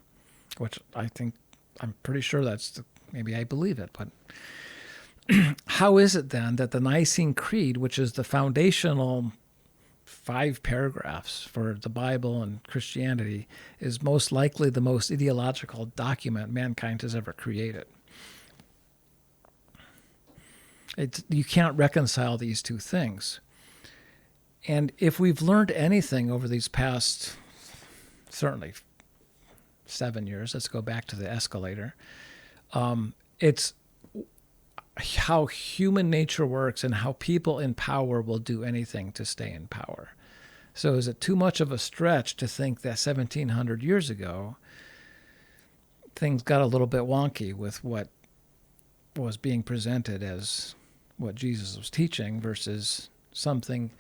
Speaker 1: which I'm pretty sure maybe I believe it, but how is it then that the Nicene Creed, which is the foundational 5 paragraphs for the Bible and Christianity, is most likely the most ideological document mankind has ever created? You can't reconcile these two things. And if we've learned anything over these past, certainly 7 years, let's go back to the escalator, it's how human nature works and how people in power will do anything to stay in power. So is it too much of a stretch to think that 1700 years ago, things got a little bit wonky with what was being presented as what Jesus was teaching versus something?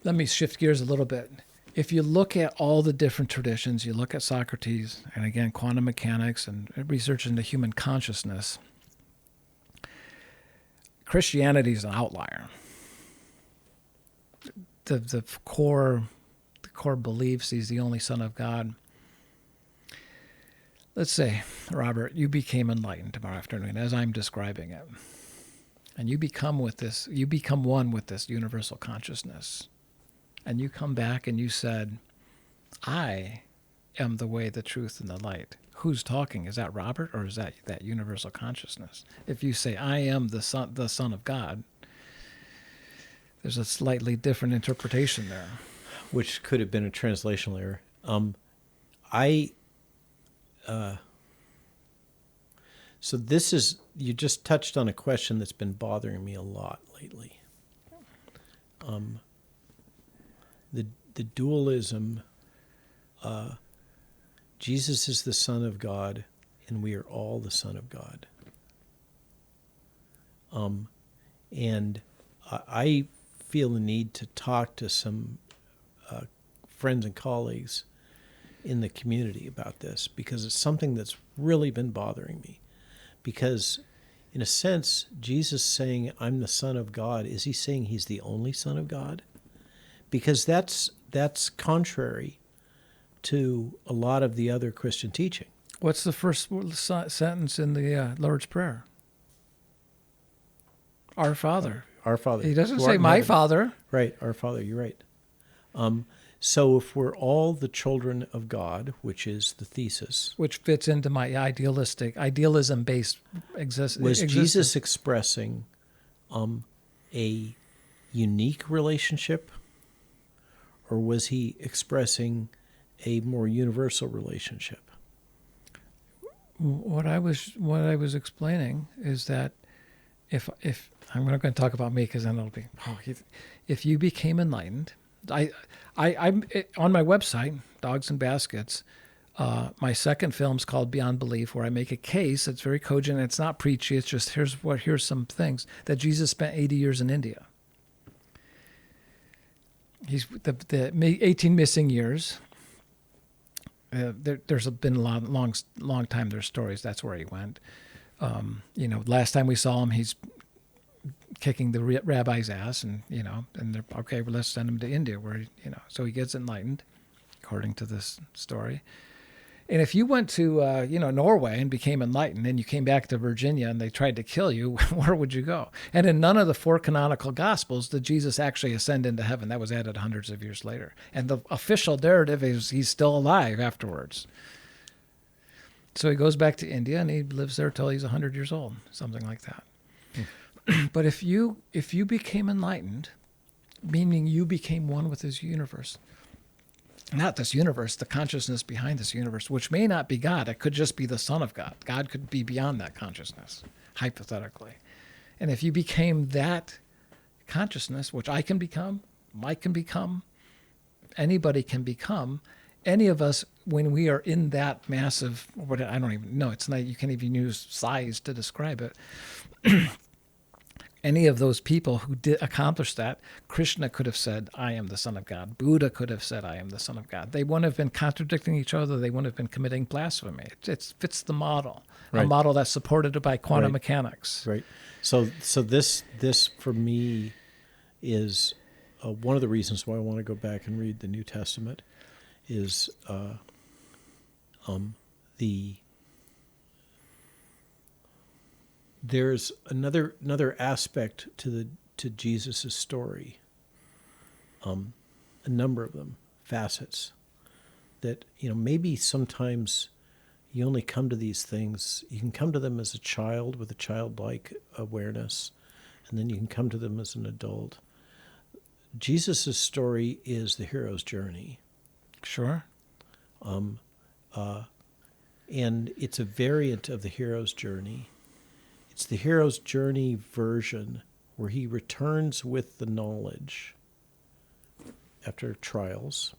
Speaker 1: Let me shift gears a little bit. If you look at all the different traditions, you look at Socrates, and again, quantum mechanics and research into human consciousness, Christianity is an outlier. The core beliefs, he's the only Son of God. Let's say, Robert, you became enlightened tomorrow afternoon, as I'm describing it, and you become one with this universal consciousness, and you come back and you said, I am the way, the truth, and the light. Who's talking? Is that Robert, or is that universal consciousness? If you say, I am the Son of God, there's a slightly different interpretation there.
Speaker 2: Which could have been a translational error. So this is, you just touched on a question that's been bothering me a lot lately. The dualism, Jesus is the Son of God, and we are all the Son of God. And I feel the need to talk to some friends and colleagues in the community about this, because it's something that's really been bothering me. Because in a sense, Jesus saying, I'm the Son of God, is he saying he's the only Son of God? Because that's contrary to a lot of the other Christian teaching.
Speaker 1: What's the first sentence in the Lord's Prayer? Our Father.
Speaker 2: Our Father.
Speaker 1: He doesn't say my Father.
Speaker 2: Right, our Father, you're right. So if we're all the children of God, which is the thesis.
Speaker 1: Which fits into my idealism-based existence.
Speaker 2: Was Jesus expressing a unique relationship, or was he expressing a more universal relationship?
Speaker 1: What I was explaining is that if I'm not going to talk about me, because then it'll be, if you became enlightened, I'm on my website, Dogs and Baskets. My second film's called Beyond Belief, where I make a case that's very cogent. It's not preachy. It's just here's some things that Jesus spent 80 years in India. He's the 18 missing years. There's been a long time. There's stories. That's where he went. Last time we saw him, he's kicking the rabbi's ass, and they're okay. Well, let's send him to India, where so he gets enlightened, according to this story. And if you went to Norway and became enlightened, and you came back to Virginia and they tried to kill you, where would you go? And in none of the 4 canonical Gospels did Jesus actually ascend into heaven. That was added hundreds of years later. And the official narrative is he's still alive afterwards. So he goes back to India and he lives there till he's 100 years old, something like that. But if you became enlightened, meaning you became one with this universe, not this universe, the consciousness behind this universe, which may not be God. It could just be the Son of God. God could be beyond that consciousness, hypothetically. And if you became that consciousness, which I can become, Mike can become, anybody can become, any of us, when we are in that massive, I don't even know, it's not, you can't even use size to describe it. Any of those people who did accomplish that, Krishna could have said, I am the Son of God. Buddha could have said, I am the Son of God. They wouldn't have been contradicting each other. They wouldn't have been committing blasphemy. It fits the model, right. A model that's supported by quantum mechanics.
Speaker 2: Right. So this for me is one of the reasons why I want to go back and read the New Testament is there's another aspect to Jesus' story, a number of them, facets, that, maybe sometimes you only come to these things, you can come to them as a child with a childlike awareness, and then you can come to them as an adult. Jesus' story is the hero's journey.
Speaker 1: Sure.
Speaker 2: And it's a variant of the hero's journey. It's the hero's journey version where he returns with the knowledge after trials.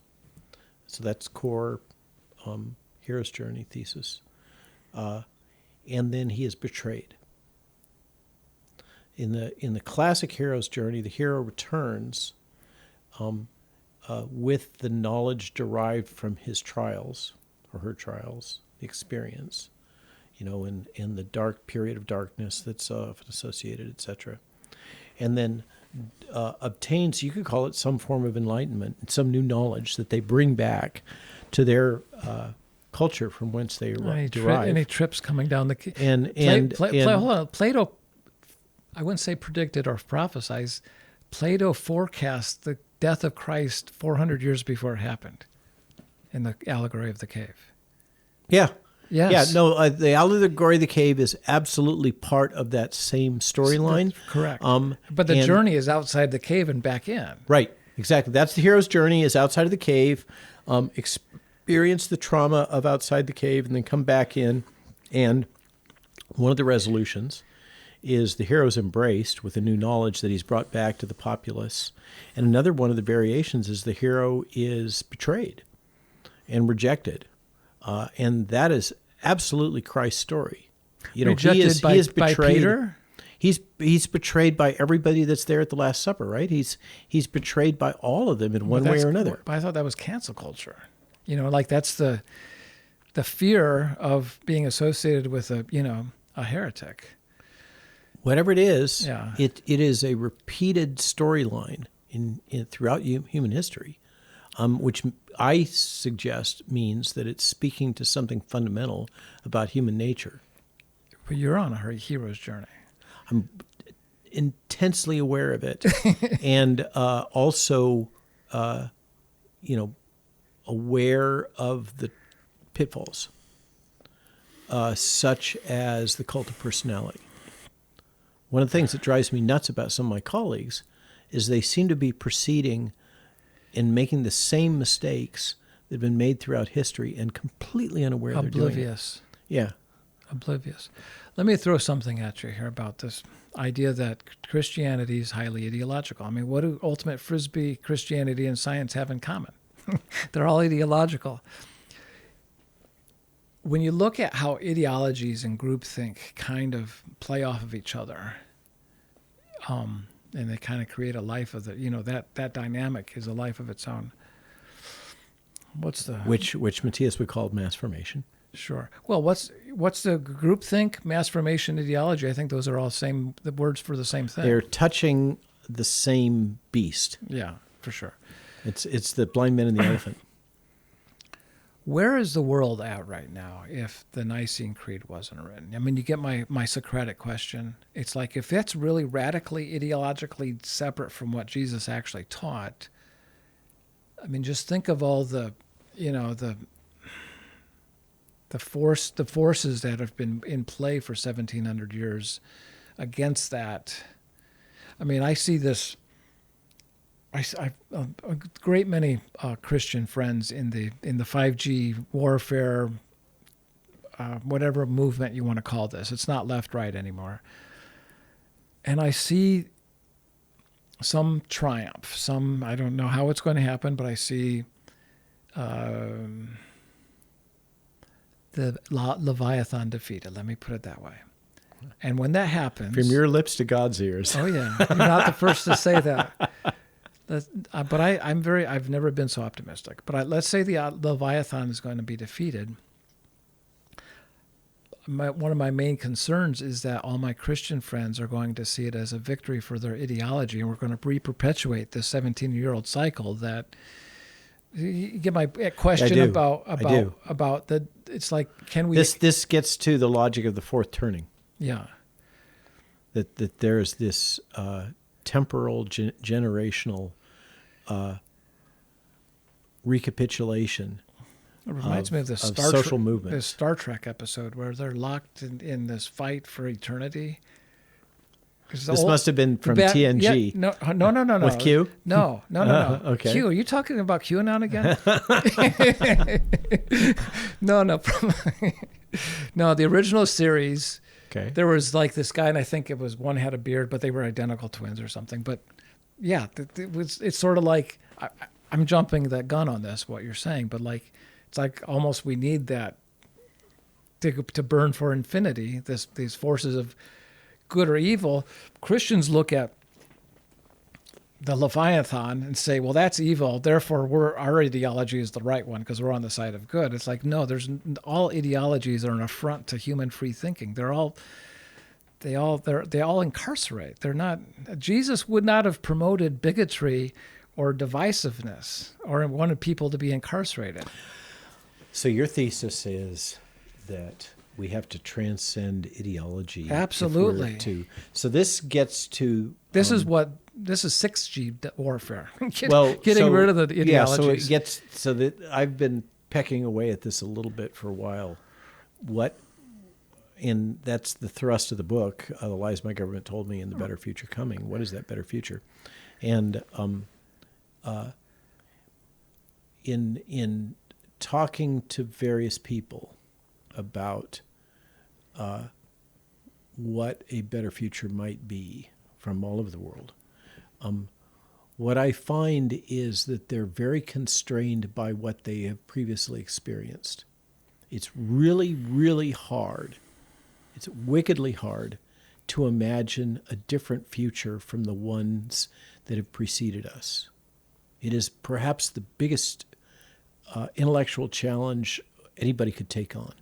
Speaker 2: So that's core hero's journey thesis. And then he is betrayed. In the classic hero's journey, the hero returns with the knowledge derived from his trials or her trials, the experience, in the dark period of darkness that's often associated, etc. And then obtains, you could call it some form of enlightenment, some new knowledge that they bring back to their culture from whence they derive.
Speaker 1: Any trips coming down the... hold on. Plato, I wouldn't say predicted or prophesized. Plato forecast the death of Christ 400 years before it happened in the allegory of the cave.
Speaker 2: Yeah.
Speaker 1: Yes.
Speaker 2: Yeah, no, the allegory of the cave is absolutely part of that same storyline.
Speaker 1: Correct. But the journey is outside the cave and back in.
Speaker 2: Right, exactly. That's the hero's journey, is outside of the cave, experience the trauma of outside the cave, and then come back in. And one of the resolutions is the hero's embraced with a new knowledge that he's brought back to the populace. And another one of the variations is the hero is betrayed and rejected. And that is absolutely Christ's story.
Speaker 1: Rejected he is betrayed. By Peter?
Speaker 2: He's betrayed by everybody that's there at the Last Supper, right? He's betrayed by all of them in one way or another.
Speaker 1: But I thought that was cancel culture. Like that's the fear of being associated with a heretic.
Speaker 2: Whatever it is,
Speaker 1: yeah.
Speaker 2: It is a repeated storyline in throughout human history. Which I suggest means that it's speaking to something fundamental about human nature.
Speaker 1: But you're on a hero's journey.
Speaker 2: I'm intensely aware of it, and also, aware of the pitfalls, such as the cult of personality. One of the things that drives me nuts about some of my colleagues is they seem to be proceeding in making the same mistakes that have been made throughout history and completely unaware they're doing it.
Speaker 1: Oblivious.
Speaker 2: Yeah.
Speaker 1: Oblivious. Let me throw something at you here about this idea that Christianity is highly ideological. I mean, what do ultimate Frisbee, Christianity, and science have in common? They're all ideological. When you look at how ideologies and groupthink kind of play off of each other, and they kind of create a life of that dynamic is a life of its own.
Speaker 2: Which Matthias would call mass formation.
Speaker 1: Sure. Well, what's the groupthink, mass formation, ideology? I think those are all the words for the same thing.
Speaker 2: They're touching the same beast.
Speaker 1: Yeah, for sure.
Speaker 2: It's the blind man and the elephant.
Speaker 1: Where is the world at right now if the Nicene Creed wasn't written? I mean, you get my Socratic question. It's like, if that's really radically ideologically separate from what Jesus actually taught, I mean, just think of all the forces that have been in play for 1,700 years against that I mean, I see this. I've a great many Christian friends in the 5G warfare, whatever movement you want to call this. It's not left right anymore. And I see some triumph. Some, I don't know how it's going to happen, but I see the Leviathan defeated. Let me put it that way. And when that happens,
Speaker 2: from your lips to God's ears.
Speaker 1: Oh yeah, you're not the first to say that. But I've never been so optimistic. But let's say the Leviathan is going to be defeated. One of my main concerns is that all my Christian friends are going to see it as a victory for their ideology, and we're going to re-perpetuate this 17-year-old cycle that. You get my question about the. It's like, can we?
Speaker 2: This gets to the logic of the fourth turning.
Speaker 1: Yeah.
Speaker 2: That there's this temporal generational recapitulation.
Speaker 1: It reminds me of the
Speaker 2: social movement.
Speaker 1: This Star Trek episode where they're locked in this fight for eternity.
Speaker 2: This must have been from TNG.
Speaker 1: Yeah, no.
Speaker 2: With Q?
Speaker 1: No.
Speaker 2: Okay.
Speaker 1: Q, are you talking about QAnon again? No. No, the original series,
Speaker 2: okay.
Speaker 1: There was like this guy, and I think it was one had a beard, but they were identical twins or something. But yeah, it's sort of like, I'm jumping that gun on this, what you're saying, but like, it's like almost we need that to burn for infinity, these forces of good or evil. Christians look at the Leviathan and say, well, that's evil, therefore our ideology is the right one because we're on the side of good. It's like, no, all ideologies are an affront to human free thinking. They all incarcerate. They're not. Jesus would not have promoted bigotry or divisiveness or wanted people to be incarcerated.
Speaker 2: So your thesis is that we have to transcend ideology.
Speaker 1: Absolutely.
Speaker 2: So this gets to...
Speaker 1: This is 6G warfare. Getting rid of the ideologies.
Speaker 2: Yeah, so that I've been pecking away at this a little bit for a while. And that's the thrust of the book, The Lies My Government Told Me and the Better Future Coming. What is that better future? And in talking to various people about what a better future might be from all over the world, what I find is that they're very constrained by what they have previously experienced. It's really, really hard. It's wickedly hard to imagine a different future from the ones that have preceded us. It is perhaps the biggest intellectual challenge anybody could take on.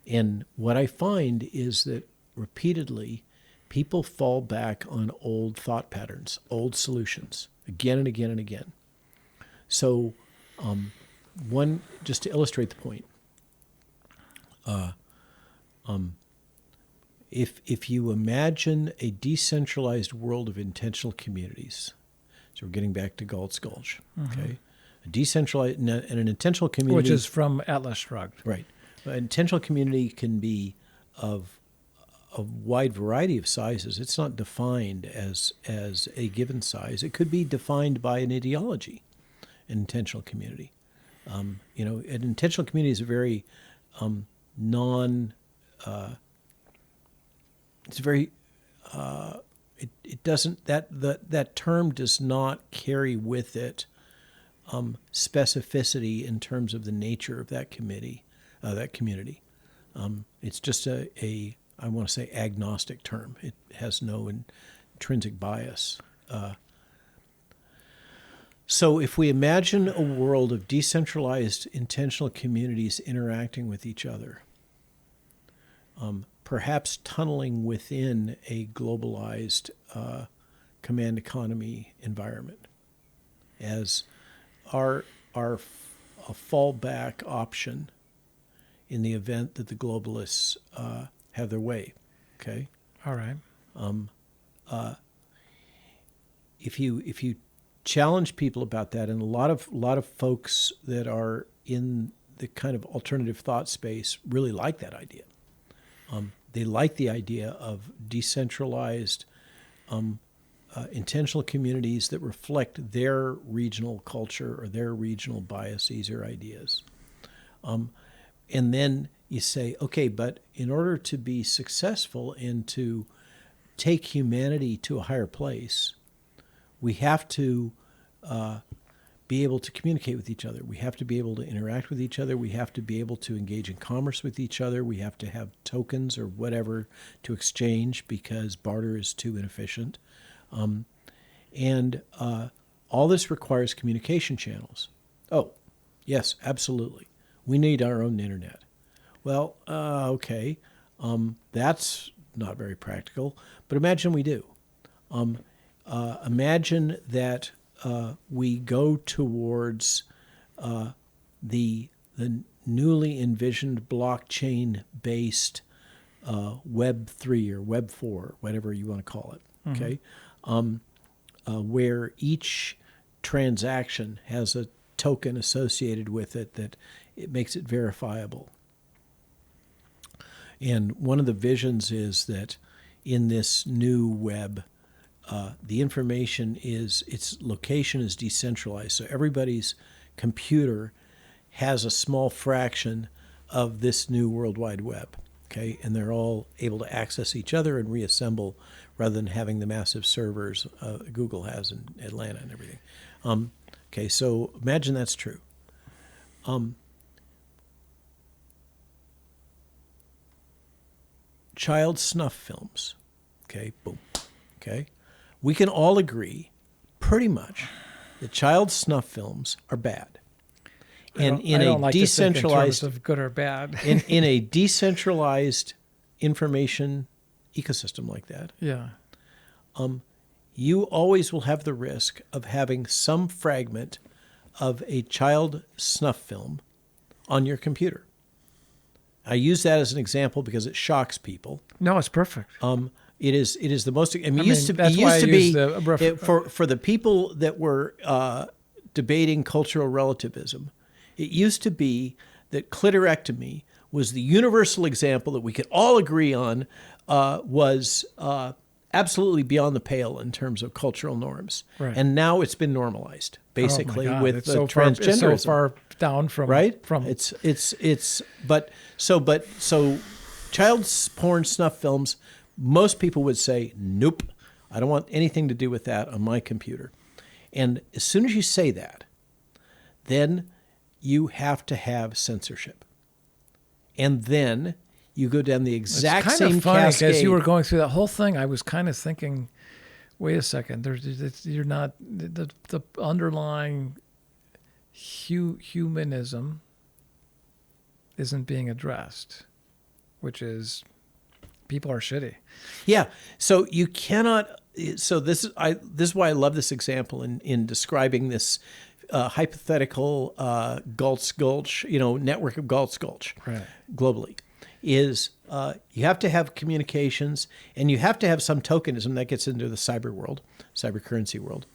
Speaker 2: And what I find is that repeatedly people fall back on old thought patterns, old solutions, again and again and again. So just to illustrate the point, if you imagine a decentralized world of intentional communities, so we're getting back to Galt's Gulch, okay? A decentralized and an intentional community,
Speaker 1: which is from Atlas Shrugged,
Speaker 2: right? An intentional community can be of a wide variety of sizes. It's not defined as a given size. It could be defined by an ideology. An intentional community, an intentional community is a very it's very, it doesn't, that term does not carry with it specificity in terms of the nature of that community. It's just I want to say agnostic term. It has no intrinsic bias. So if we imagine a world of decentralized intentional communities interacting with each other, perhaps tunneling within a globalized command economy environment as a fallback option in the event that the globalists have their way. Okay.
Speaker 1: All right.
Speaker 2: If you challenge people about that, and a lot of folks that are in the kind of alternative thought space really like that idea. They like the idea of decentralized intentional communities that reflect their regional culture or their regional biases or ideas. And then you say, okay, but in order to be successful and to take humanity to a higher place, we have to be able to communicate with each other. We have to be able to interact with each other. We have to be able to engage in commerce with each other. We have to have tokens or whatever to exchange because barter is too inefficient. And all this requires communication channels. Oh, yes, absolutely. We need our own internet. Well, okay, that's not very practical, but imagine we do. Imagine that we go towards the newly envisioned blockchain-based Web 3 or Web 4, whatever you want to call it, okay? Where each transaction has a token associated with it that it makes it verifiable. And one of the visions is that in this new web, the information its location is decentralized. So everybody's computer has a small fraction of this new World Wide Web, okay? And they're all able to access each other and reassemble rather than having the massive servers Google has in Atlanta and everything. Okay, so imagine that's true. Child snuff films, okay, boom, okay? We can all agree, pretty much, that child snuff films are bad. And in a decentralized,
Speaker 1: of good or bad,
Speaker 2: in a decentralized information ecosystem like that,
Speaker 1: yeah,
Speaker 2: you always will have the risk of having some fragment of a child snuff film on your computer. I use that as an example because it shocks people.
Speaker 1: No, it's perfect.
Speaker 2: It is the most. I mean,
Speaker 1: it used to be
Speaker 2: for the people that were debating cultural relativism. It used to be that clitorectomy was the universal example that we could all agree on was absolutely beyond the pale in terms of cultural norms.
Speaker 1: Right.
Speaker 2: And now it's been normalized, basically, with
Speaker 1: it's so
Speaker 2: transgenderism.
Speaker 1: It's so far down from
Speaker 2: right.
Speaker 1: From
Speaker 2: So child porn snuff films. Most people would say, nope, I don't want anything to do with that on my computer. And as soon as you say that, then you have to have censorship. And then you go down the exact same cascade.
Speaker 1: As you were going through that whole thing, I was kind of thinking, wait a second, you're not, the underlying humanism isn't being addressed, which is people are shitty.
Speaker 2: Yeah. So you cannot. So this is why I love this example in describing this hypothetical Galt's Gulch, network of Galt's Gulch,
Speaker 1: right,
Speaker 2: globally, is you have to have communications and you have to have some tokenism that gets into the cyber world, cyber currency world,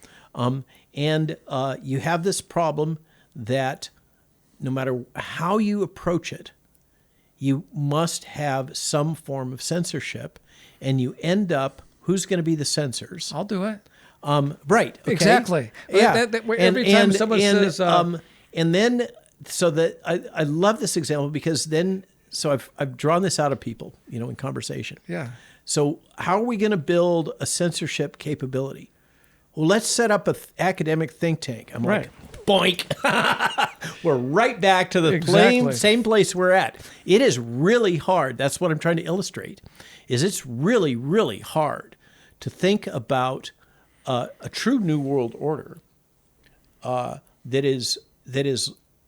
Speaker 2: and you have this problem that no matter how you approach it, you must have some form of censorship, and you end up, who's going to be the censors?
Speaker 1: I'll do it.
Speaker 2: Right. Okay.
Speaker 1: Exactly.
Speaker 2: Yeah.
Speaker 1: Every time someone says...
Speaker 2: and then, so that I love this example because then, so I've drawn this out of people, in conversation.
Speaker 1: Yeah.
Speaker 2: So how are we going to build a censorship capability? Well, let's set up an academic think tank. I'm
Speaker 1: right.
Speaker 2: Like, boink. We're right back to the same place we're at. It is really hard. That's what I'm trying to illustrate, is it's really, really hard to think about a true New World Order that is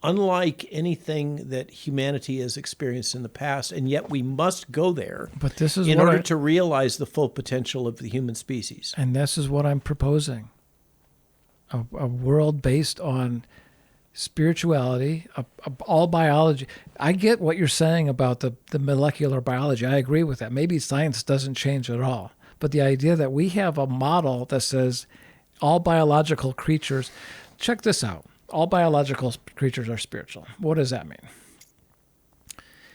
Speaker 2: unlike anything that humanity has experienced in the past, and yet we must go there in order to realize the full potential of the human species.
Speaker 1: And this is what I'm proposing. A world based on spirituality, all biology. I get what you're saying about the molecular biology. I agree with that. Maybe science doesn't change at all. But the idea that we have a model that says all biological creatures, check this out. All biological creatures are spiritual. What does that mean?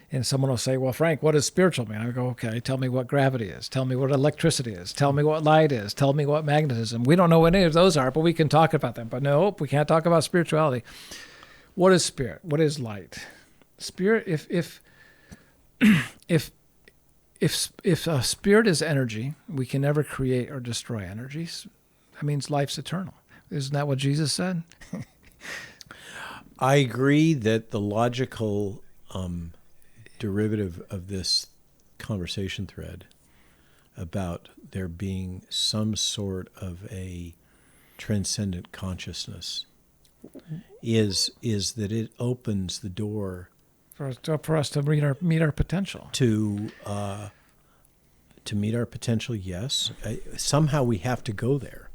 Speaker 1: And someone will say, well, Frank, what does spiritual mean? I go, okay, tell me what gravity is. Tell me what electricity is. Tell me what light is. Tell me what magnetism. We don't know what any of those are, but we can talk about them. But nope, we can't talk about spirituality. What is spirit? What is light? Spirit, if spirit is energy, we can never create or destroy energies. That means life's eternal. Isn't that what Jesus said?
Speaker 2: I agree that the logical derivative of this conversation thread about there being some sort of a transcendent consciousness is that it opens the door
Speaker 1: for us to meet our potential.
Speaker 2: To meet our potential, yes. Somehow we have to go there.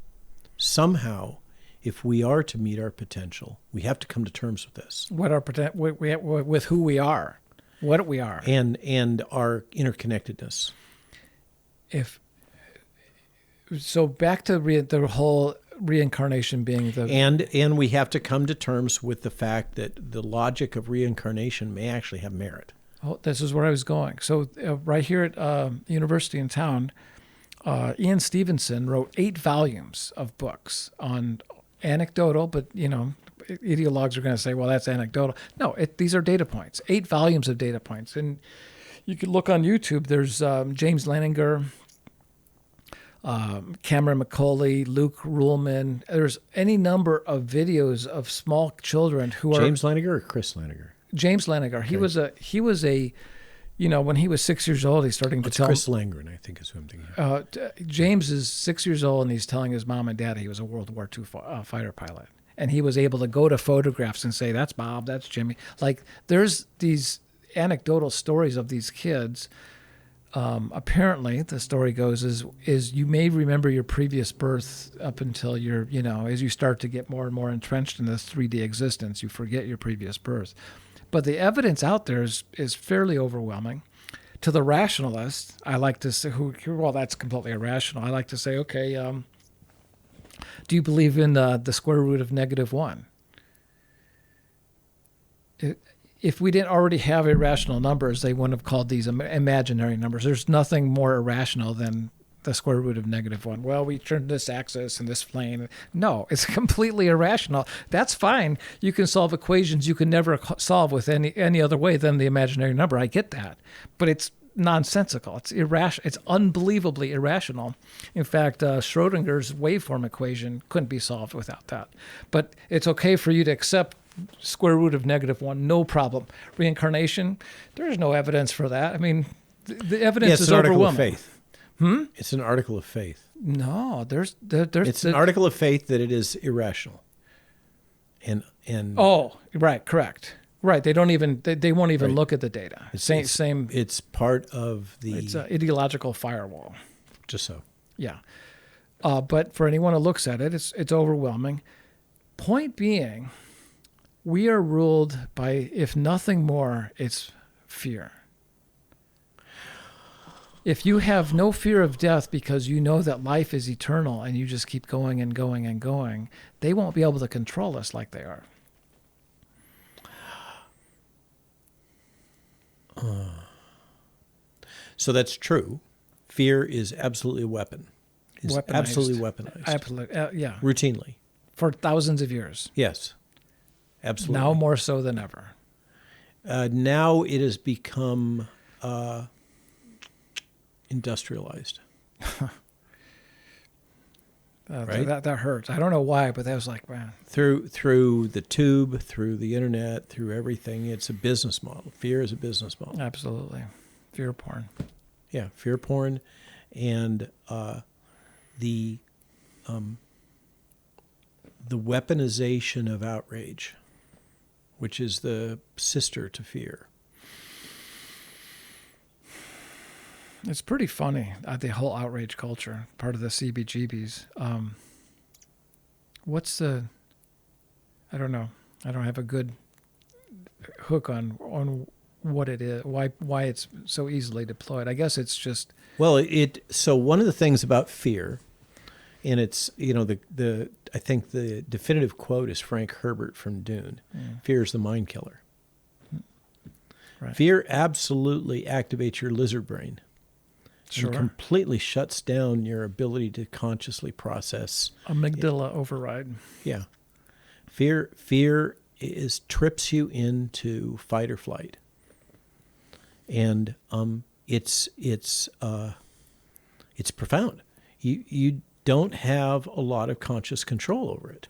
Speaker 2: Somehow, if we are to meet our potential, we have to come to terms with this.
Speaker 1: With who we are, what we are,
Speaker 2: and our interconnectedness.
Speaker 1: So back to the whole reincarnation being the
Speaker 2: and we have to come to terms with the fact that the logic of reincarnation may actually have merit.
Speaker 1: Oh, this is where I was going. So right here at university in town, Ian Stevenson wrote 8 volumes of books on anecdotal, but ideologues are going to say, well, that's anecdotal. No, these are data points. 8 volumes of data points, and you can look on YouTube. There's James Leininger, Cameron McCauley, Luke Ruhlman. There's any number of videos of small children who
Speaker 2: James Leininger or Chris Leininger?
Speaker 1: James Leininger.
Speaker 2: Okay.
Speaker 1: He was a when he was 6 years old, he's starting to tell.
Speaker 2: Chris Langren, I think, is who I'm thinking of.
Speaker 1: James is 6 years old, and he's telling his mom and dad he was a World War II fighter pilot, and he was able to go to photographs and say, "That's Bob, that's Jimmy." Like, there's these anecdotal stories of these kids. Apparently, the story goes is you may remember your previous birth up until you're, as you start to get more and more entrenched in this 3D existence, you forget your previous birth. But the evidence out there is fairly overwhelming. To the rationalist, I like to say, well, that's completely irrational. I like to say, okay, do you believe in the square root of -1? If we didn't already have irrational numbers, they wouldn't have called these imaginary numbers. There's nothing more irrational than the square root of -1. Well, we turned this axis and this plane. No, it's completely irrational. That's fine. You can solve equations you can never solve with any other way than the imaginary number. I get that. But it's nonsensical. It's irrational. It's unbelievably irrational. In fact, Schrodinger's waveform equation couldn't be solved without that. But it's okay for you to accept square root of -1, no problem. Reincarnation, there's no evidence for that. I mean, the evidence is overwhelming.
Speaker 2: It's an article of faith.
Speaker 1: No, there's
Speaker 2: it's an article of faith that it is irrational. And
Speaker 1: oh, right, correct. Right, they won't even look at the data. Same.
Speaker 2: It's part of the.
Speaker 1: It's an ideological firewall.
Speaker 2: Just so.
Speaker 1: Yeah, but for anyone who looks at it, it's overwhelming. Point being, we are ruled by, if nothing more, it's fear. If you have no fear of death because you know that life is eternal and you just keep going and going and going, they won't be able to control us like they are.
Speaker 2: So that's true. Fear is absolutely a weapon. It's
Speaker 1: Weaponized.
Speaker 2: absolutely weaponized.
Speaker 1: Absolutely, yeah.
Speaker 2: Routinely.
Speaker 1: For thousands of years.
Speaker 2: Yes. Absolutely.
Speaker 1: Now more so than ever.
Speaker 2: Now it has become industrialized. Right?
Speaker 1: That hurts. I don't know why, but that was like, man.
Speaker 2: Through the tube, through the internet, through everything, it's a business model. Fear is a business model.
Speaker 1: Absolutely. Fear porn.
Speaker 2: Yeah, fear porn, and the weaponization of outrage, which is the sister to fear.
Speaker 1: It's pretty funny, the whole outrage culture, part of the CBGBs. I don't know. I don't have a good hook on what it is, why it's so easily deployed. I guess it's just...
Speaker 2: Well, so one of the things about fear, and it's, I think the definitive quote is Frank Herbert from Dune. Fear is the mind killer.
Speaker 1: Right.
Speaker 2: Fear absolutely activates your lizard brain.
Speaker 1: Sure.
Speaker 2: And completely shuts down your ability to consciously process.
Speaker 1: Amygdala override.
Speaker 2: Yeah. Fear trips you into fight or flight. And it's profound. You don't have a lot of conscious control over it.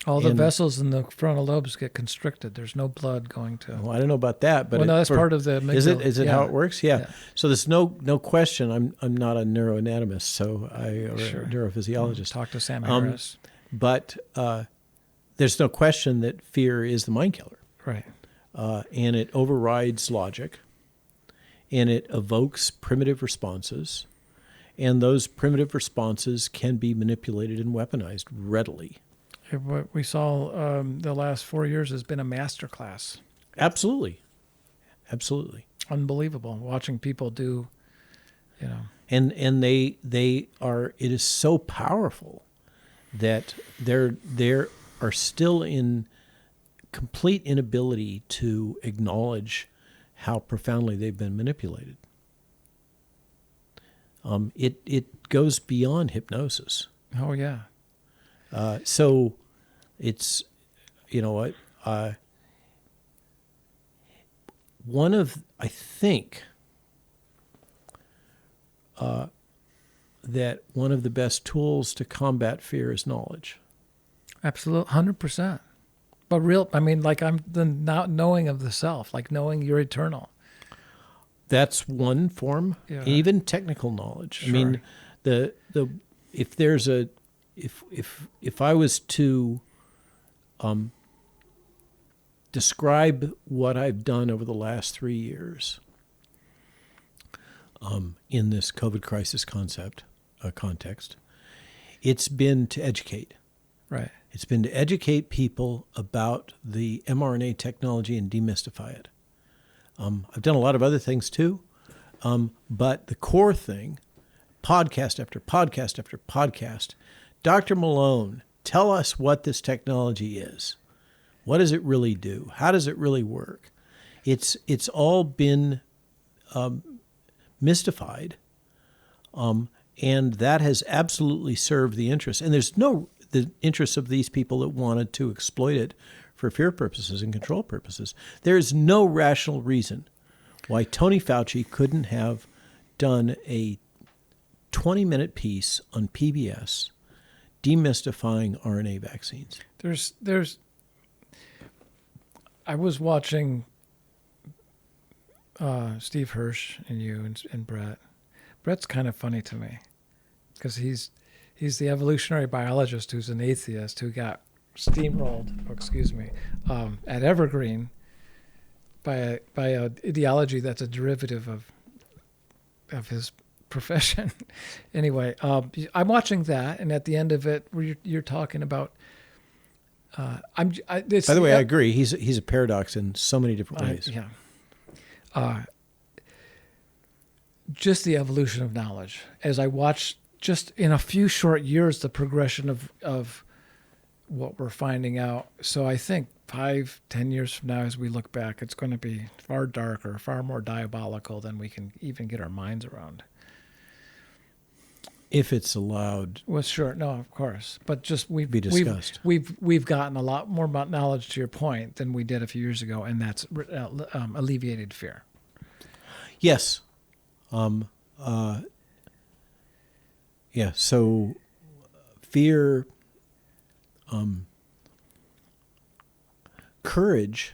Speaker 1: All the vessels in the frontal lobes get constricted. There's no blood going to.
Speaker 2: Well, I don't know about that, but
Speaker 1: no, that's part of the amygdala.
Speaker 2: Is it how it works? Yeah. So there's no question. I'm not a neuroanatomist, so a neurophysiologist.
Speaker 1: Talk to Sam Harris.
Speaker 2: But there's no question that fear is the mind killer.
Speaker 1: Right.
Speaker 2: And it overrides logic, and it evokes primitive responses, and those primitive responses can be manipulated and weaponized readily.
Speaker 1: What we saw the last 4 years has been a masterclass.
Speaker 2: Absolutely.
Speaker 1: Unbelievable. Watching people do,
Speaker 2: And they are. It is so powerful that they are still in complete inability to acknowledge how profoundly they've been manipulated. It goes beyond hypnosis.
Speaker 1: Oh yeah.
Speaker 2: So it's, I think that one of the best tools to combat fear is knowledge.
Speaker 1: Absolutely, 100%. But I'm the not knowing of the self, like knowing you're eternal.
Speaker 2: That's one form, even technical knowledge.
Speaker 1: Sure.
Speaker 2: I mean, if I was to describe what I've done over the last 3 years in this COVID crisis context, it's been to educate.
Speaker 1: Right.
Speaker 2: It's been to educate people about the mRNA technology and demystify it. I've done a lot of other things too, but the core thing, podcast after podcast after podcast, Dr. Malone, tell us what this technology is. What does it really do? How does it really work? It's all been mystified, and that has absolutely served the interest. And there's the interests of these people that wanted to exploit it for fear purposes and control purposes. There is no rational reason why Tony Fauci couldn't have done a 20-minute piece on PBS demystifying RNA vaccines.
Speaker 1: I was watching Steve Hirsch and you and Brett. Brett's kind of funny to me because he's the evolutionary biologist who's an atheist who got steamrolled, at Evergreen by a ideology that's a derivative of his profession. Anyway, I'm watching that, and at the end of it, where you're talking about. By
Speaker 2: the way, I agree. He's a paradox in so many different ways.
Speaker 1: Just the evolution of knowledge. As I watch, just in a few short years, the progression of what we're finding out. So I think 5-10 years from now, as we look back, it's going to be far darker, far more diabolical than we can even get our minds around.
Speaker 2: If it's allowed.
Speaker 1: Well, sure, no, of course, but just
Speaker 2: be discussed.
Speaker 1: We've gotten a lot more knowledge, to your point, than we did a few years ago, and that's alleviated fear.
Speaker 2: Yes. So fear, courage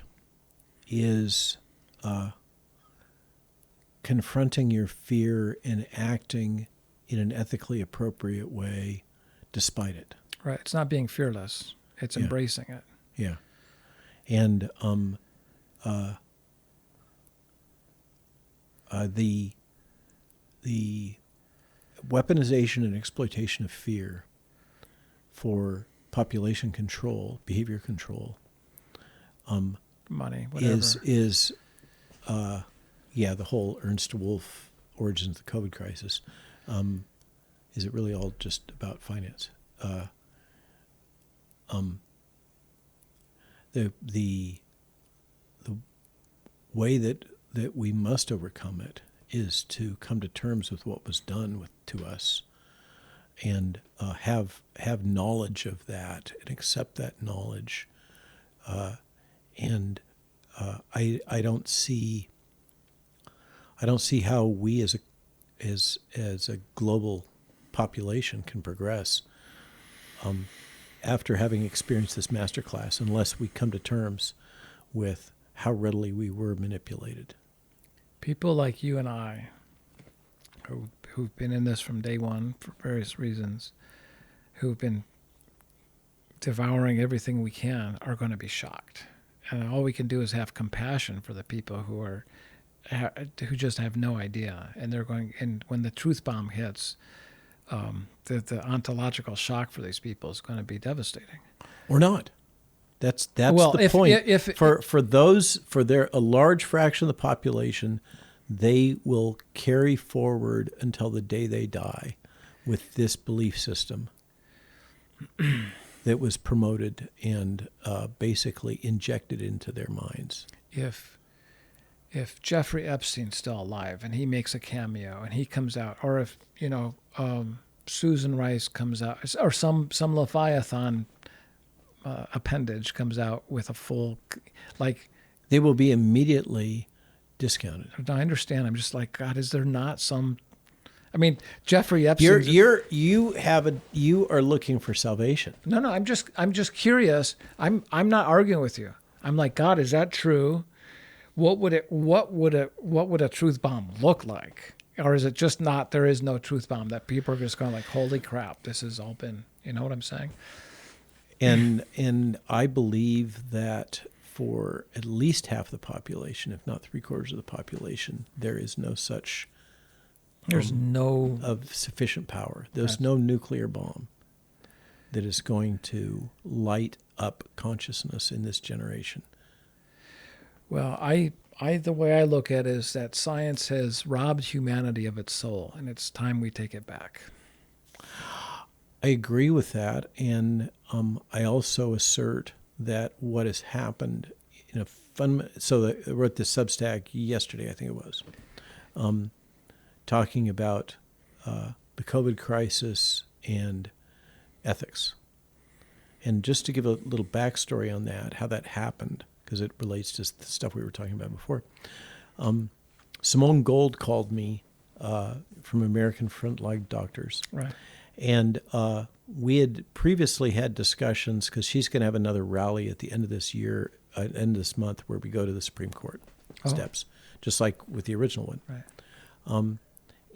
Speaker 2: is confronting your fear and acting in an ethically appropriate way despite it.
Speaker 1: Right. It's not being fearless. It's embracing it.
Speaker 2: Yeah. And the weaponization and exploitation of fear for population control, behavior control,
Speaker 1: money, whatever,
Speaker 2: is the whole Ernst Wolf origins of the COVID crisis. Is it really all just about finance? The way that we must overcome it is to come to terms with what was done to us, and have knowledge of that and accept that knowledge. I don't see how we as a global population can progress after having experienced this masterclass unless we come to terms with how readily we were manipulated.
Speaker 1: People like you and I, who've been in this from day one for various reasons, who've been devouring everything we can, are going to be shocked. And all we can do is have compassion for the people who just have no idea. And they're going, and when the truth bomb hits, the ontological shock for these people is going to be devastating.
Speaker 2: Or not. That's
Speaker 1: well,
Speaker 2: the point. For a large fraction of the population, they will carry forward until the day they die with this belief system that was promoted and basically injected into their minds.
Speaker 1: If Jeffrey Epstein's still alive and he makes a cameo and he comes out, or if Susan Rice comes out, or some Leviathan appendage comes out with a full, like,
Speaker 2: they will be immediately discounted.
Speaker 1: I understand. I'm just like, God, is there not some? I mean, Jeffrey Epstein.
Speaker 2: You are looking for salvation.
Speaker 1: No. I'm just curious. I'm not arguing with you. I'm like, God, is that true? What would a truth bomb look like? Or is it just not? There is no truth bomb, that people are just going like, holy crap, this has all been. You know what I'm saying?
Speaker 2: And I believe that for at least half the population, if not 3/4 of the population, there is no such.
Speaker 1: There's no
Speaker 2: of sufficient power. There's no nuclear bomb that is going to light up consciousness in this generation.
Speaker 1: Well, the way I look at it is that science has robbed humanity of its soul, and it's time we take it back.
Speaker 2: I agree with that, and I also assert that what has happened in a so I wrote this Substack yesterday, I think it was, talking about the COVID crisis and ethics. And just to give a little backstory on that, how that happened, because it relates to the stuff we were talking about before. Simone Gold called me from American Frontline Doctors.
Speaker 1: Right.
Speaker 2: And we had previously had discussions, because she's going to have another rally at the end of this year, end of this month, where we go to the Supreme Court steps, just like with the original one.
Speaker 1: Right.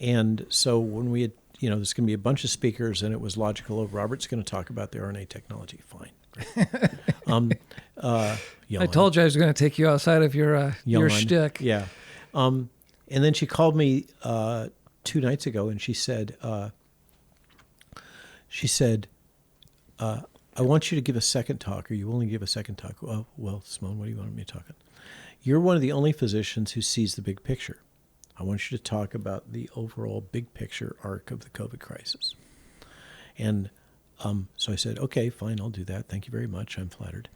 Speaker 2: And so when we had, there's going to be a bunch of speakers, and it was logical. Robert's going to talk about the RNA technology. Fine.
Speaker 1: I told you I was going to take you outside of your shtick.
Speaker 2: Yeah. And then she called me 2 nights ago, and she said, I want you to give a second talk. Are you willing to give a second talk? Well, Simone, what do you want me to talk on? You're one of the only physicians who sees the big picture. I want you to talk about the overall big picture arc of the COVID crisis. And so I said, okay, fine, I'll do that. Thank you very much. I'm flattered.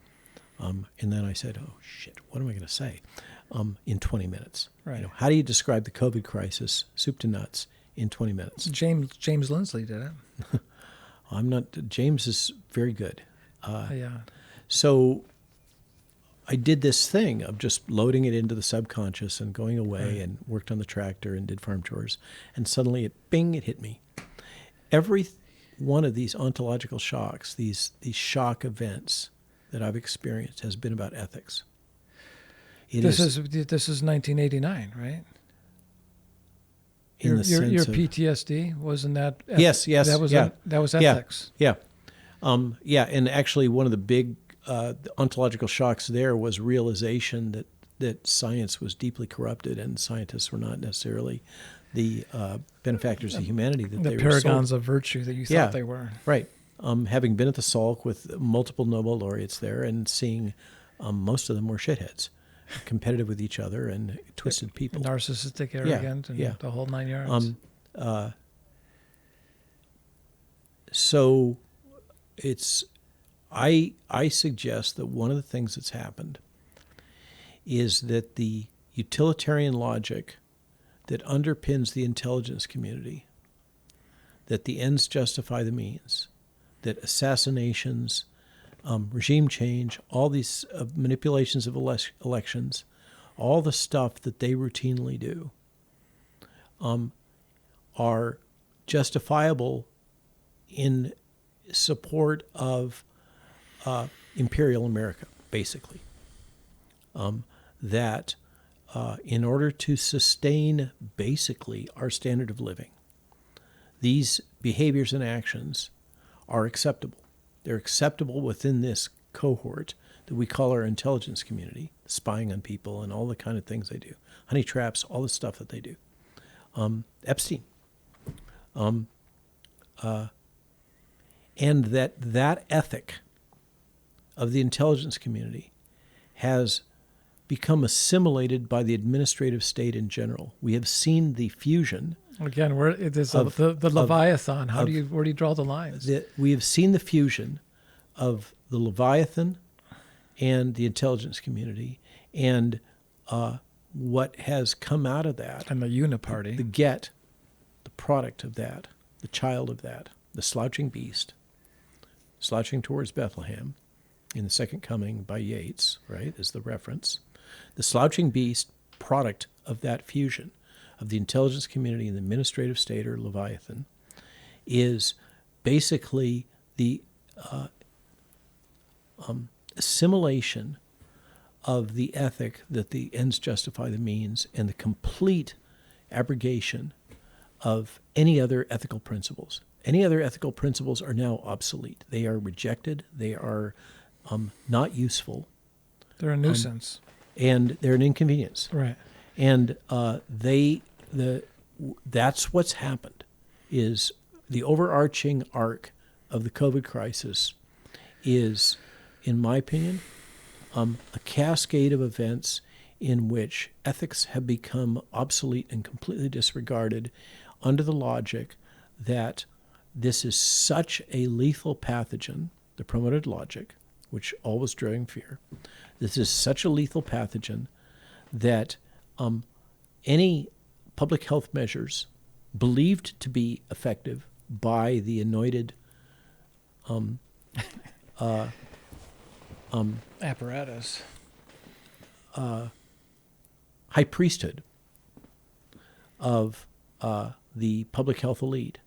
Speaker 2: And then I said, oh, shit, what am I going to say in 20 minutes?
Speaker 1: Right.
Speaker 2: How do you describe the COVID crisis, soup to nuts, in 20 minutes?
Speaker 1: James Lindsley did it.
Speaker 2: James is very good.
Speaker 1: Yeah.
Speaker 2: So I did this thing of just loading it into the subconscious and going away and worked on the tractor and did farm chores. And suddenly it hit me. Every one of these ontological shocks, these shock events that I've experienced, has been about ethics.
Speaker 1: This is 1989, right? Your PTSD, wasn't that?
Speaker 2: Yes.
Speaker 1: That was ethics.
Speaker 2: Yeah. And actually, one of the big ontological shocks there was realization that science was deeply corrupted, and scientists were not necessarily the benefactors of humanity that they were. The
Speaker 1: paragons of virtue that you thought they were.
Speaker 2: Right. Having been at the Salk with multiple Nobel laureates there, and seeing most of them were shitheads, competitive with each other and twisted people.
Speaker 1: Narcissistic, arrogant, and the whole 9 yards.
Speaker 2: So I suggest that one of the things that's happened is that the utilitarian logic that underpins the intelligence community, that the ends justify the means, that assassinations, regime change, all these manipulations of elections, all the stuff that they routinely do, are justifiable in support of imperial America, basically. That in order to sustain basically our standard of living, these behaviors and actions are acceptable. They're acceptable within this cohort that we call our intelligence community, spying on people and all the kind of things they do, honey traps, all the stuff that they do. Epstein. And that ethic of the intelligence community has become assimilated by the administrative state in general. We have seen the fusion.
Speaker 1: Again, where it is the Leviathan. Where do you draw the lines?
Speaker 2: We have seen the fusion of the Leviathan and the intelligence community, and what has come out of that.
Speaker 1: And the uniparty.
Speaker 2: The product of that, the child of that, the slouching beast, slouching towards Bethlehem in the Second Coming by Yeats, right, is the reference. The slouching beast, product of that fusion of the intelligence community and the administrative state, or Leviathan, is basically the assimilation of the ethic that the ends justify the means, and the complete abrogation of any other ethical principles. Any other ethical principles are now obsolete. They are rejected. They are not useful.
Speaker 1: They're a nuisance.
Speaker 2: And they're an inconvenience.
Speaker 1: Right.
Speaker 2: And that's what's happened, is the overarching arc of the COVID crisis is, in my opinion, a cascade of events in which ethics have become obsolete and completely disregarded under the logic that this is such a lethal pathogen, the promoted logic, which always drove fear. This is such a lethal pathogen that any public health measures believed to be effective by the anointed
Speaker 1: apparatus,
Speaker 2: high priesthood of the public health elite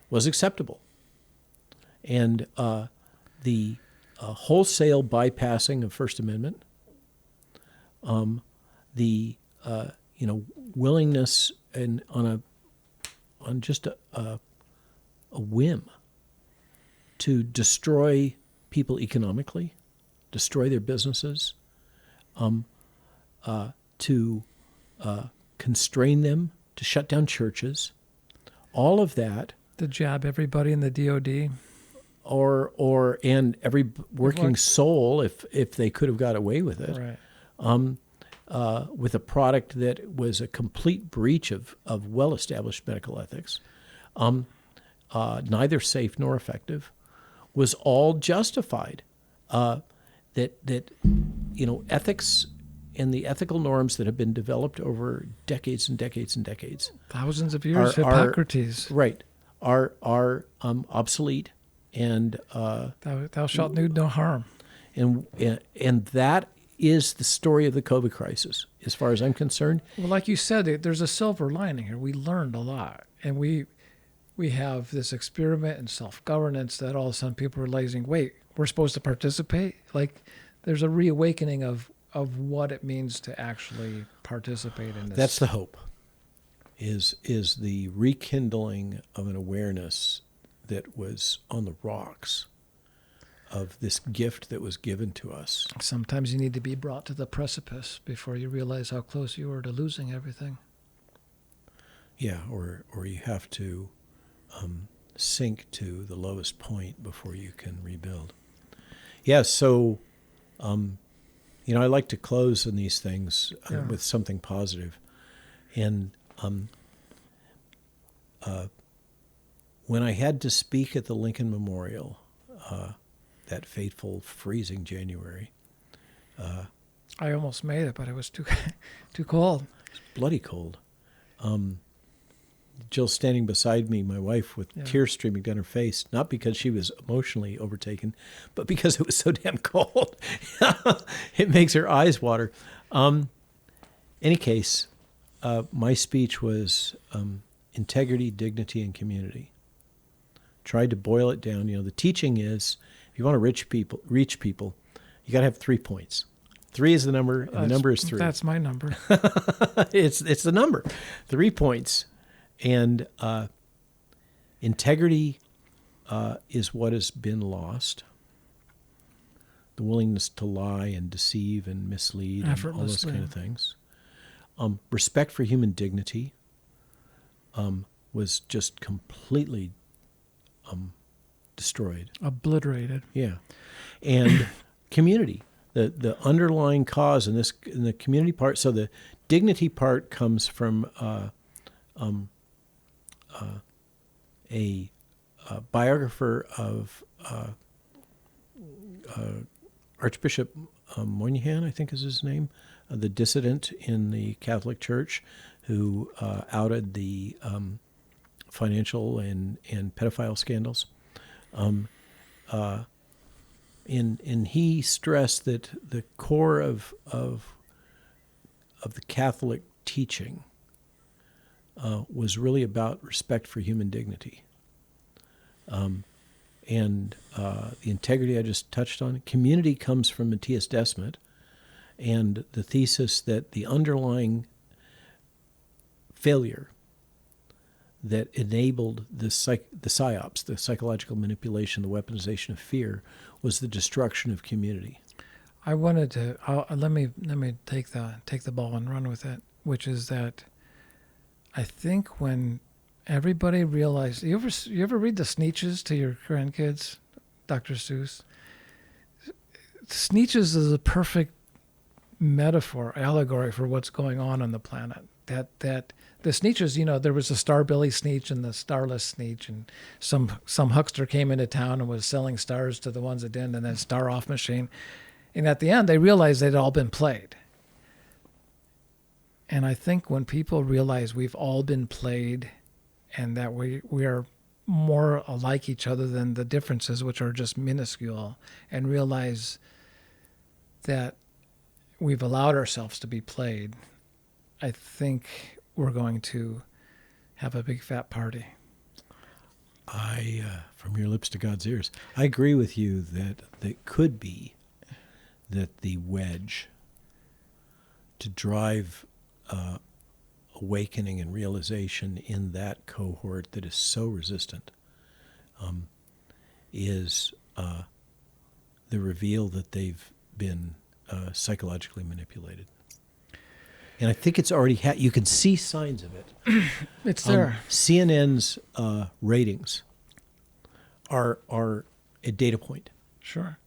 Speaker 2: was acceptable. And the wholesale bypassing of First Amendment, the willingness and on just a whim to destroy people economically, destroy their businesses, to constrain them, to shut down churches, all of that.
Speaker 1: To jab everybody in the DOD.
Speaker 2: And every working soul, if they could have got away with it,
Speaker 1: right.
Speaker 2: With a product that was a complete breach of well-established medical ethics, neither safe nor effective, was all justified. Ethics and the ethical norms that have been developed over decades and decades and decades,
Speaker 1: thousands of years, Hippocrates,
Speaker 2: are obsolete. And
Speaker 1: thou shalt do no harm.
Speaker 2: And that is the story of the COVID crisis, as far as I'm concerned.
Speaker 1: Well, like you said, there's a silver lining here. We learned a lot, and we have this experiment in self-governance that all of a sudden people are realizing, wait, we're supposed to participate? Like, there's a reawakening of what it means to actually participate in this.
Speaker 2: That's the hope, is the rekindling of an awareness that was on the rocks of this gift that was given to us.
Speaker 1: Sometimes you need to be brought to the precipice before you realize how close you are to losing everything.
Speaker 2: Yeah, or you have to sink to the lowest point before you can rebuild. Yeah, so, I like to close on these things with something positive. And when I had to speak at the Lincoln Memorial, that fateful freezing January,
Speaker 1: I almost made it, but it was too too cold.
Speaker 2: It's bloody cold. Jill's standing beside me, my wife, with tears streaming down her face, not because she was emotionally overtaken, but because it was so damn cold. It makes her eyes water. Any case, my speech was integrity, dignity, and community. Tried to boil it down. The teaching is, if you want to reach people, you got to have 3 points. 3 is the number, and the number is 3.
Speaker 1: That's my number.
Speaker 2: It's the number. 3 points. And integrity is what has been lost. The willingness to lie and deceive and mislead and all those kind of things. Respect for human dignity was just completely destroyed.
Speaker 1: Obliterated.
Speaker 2: Yeah. And community, the underlying cause in the community part. So the dignity part comes from a biographer of Archbishop Moynihan, I think is his name, the dissident in the Catholic Church who outed the financial and pedophile scandals. And he stressed that the core of the Catholic teaching was really about respect for human dignity. And the integrity I just touched on. Community comes from Matthias Desmet and the thesis that the underlying failure that enabled the psyops, the psychological manipulation, the weaponization of fear, was the destruction of community.
Speaker 1: I wanted to let me take the ball and run with it, which is that I think when everybody realized, you ever read the Sneetches to your grandkids, Dr. Seuss? Sneetches is a perfect metaphor, allegory for what's going on the planet. That the Sneetches, there was a Star-Billy Sneetch and the Starless Sneetch, and some huckster came into town and was selling stars to the ones that didn't, and then Star-Off machine. And at the end, they realized they'd all been played. And I think when people realize we've all been played and that we are more alike each other than the differences, which are just minuscule, and realize that we've allowed ourselves to be played, I think we're going to have a big fat party.
Speaker 2: From your lips to God's ears, I agree with you that it could be that the wedge to drive awakening and realization in that cohort that is so resistant is the reveal that they've been psychologically manipulated. And I think it's already you can see signs of it.
Speaker 1: It's there.
Speaker 2: CNN's ratings are a data point.
Speaker 1: Sure.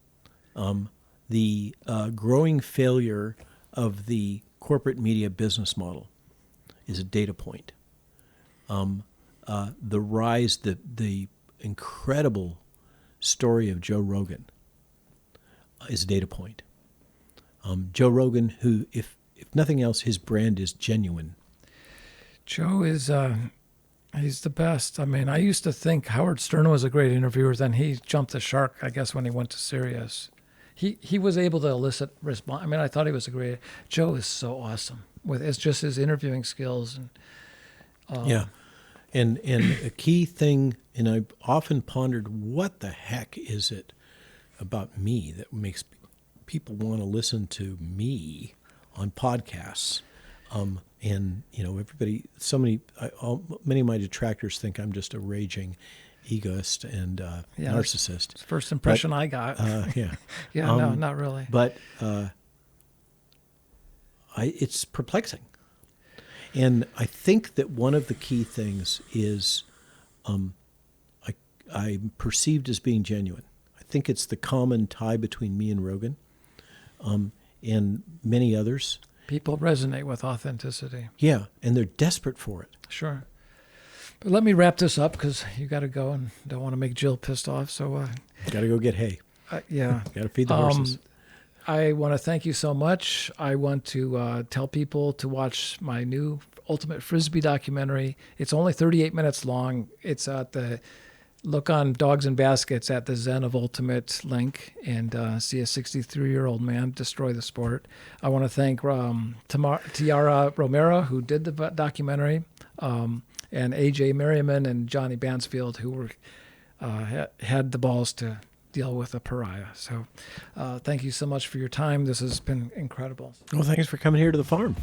Speaker 2: The growing failure of the corporate media business model is a data point. The rise, the incredible story of Joe Rogan is a data point. Joe Rogan, who, if nothing else, his brand is genuine.
Speaker 1: Joe is, he's the best. I mean, I used to think Howard Stern was a great interviewer. Then he jumped the shark, I guess, when he went to Sirius. He was able to elicit response. I mean, I thought he was a great. Joe is so awesome it's just his interviewing skills and.
Speaker 2: Yeah, and a key thing, and I've often pondered, what the heck is it about me that makes people want to listen to me on podcasts? And everybody, many of my detractors think I'm just a raging egoist and narcissist.
Speaker 1: It's the first impression I got.
Speaker 2: Yeah.
Speaker 1: Yeah, no, not really.
Speaker 2: But it's perplexing. And I think that one of the key things is I'm perceived as being genuine. I think it's the common tie between me and Rogan and many others.
Speaker 1: People resonate with authenticity.
Speaker 2: Yeah, and they're desperate for it.
Speaker 1: Sure. But let me wrap this up because you got to go and don't want to make Jill pissed off. So
Speaker 2: got to go get hay.
Speaker 1: Yeah.
Speaker 2: Got to feed the horses.
Speaker 1: I want to thank you so much. I want to tell people to watch my new Ultimate Frisbee documentary. It's only 38 minutes long. It's at the look on Dogs and Baskets at the Zen of Ultimate link and see a 63-year-old man destroy the sport. I want to thank Tiara Romero, who did the documentary, and AJ Merriman and Johnny Bansfield, who were had the balls to deal with a pariah. So thank you so much for your time. This has been incredible.
Speaker 2: Well, thanks for coming here to the farm.